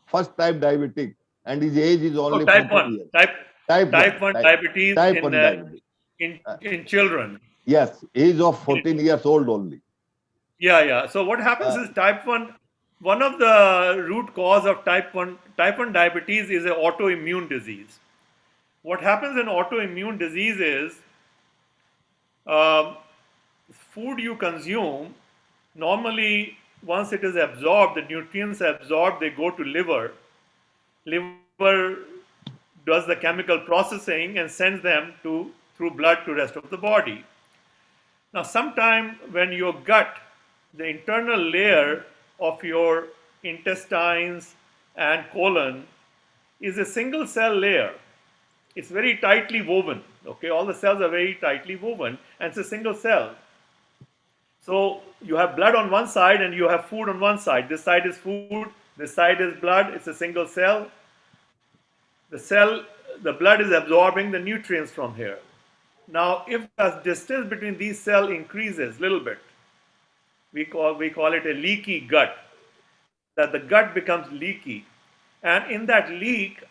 Speaker 8: first type diabetic and his age is
Speaker 6: Oh,
Speaker 8: only
Speaker 6: type
Speaker 8: 14
Speaker 6: 1,
Speaker 8: years. Type 1.
Speaker 6: type 1 diabetes
Speaker 8: Type 1 diabetes.
Speaker 6: in
Speaker 8: Uh,
Speaker 6: in children.
Speaker 8: yes, age of 14 years old only.
Speaker 6: Yeah. So what happens
Speaker 8: Uh,
Speaker 6: is type 1, one of the root cause of type 1 diabetes is an autoimmune disease. What happens in autoimmune disease is um, food you consume, normally once it is absorbed, the nutrients absorbed, they go to liver. Liver does the chemical processing and sends them through blood to rest of the body. Now, sometime when your gut, the internal layer of your intestines and colon, is a single cell layer. It's very tightly woven. Okay, all the cells are very tightly woven, and it's a single cell. So you have blood on one side and you have food on one side. This side is food, this side is blood. It's a single cell. The blood is absorbing the nutrients from here. Now, if the distance between these cells increases a little bit, we call it a leaky gut. That the gut becomes leaky, and in that leak,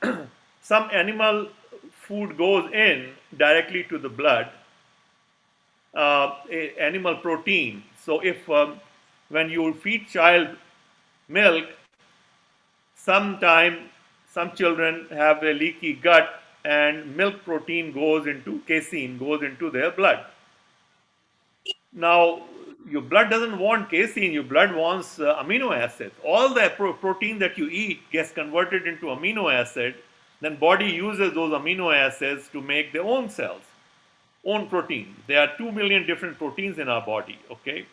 Speaker 6: some animal food goes in directly to the blood, animal protein. So if when you feed child milk, sometime some children have a leaky gut and milk protein goes into casein, goes into their blood. Now, your blood doesn't want casein, your blood wants amino acids. All the protein that you eat gets converted into amino acid, then body uses those amino acids to make their own cells, own protein. There are 2 million different proteins in our body, okay?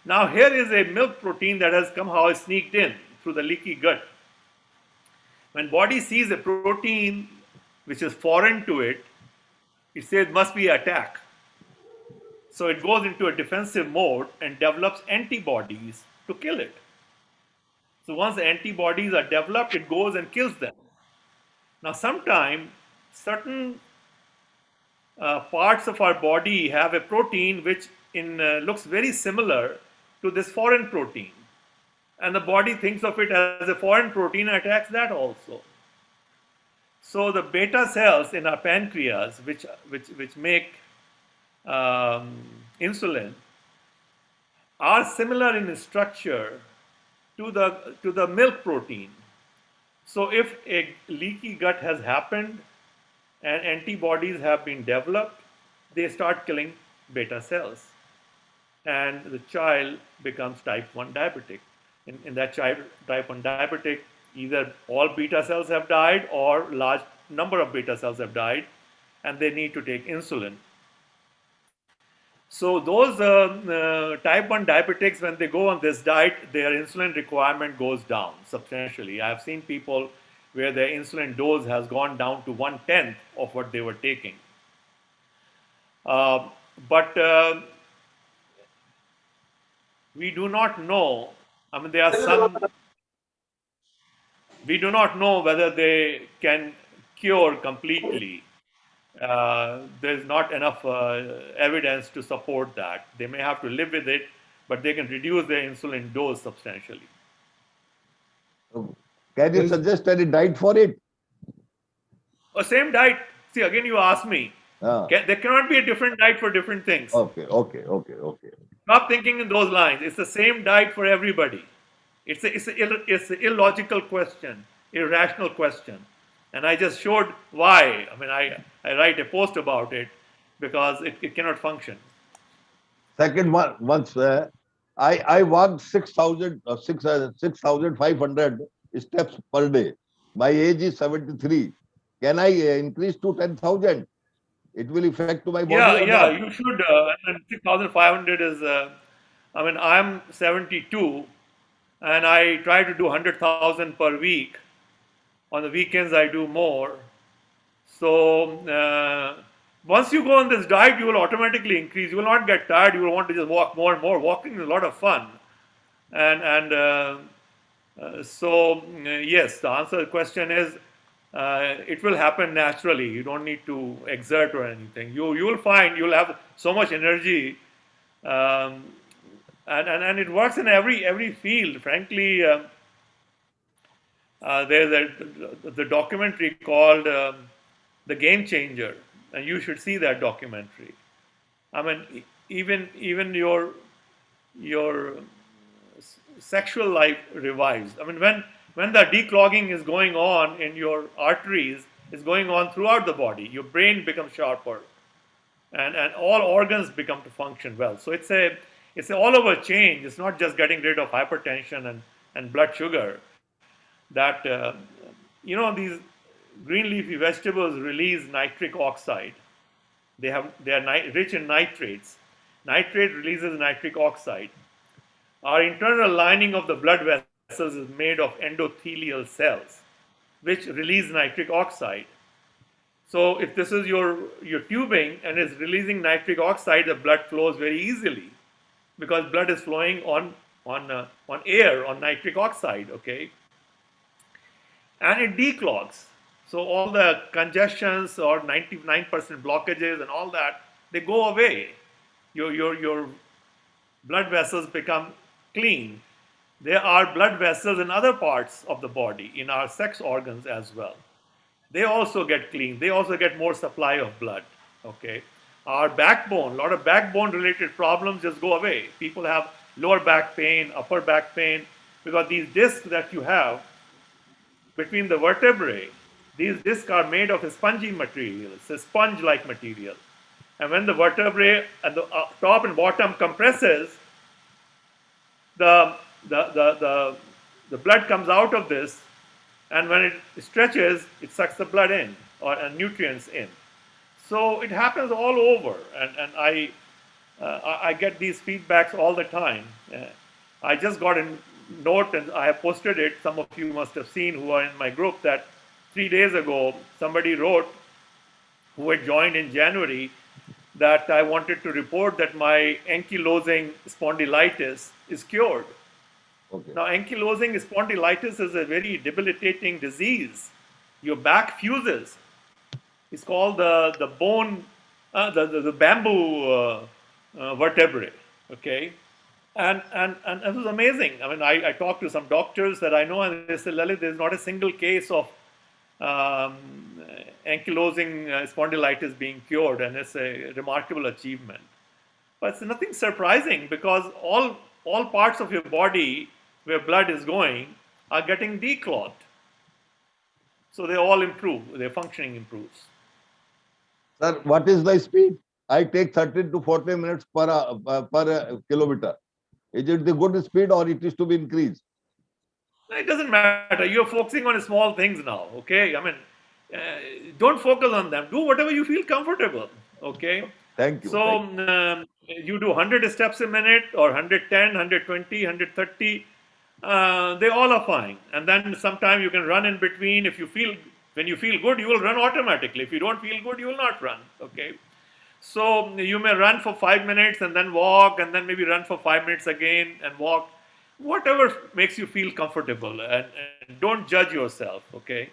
Speaker 6: Now, here is a milk protein that has somehow sneaked in through the leaky gut. When body sees a protein which is foreign to it, it says must be attack. So it goes into a defensive mode and develops antibodies to kill it. So once the antibodies are developed, it goes and kills them. Now, sometimes certain parts of our body have a protein which looks very similar to this foreign protein. And the body thinks of it as a foreign protein and attacks that also. So the beta cells in our pancreas, which make insulin, are similar in structure to the milk protein. So if a leaky gut has happened and antibodies have been developed, they start killing beta cells, and the child becomes type 1 diabetic. In that child type 1 diabetic, either all beta cells have died or large number of beta cells have died, and they need to take insulin. So those type 1 diabetics, when they go on this diet, their insulin requirement goes down substantially. I have seen people where their insulin dose has gone down to 1/10 of what they were taking. But we do not know. I mean, we do not know whether they can cure completely. There's not enough evidence to support that. They may have to live with it, but they can reduce their insulin dose substantially.
Speaker 8: Can you
Speaker 2: Well,
Speaker 8: suggest any diet for it?
Speaker 6: Same diet. See, again, you ask me.
Speaker 8: Ah,
Speaker 6: There cannot be a different diet for different things.
Speaker 8: okay.
Speaker 6: Stop thinking in those lines. It's the same diet for everybody. It's an illogical question, irrational question. And I just showed why. I mean, I write a post about it because it cannot function.
Speaker 8: Second one, once I walk 6,500 steps per day. My age is 73. Can I increase to 10,000? It will affect to my body or
Speaker 6: Yeah,
Speaker 8: not?
Speaker 6: you should. And 6,500 is, I mean, I'm 72 and I try to do 100,000 per week. On the weekends, I do more. So once you go on this diet, you will automatically increase. You will not get tired. You will want to just walk more and more. Walking is a lot of fun, and yes, the answer to the question is it will happen naturally. You don't need to exert or anything. You will find you'll have so much energy, um, and it works in every field. Frankly, there's the documentary called The Game Changer, and you should see that documentary. I mean, even your sexual life revives. I mean, when the declogging is going on in your arteries, is going on throughout the body, your brain becomes sharper, and all organs become to function well. So it's a all over change. It's not just getting rid of hypertension and blood sugar. That these green leafy vegetables release nitric oxide. They are rich in nitrates. Nitrate releases nitric oxide. Our internal lining of the blood vessels is made of endothelial cells, which release nitric oxide. So if this is your tubing and is releasing nitric oxide, the blood flows very easily because blood is flowing on air, on nitric oxide. Okay, and it declogs. So all the congestions or 99% blockages and all that, they go away. Your blood vessels become clean. There are blood vessels in other parts of the body, in our sex organs as well. They also get clean. They also get more supply of blood. Okay. Our backbone, a lot of backbone related problems just go away. People have lower back pain, upper back pain, because these discs that you have between the vertebrae, these discs are made of a spongy material. It's a sponge-like material. And when the vertebrae at the top and bottom compresses, the, the blood comes out of this, and when it stretches, it sucks the blood in or nutrients in. So it happens all over, and I get these feedbacks all the time. I just got a note, and I have posted it. Some of you must have seen who are in my group that 3 days ago somebody wrote, who had joined in January, that I wanted to report that my ankylosing spondylitis is cured.
Speaker 8: Okay.
Speaker 6: Now, ankylosing spondylitis is a very debilitating disease. Your back fuses. It's called the bone, the bamboo vertebrae. Okay, and it was amazing. I mean, I talked to some doctors that I know, and they said, Lalit, there's not a single case of ankylosing spondylitis being cured, and it's a remarkable achievement. But it's nothing surprising because all parts of your body where blood is going are getting declogged. So they all improve, their functioning improves.
Speaker 8: Sir, what is the speed? I take 30 to 40 minutes per kilometer. Is it the good speed or it is to be increased?
Speaker 6: It doesn't matter. You're focusing on small things now, okay? I mean, don't focus on them. Do whatever you feel comfortable, okay?
Speaker 8: Thank you.
Speaker 6: So you do 100 steps a minute or 110, 120, 130. They all are fine. And then sometime you can run in between. When you feel good, you will run automatically. If you don't feel good, you will not run, okay? So you may run for 5 minutes and then walk, and then maybe run for 5 minutes again and walk. Whatever makes you feel comfortable, and don't judge yourself, okay?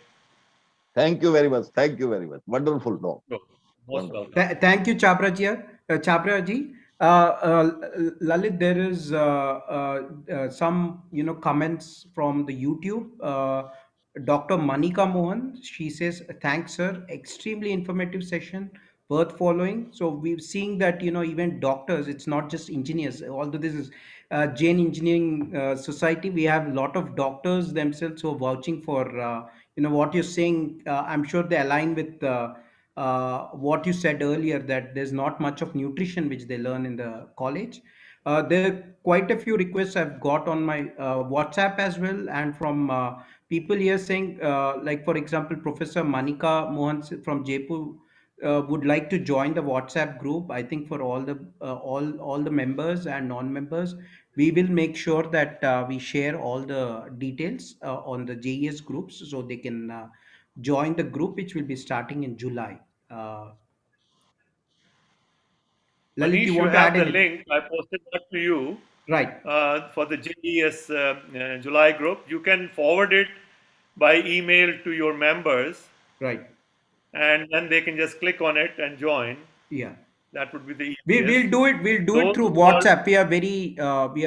Speaker 8: Thank you very much. Thank you very much. Wonderful talk.
Speaker 6: Sure. Most
Speaker 8: Wonderful.
Speaker 6: welcome.
Speaker 3: Thank you, Chhabra ji. Lalit, there is some comments from the YouTube. Dr. Manika Mohan, she says, "Thanks, sir. Extremely informative session, worth following." So we've seen that even doctors, it's not just engineers. Although this is Jain Engineering Society, we have a lot of doctors themselves who are vouching for what you're saying. I'm sure they align with. What you said earlier, that there's not much of nutrition which they learn in the college. There are quite a few requests I've got on my WhatsApp as well, and from people here saying, like for example, Professor Manika Mohan from Jaipur would like to join the WhatsApp group. I think for all the all the members and non-members, we will make sure that we share all the details on the JES groups so they can join the group, which will be starting in July. Uh, Lalit, you
Speaker 6: Manish, you
Speaker 3: want to
Speaker 6: have
Speaker 3: add
Speaker 6: the
Speaker 3: anything?
Speaker 6: link. I posted that to you
Speaker 3: Right,
Speaker 6: for the JES July group. You can forward it by email to your members,
Speaker 3: right.
Speaker 6: and then they can just click on it and join.
Speaker 3: Yeah.
Speaker 6: That would be the
Speaker 3: We'll
Speaker 6: easiest.
Speaker 3: do it. We'll do it
Speaker 6: Those
Speaker 3: through
Speaker 6: who are
Speaker 3: WhatsApp. We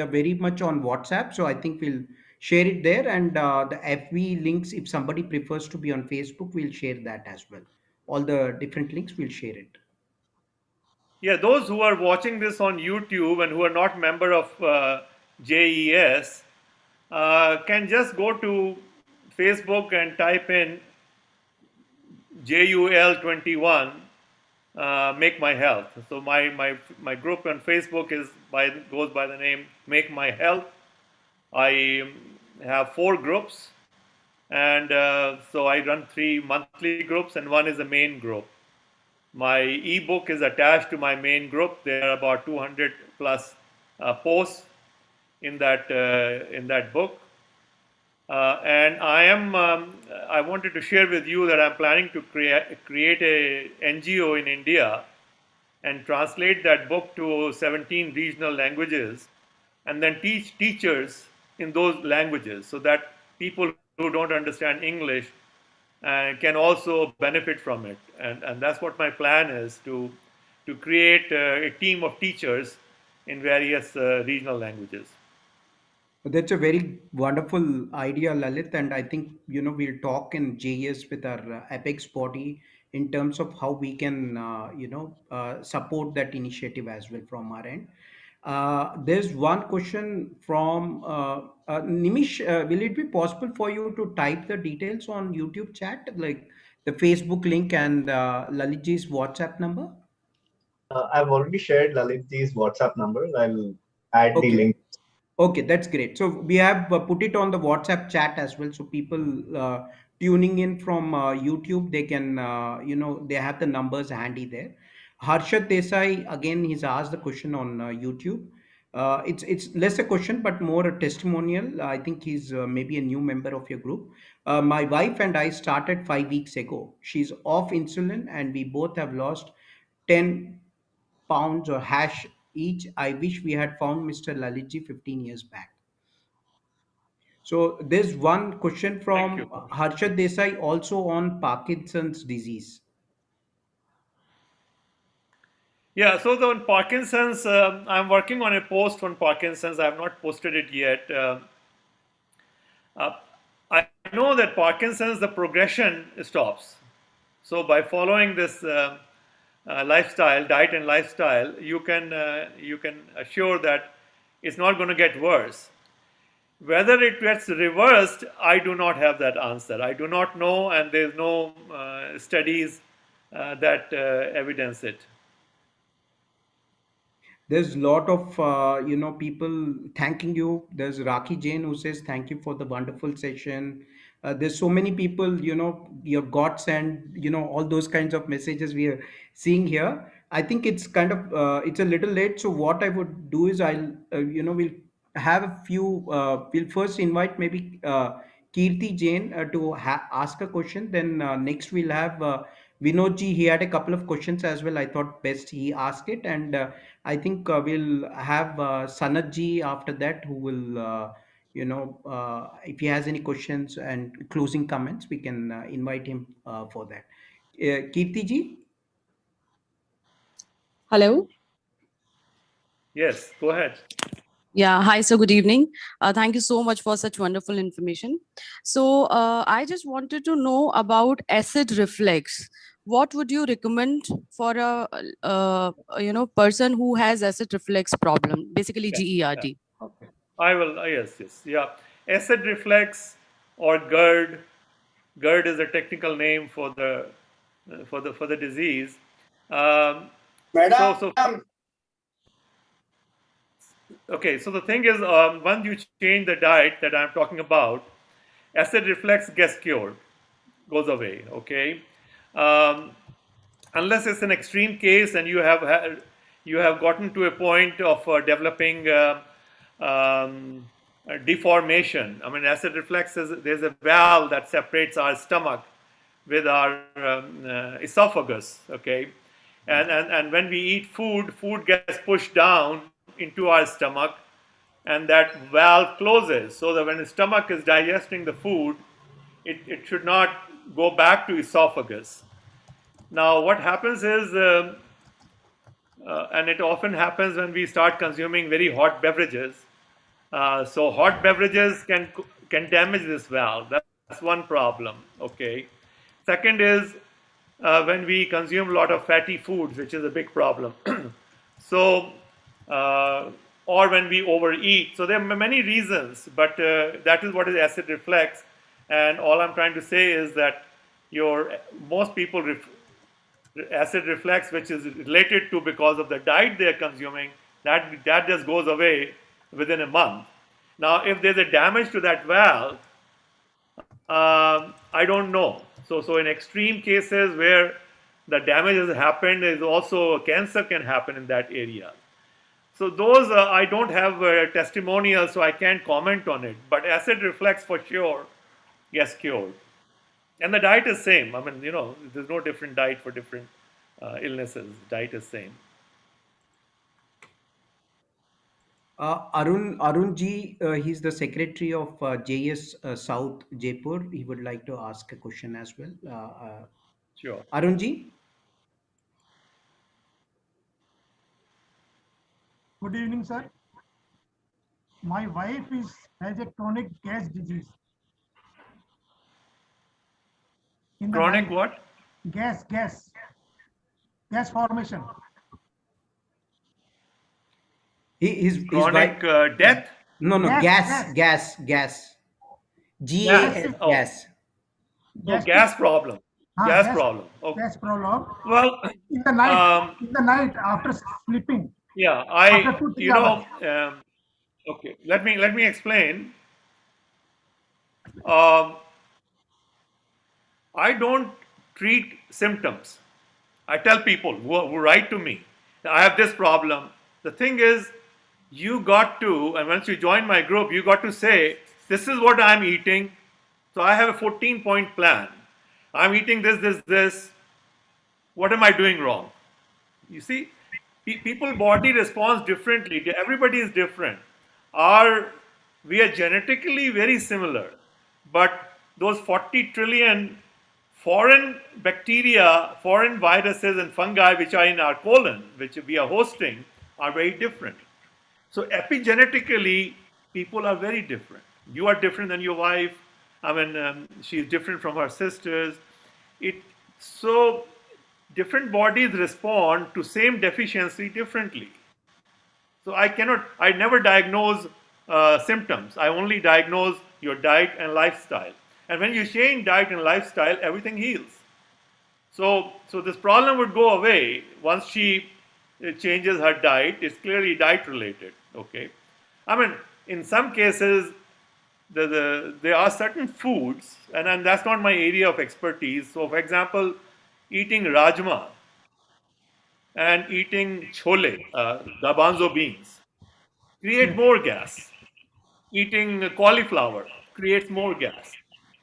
Speaker 3: are very much on WhatsApp, so I think we'll share it there. And the FB links, if somebody prefers to be on Facebook, we'll share that as well. All the different links, we'll share it.
Speaker 6: Yeah, those who are watching this on YouTube and who are not member of JES can just go to Facebook and type in JUL21, Make My Health. So my group on Facebook goes by the name Make My Health. I have 4 groups, and so I run 3 monthly groups, and one is a main group. My ebook is attached to my main group. There are about 200 plus posts in that book. And I wanted to share with you that I'm planning to create a NGO in India and translate that book to 17 regional languages, and then teach teachers in those languages, so that people who don't understand English can also benefit from it. And that's what my plan is, to create a team of teachers in various regional languages.
Speaker 3: That's a very wonderful idea, Lalit, and I think we'll talk in JS with our Apex body in terms of how we can support that initiative as well from our end. There's one question from Nimish. Will it be possible for you to type the details on YouTube chat, like the Facebook link and Lalitji's WhatsApp number?
Speaker 5: I've already shared Lalitji's WhatsApp number. I'll add the
Speaker 3: Okay.
Speaker 5: link.
Speaker 3: Okay, that's great. So we have put it on the WhatsApp chat as well. So people tuning in from YouTube, they can, they have the numbers handy there. Harshad Desai, again, he's asked the question on YouTube. It's less a question, but more a testimonial. I think he's maybe a new member of your group. My wife and I started 5 weeks ago. She's off insulin, and we both have lost 10 pounds or hash each. I wish we had found Mr. Lalitji 15 years back. So there's one question
Speaker 6: Thank you.
Speaker 3: from Harshad Desai also on Parkinson's disease.
Speaker 6: Yeah, so on Parkinson's, I'm working on a post on Parkinson's. I have not posted it yet. Uh, I know that Parkinson's, the progression stops. So by following this lifestyle, diet and lifestyle, you can assure that it's not going to get worse. Whether it gets reversed, I do not have that answer. I do not know, and there's no studies that evidence it.
Speaker 3: There's a lot of people thanking you. There's Raki Jain who says thank you for the wonderful session. There's so many people, your gods and all those kinds of messages we are seeing here. I think it's kind of it's a little late. So what I would do is I'll we'll have a few. We'll first invite maybe Kirti Jain to ask a question. Then next we'll have Vinod ji. He had a couple of questions as well. I thought best he asked it, and I think we'll have Sanat ji after that, who will if he has any questions and closing comments, we can invite him for that. Kirti ji?
Speaker 9: Hello.
Speaker 6: Yes, go ahead.
Speaker 9: Yeah. Hi. So good evening. Thank you so much for such wonderful information. So I just wanted to know about acid reflux. What would you recommend for a person who has acid reflux problem, basically
Speaker 6: Yeah, yeah.
Speaker 9: GERD?
Speaker 6: Okay. I will. Yes, yes, yeah. Acid reflux or GERD. GERD is a technical name for the disease. Um, so
Speaker 1: Madam,
Speaker 6: so okay. So the thing is, once you change the diet that I'm talking about, acid reflux gets cured, goes away. Okay. Um, Unless it's an extreme case and you have gotten to a point of developing deformation. I mean, acid reflux is there's a valve that separates our stomach with our esophagus. Okay, and when we eat food, food gets pushed down into our stomach, and that valve closes so that when the stomach is digesting the food, it should not go back to esophagus. Now, what happens is, and it often happens when we start consuming very hot beverages. So hot beverages can damage this valve. That's one problem. Okay. Second is when we consume a lot of fatty foods, which is a big problem. So, or when we overeat. So there are many reasons, but that is what is acid reflux. And all I'm trying to say is that most people acid reflux, which is related to because of the diet they are consuming, that just goes away within a month. Now, if there's a damage to that valve, I don't know. So in extreme cases where the damage has happened, is also cancer can happen in that area. So those I don't have testimonials, so I can't comment on it. But acid reflux for sure gets cured. And the diet is same. I mean, there's no different diet for different illnesses. Diet is same.
Speaker 3: Arun ji, he's the secretary of JS South Jaipur. He would like to ask a question as well.
Speaker 6: Sure.
Speaker 3: Arun ji?
Speaker 10: Good evening, sir. My wife has a chronic gas disease. In the
Speaker 6: Chronic
Speaker 10: night,
Speaker 6: what?
Speaker 10: gas formation.
Speaker 3: His
Speaker 6: Chronic
Speaker 3: wife.
Speaker 6: death?
Speaker 3: No,
Speaker 10: Gas.
Speaker 3: gas.
Speaker 6: Gas.
Speaker 3: GAS,
Speaker 6: Oh,
Speaker 3: gas.
Speaker 6: oh, gas problem. Gas problem. Okay.
Speaker 10: Gas problem.
Speaker 6: Well,
Speaker 10: In the night after sleeping,
Speaker 6: yeah,
Speaker 10: after 2-3 hours.
Speaker 6: okay. Let me explain. Um, I don't treat symptoms. I tell people who write to me, I have this problem. The thing is, you got to, and once you join my group, you got to say, this is what I'm eating. So I have a 14-point plan. I'm eating this. What am I doing wrong? You see, people body responds differently. Everybody is different. We are genetically very similar, but those 40 trillion foreign bacteria, foreign viruses and fungi which are in our colon, which we are hosting, are very different. So epigenetically, people are very different. You are different than your wife. I mean, she's different from her sisters. So different bodies respond to same deficiency differently. So I never diagnose symptoms. I only diagnose your diet and lifestyle. And when you change diet and lifestyle, everything heals. So this problem would go away once she changes her diet. It's clearly diet related. Okay, I mean, in some cases, there are certain foods, and that's not my area of expertise. So, for example, eating rajma and eating chole, garbanzo beans, create more gas. Eating cauliflower creates more gas.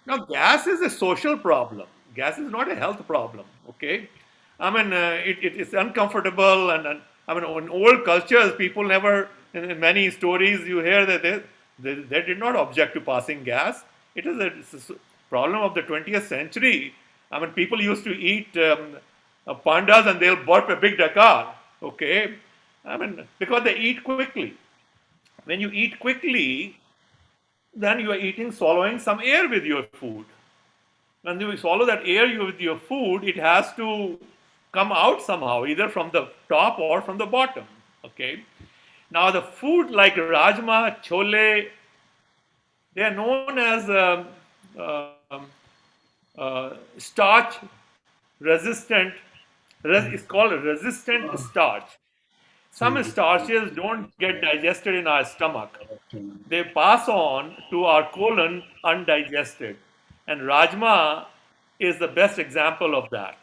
Speaker 6: Now, gas is a social problem. Gas is not a health problem. Okay, I mean it's uncomfortable, and I mean in old cultures, people never. In many stories, you hear that They did not object to passing gas. It's a problem of the 20th century. I mean, people used to eat pandas and they'll burp a big dakar. Okay, I mean, because they eat quickly. When you eat quickly, then you are eating, swallowing some air with your food. When you swallow that air with your food, it has to come out somehow, either from the top or from the bottom. Okay. Now the food like rajma, chole, they are known as um, starch resistant. It's called resistant starch. Some starches don't get digested in our stomach. They pass on to our colon undigested. And rajma is the best example of that.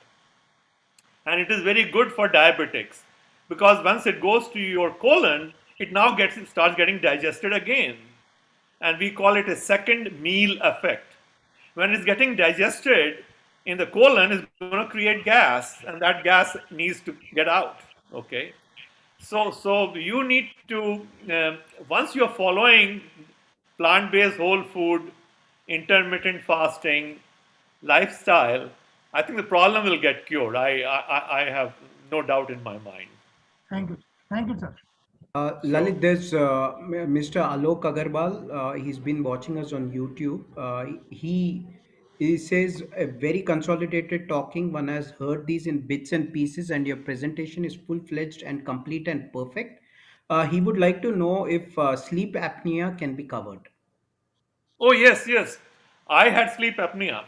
Speaker 6: And it is very good for diabetics because once it goes to your colon, it now starts getting digested again. And we call it a second meal effect. When it's getting digested in the colon, it's going to create gas, and that gas needs to get out. Okay, so you need to once you're following plant-based whole food, intermittent fasting lifestyle, I think the problem will get cured. I have no doubt in my mind.
Speaker 10: Thank you. Thank you, sir.
Speaker 3: Lalit,
Speaker 6: So
Speaker 3: there's Mr. Alok Agarwal. He's been watching us on YouTube. He says a very consolidated talking. One has heard these in bits and pieces, and your presentation is full fledged and complete and perfect. He would like to know if sleep apnea can be covered.
Speaker 6: oh yes, yes, I had sleep apnea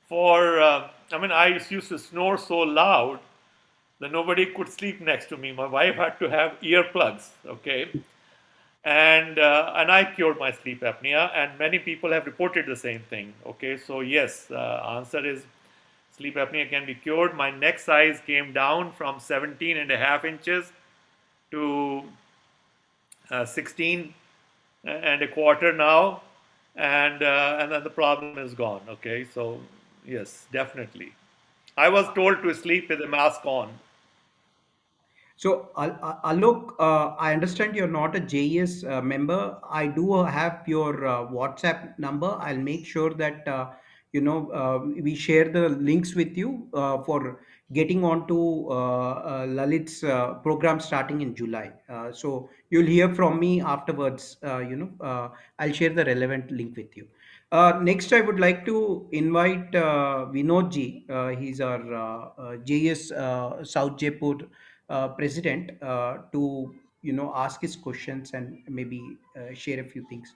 Speaker 6: for I mean I used to snore so loud that nobody could sleep next to me. My wife had to have earplugs. Okay, and I cured my sleep apnea, and many people have reported the same thing. Okay, so yes, answer is sleep apnea can be cured. My neck size came down from 17.5 inches to 16 and a quarter now, and then the problem is gone. Okay, so yes, definitely. I was told to sleep with a mask on.
Speaker 3: So, Alok, I understand you're not a JES member. I do have your WhatsApp number. I'll make sure that we share the links with you for getting onto Lalit's program starting in July. So you'll hear from me afterwards. I'll share the relevant link with you. Next, I would like to invite Vinodji. He's our JES South Jaipur president to ask his questions and maybe share a few things.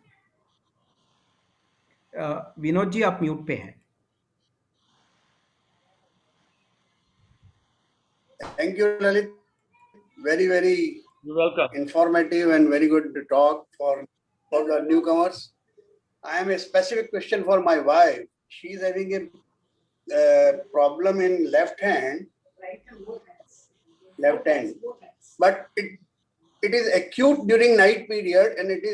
Speaker 3: Vinod ji आप mute पे हैं.
Speaker 1: Thank you, Lalit. Very, very
Speaker 6: You're welcome.
Speaker 1: informative and very good talk for the newcomers. I am a specific question for my wife. She is having a problem in left hand, but it is acute during night period, and it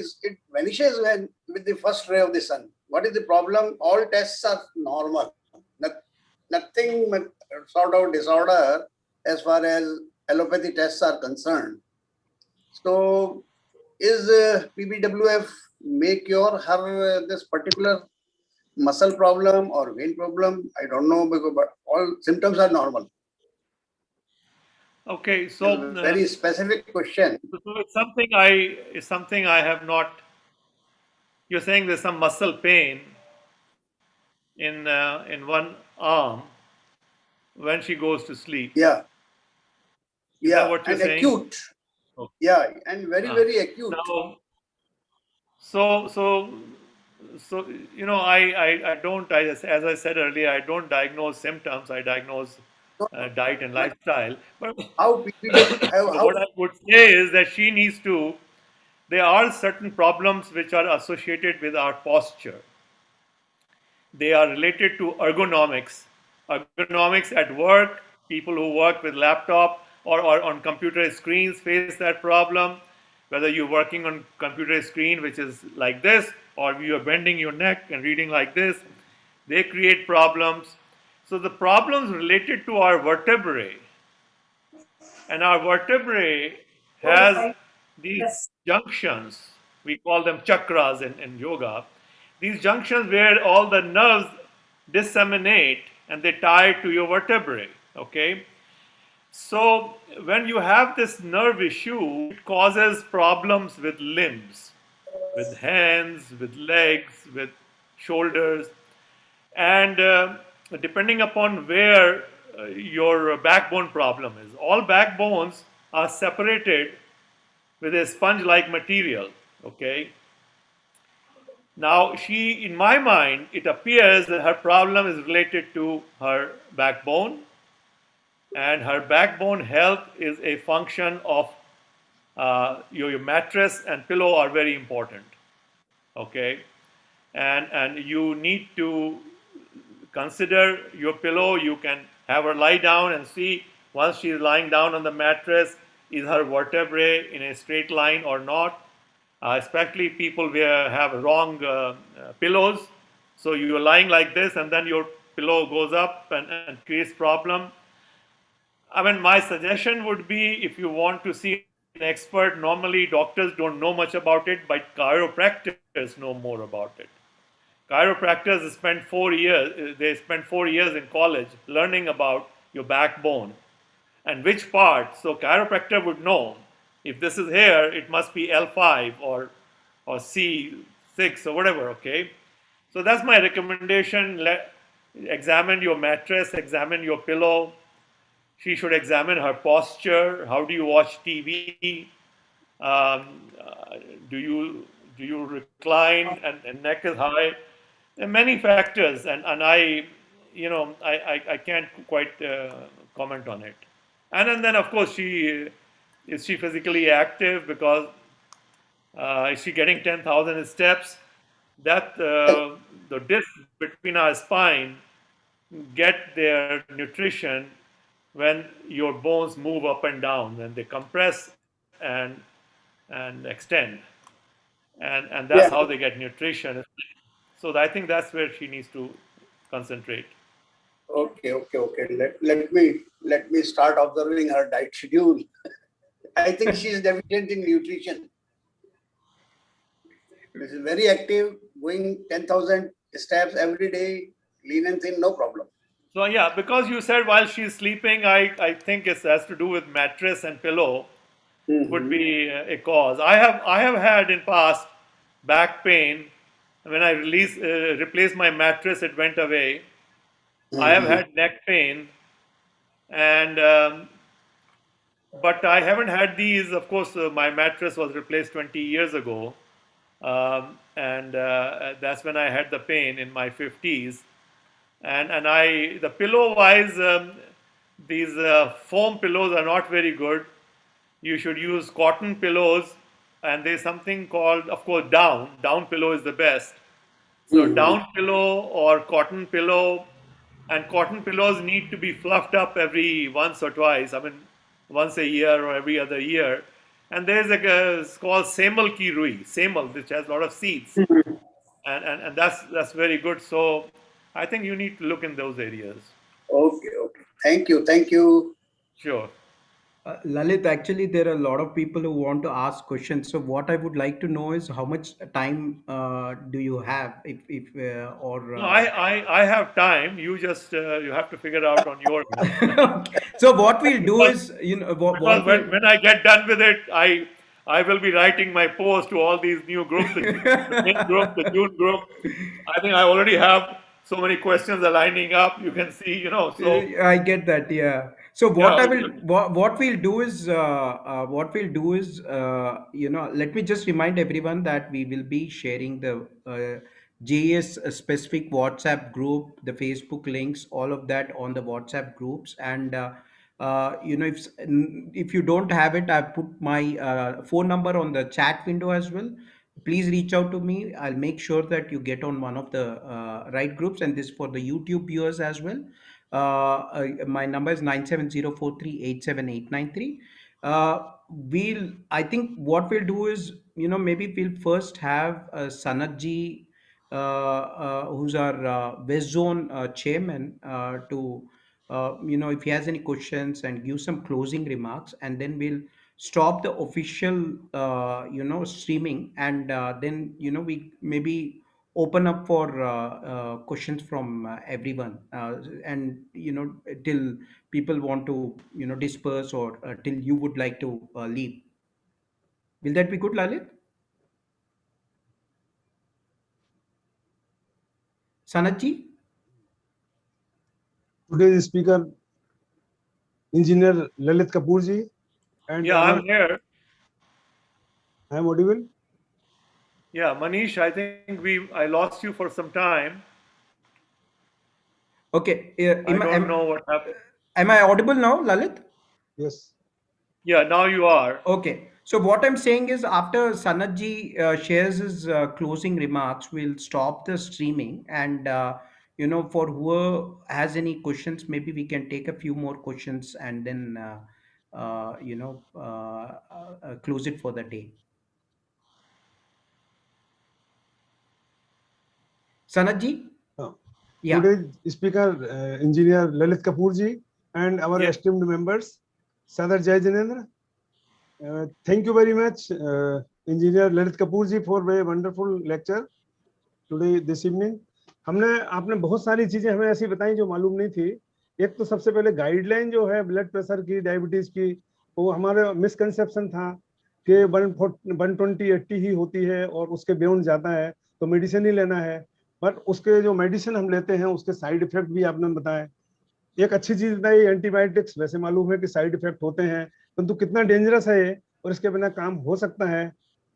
Speaker 1: vanishes when with the first ray of the sun. What is the problem? All tests are normal. Nothing sort of disorder as far as allopathy tests are concerned. So, is PBWF may cure her this particular muscle problem or vein problem? I don't know, because but all symptoms are normal.
Speaker 6: Okay,
Speaker 1: It's
Speaker 6: so
Speaker 1: a very specific question.
Speaker 6: so it's something I have not. You're saying there's some muscle pain in one arm when she goes to sleep.
Speaker 1: Yeah,
Speaker 6: Is that
Speaker 1: yeah,
Speaker 6: what you're
Speaker 1: and
Speaker 6: saying?
Speaker 1: acute.
Speaker 6: Okay.
Speaker 1: Yeah, and very,
Speaker 6: Ah.
Speaker 1: very acute.
Speaker 6: Now, so I don't, as I said earlier, I don't diagnose symptoms. I diagnose
Speaker 1: So,
Speaker 6: diet and lifestyle. But
Speaker 1: how PBW, how
Speaker 6: what I would say is that she needs to. There are certain problems which are associated with our posture. They are related to ergonomics. Ergonomics at work, people who work with laptop or on computer screens face that problem. Whether you're working on computer screen, which is like this, or you're bending your neck and reading like this, they create problems. So the problems related to our vertebrae, and our vertebrae has these junctions We call them chakras in yoga. These junctions where all the nerves disseminate and they tie to your vertebrae. Okay, so when you have this nerve issue, it causes problems with limbs, with hands, with legs, with shoulders, and depending upon where your backbone problem is. All backbones are separated with a sponge-like material. Okay. Now, in my mind, it appears that her problem is related to her backbone, and her backbone health is a function of your mattress and pillow are very important. Okay, and you need to consider your pillow. You can have her lie down and see once she is lying down on the mattress, is her vertebrae in a straight line or not. Especially people have wrong pillows. So you're lying like this, and then your pillow goes up and creates problem. I mean, my suggestion would be if you want to see an expert, normally doctors don't know much about it, but chiropractors know more about it. Chiropractors spend 4 years, they spend 4 years in college learning about your backbone and which part. So chiropractor would know if this is here, it must be L5 or C6 or whatever. Okay, so that's my recommendation. Examine your mattress, examine your pillow. She should examine her posture. How do you watch TV? Um, uh, do you recline and neck is high? There are many factors, and I can't quite comment on it. And then of course is she physically active, because is she getting 10,000 steps? That the disc between our spine get their nutrition when your bones move up and down, when they compress and extend, and that's
Speaker 1: Yeah.
Speaker 6: how they get nutrition. So I think that's where she needs to concentrate.
Speaker 1: Okay. Let me start observing her diet schedule. I think she is deficient in nutrition. This is very active, going 10,000 steps every day, lean and thin, no problem.
Speaker 6: So yeah, because you said while she's sleeping, I think it has to do with mattress and pillow would
Speaker 1: Mm-hmm.
Speaker 6: be a cause. I have had in past back pain. When I replaced my mattress, it went away. I have
Speaker 1: Mm-hmm.
Speaker 6: had neck pain, and but I haven't had these. Of course, my mattress was replaced 20 years ago, and that's when I had the pain in my 50s. And I the pillow wise, these foam pillows are not very good. You should use cotton pillows, and there's something called, of course, down pillow is the best. So
Speaker 1: Mm-hmm.
Speaker 6: down pillow or cotton pillow, and cotton pillows need to be fluffed up every once or twice. I mean, once a year or every other year. And there's it's called Semel ki rui, Semel, which has a lot of seeds, and that's very good. So I think you need to look in those areas.
Speaker 1: Okay. Thank you.
Speaker 6: Sure.
Speaker 3: Lalit, actually, there are a lot of people who want to ask questions. So, what I would like to know is how much time do you have, if or
Speaker 6: No, I have time. You just you have to figure out on your end.
Speaker 3: Okay. So what we'll do
Speaker 6: because
Speaker 3: is, what
Speaker 6: because
Speaker 3: we'll
Speaker 6: when I get done with it, I will be writing my post to all these new groups, the main group, the June group. I think I already have so many questions are lining up. You can see, so
Speaker 3: I get that, yeah. So
Speaker 6: yeah.
Speaker 3: what we'll do is let me just remind everyone that we will be sharing the JS specific WhatsApp group, the Facebook links, all of that on the WhatsApp groups, and if you don't have it, I've put my phone number on the chat window as well. Please reach out to me. I'll make sure that you get on one of the right groups, and this for the YouTube viewers as well. My number is 9704387893. I think what we'll do is, maybe we'll first have Sanatji, who's our West Zone chairman, to if he has any questions and give some closing remarks, and then we'll stop the official streaming, and then we maybe open up for questions from everyone, and till people want to disperse, or till you would like to leave. Will that be good, Lalit? Sanatji?
Speaker 2: Today's speaker, Engineer Lalit Kapoor ji, and
Speaker 6: Yeah,
Speaker 2: our,
Speaker 6: I'm here.
Speaker 2: I am audible.
Speaker 6: Yeah, Manish, I think I lost you for some time.
Speaker 3: Okay,
Speaker 6: I don't know what happened.
Speaker 3: am I audible now, Lalit?
Speaker 2: Yes.
Speaker 6: Yeah, now you are.
Speaker 3: Okay, so what I'm saying is, after Sanatji shares his closing remarks, we'll stop the streaming, and for whoever has any questions, maybe we can take a few more questions, and then close it for the day. Sanatji?
Speaker 2: Uh,
Speaker 3: Yeah.
Speaker 2: Today's speaker, Engineer Lalit Kapoor ji, and our
Speaker 6: Yes.
Speaker 2: esteemed members, Sadar Jai Jinendra. Thank you very much, Engineer Lalit Kapoor ji, for a wonderful lecture today this evening. आपने बहुत सारी चीजें हमें ऐसी बताई जो मालूम नहीं थी. एक तो सबसे पहले गाइडलाइन जो है ब्लड प्रेशर की, डायबिटीज की, वो हमारा मिसकंसेप्शन था कि 120/80 ही होती है और उसके बियॉन्ड जाता है तो मेडिसिन ही लेना है. बट उसके जो मेडिसिन हम लेते हैं उसके साइड इफेक्ट भी आपने बताया. एक अच्छी चीज बताई, एंटीबायोटिक्स वैसे मालूम है कि साइड इफेक्ट होते हैं, परंतु कितना डेंजरस है ये और इसके बिना काम हो सकता है,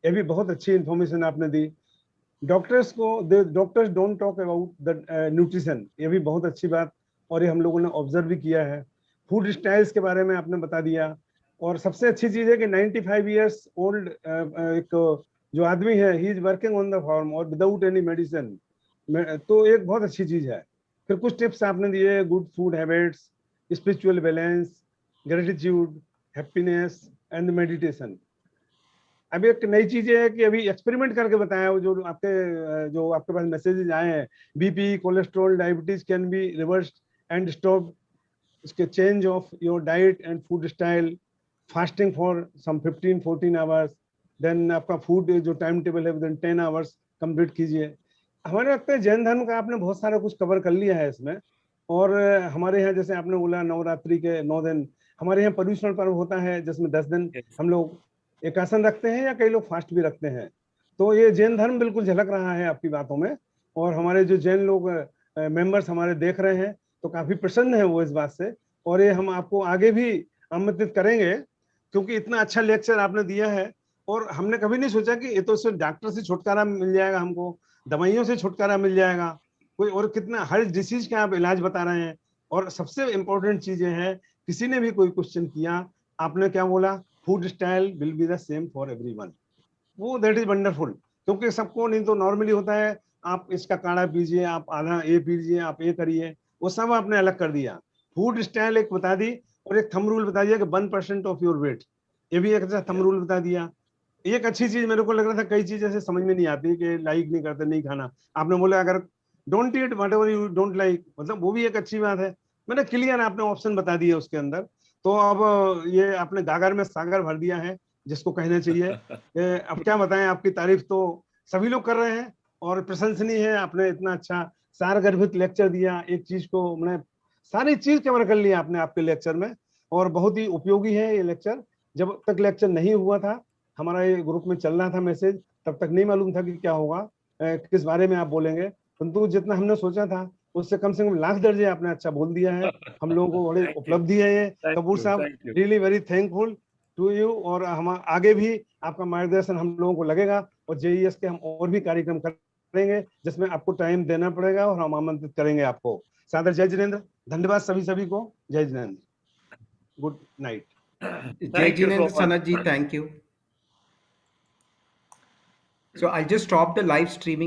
Speaker 2: ये भी बहुत अच्छी इंफॉर्मेशन आपने दी. Doctors don't talk about the nutrition, ये भी बहुत अच्छी बात, और ये हम लोगों ने ऑब्जर्व भी किया है. फूड स्टाइल्स के बारे में आपने बता दिया, और सबसे अच्छी चीज है कि 95 ईयर्स ओल्ड एक जो आदमी है, he is working on the farm और विदाउट एनी मेडिसिन, तो एक बहुत अच्छी चीज है. फिर कुछ टिप्स आपने दिए, good food habits, spiritual balance, gratitude, happiness and meditation. अभी एक नई चीज है कि अभी एक्सपेरिमेंट करके बताया, वो जो आपके पास मैसेजेस आए हैं, BP, cholesterol, diabetes can be reversed and stop, इसके change of your diet and food style, fasting for some 15-14 hours, then आपका फूड जो टाइम टेबल है विद इन 10 आवर्स कंप्लीट कीजिए. हमारे लगता है जैन धर्म का आपने बहुत सारा कुछ कवर कर लिया है इसमें. और हमारे यहाँ जैसे आपने बोला नवरात्रि के 9 दिन, हमारे यहाँ पर्युषण पर्व होता है जिसमें 10 दिन
Speaker 6: Yes.
Speaker 2: हम लोग एकासन रखते हैं या कई लोग फास्ट भी रखते हैं. तो ये जैन धर्म बिल्कुल झलक रहा है आपकी बातों में, और हमारे जो जैन लोग मेंबर्स हमारे देख रहे हैं तो काफी प्रसन्न है वो इस बात से, और ये हम आपको आगे भी आमंत्रित करेंगे क्योंकि इतना अच्छा लेक्चर आपने दिया है. और हमने कभी नहीं सोचा कि ये तो सिर्फ डॉक्टर से छुटकारा मिल जाएगा, हमको दवाइयों से छुटकारा मिल जाएगा, कोई और कितना हर डिसीज का आप इलाज बता रहे हैं. और सबसे इंपॉर्टेंट चीजें हैं, किसी ने भी कोई क्वेश्चन किया, आपने क्या बोला, food style will be the same for everyone. वो दैट इज वंडरफुल, क्योंकि सबको नहीं तो नॉर्मली होता है आप इसका काढ़ा पीजिए, आप आधा ये पीजिए, आप ये करिए, वो सब आपने अलग कर दिया. फूड स्टाइल एक बता दी, और एक थंब रूल बता दिया कि 1% ऑफ योर वेट, ये भी एक अच्छा थंब रूल बता दिया. एक अच्छी चीज मेरे को लग रहा था, कई चीजें ऐसे समझ में नहीं आती कि लाइक नहीं करते, नहीं खाना. आपने बोला अगर don't eat whatever you don't like, मतलब वो भी एक अच्छी बात है. मैंने क्लियर आपने ऑप्शन बता दिए उसके अंदर. तो अब ये आपने गागर में सागर भर दिया है जिसको कहना चाहिए. अब क्या बताएं, आपकी तारीफ तो सभी लोग कर रहे हैं और प्रशंसनीय है. आपने इतना अच्छा सार गर्भित लेक्चर दिया, एक चीज को मैंने सारी चीज कवर कर लिया आपने आपके लेक्चर में, और बहुत ही उपयोगी है ये लेक्चर. जब तक लेक्चर नहीं हुआ था, हमारा ये ग्रुप में चल रहा था मैसेज, तब तक नहीं मालूम था कि क्या होगा, किस बारे में आप बोलेंगे, परंतु जितना हमने सोचा था उससे कम से कम लाख दर्जे आपने अच्छा बोल दिया है. हम लोगों को बड़ी
Speaker 6: Thank you.
Speaker 2: उपलब्धि है ये.
Speaker 6: Thank
Speaker 2: Kapoor
Speaker 6: you.
Speaker 2: साहब,
Speaker 6: Thank you.
Speaker 2: Really very thankful to you, और हम आगे भी आपका मार्गदर्शन हम लोगों को लगेगा, और जेईएस के हम और भी कार्यक्रम करेंगे जिसमें आपको टाइम देना पड़ेगा, और हम आमंत्रित करेंगे आपको. सादर जय जिनेंद्र, धन्यवाद सभी को. जय Jinendra, good night.
Speaker 3: Jai
Speaker 6: Thank you so
Speaker 3: Jinendra,
Speaker 6: much.
Speaker 3: Sanatji, thank you. So I'll just stop the live streaming.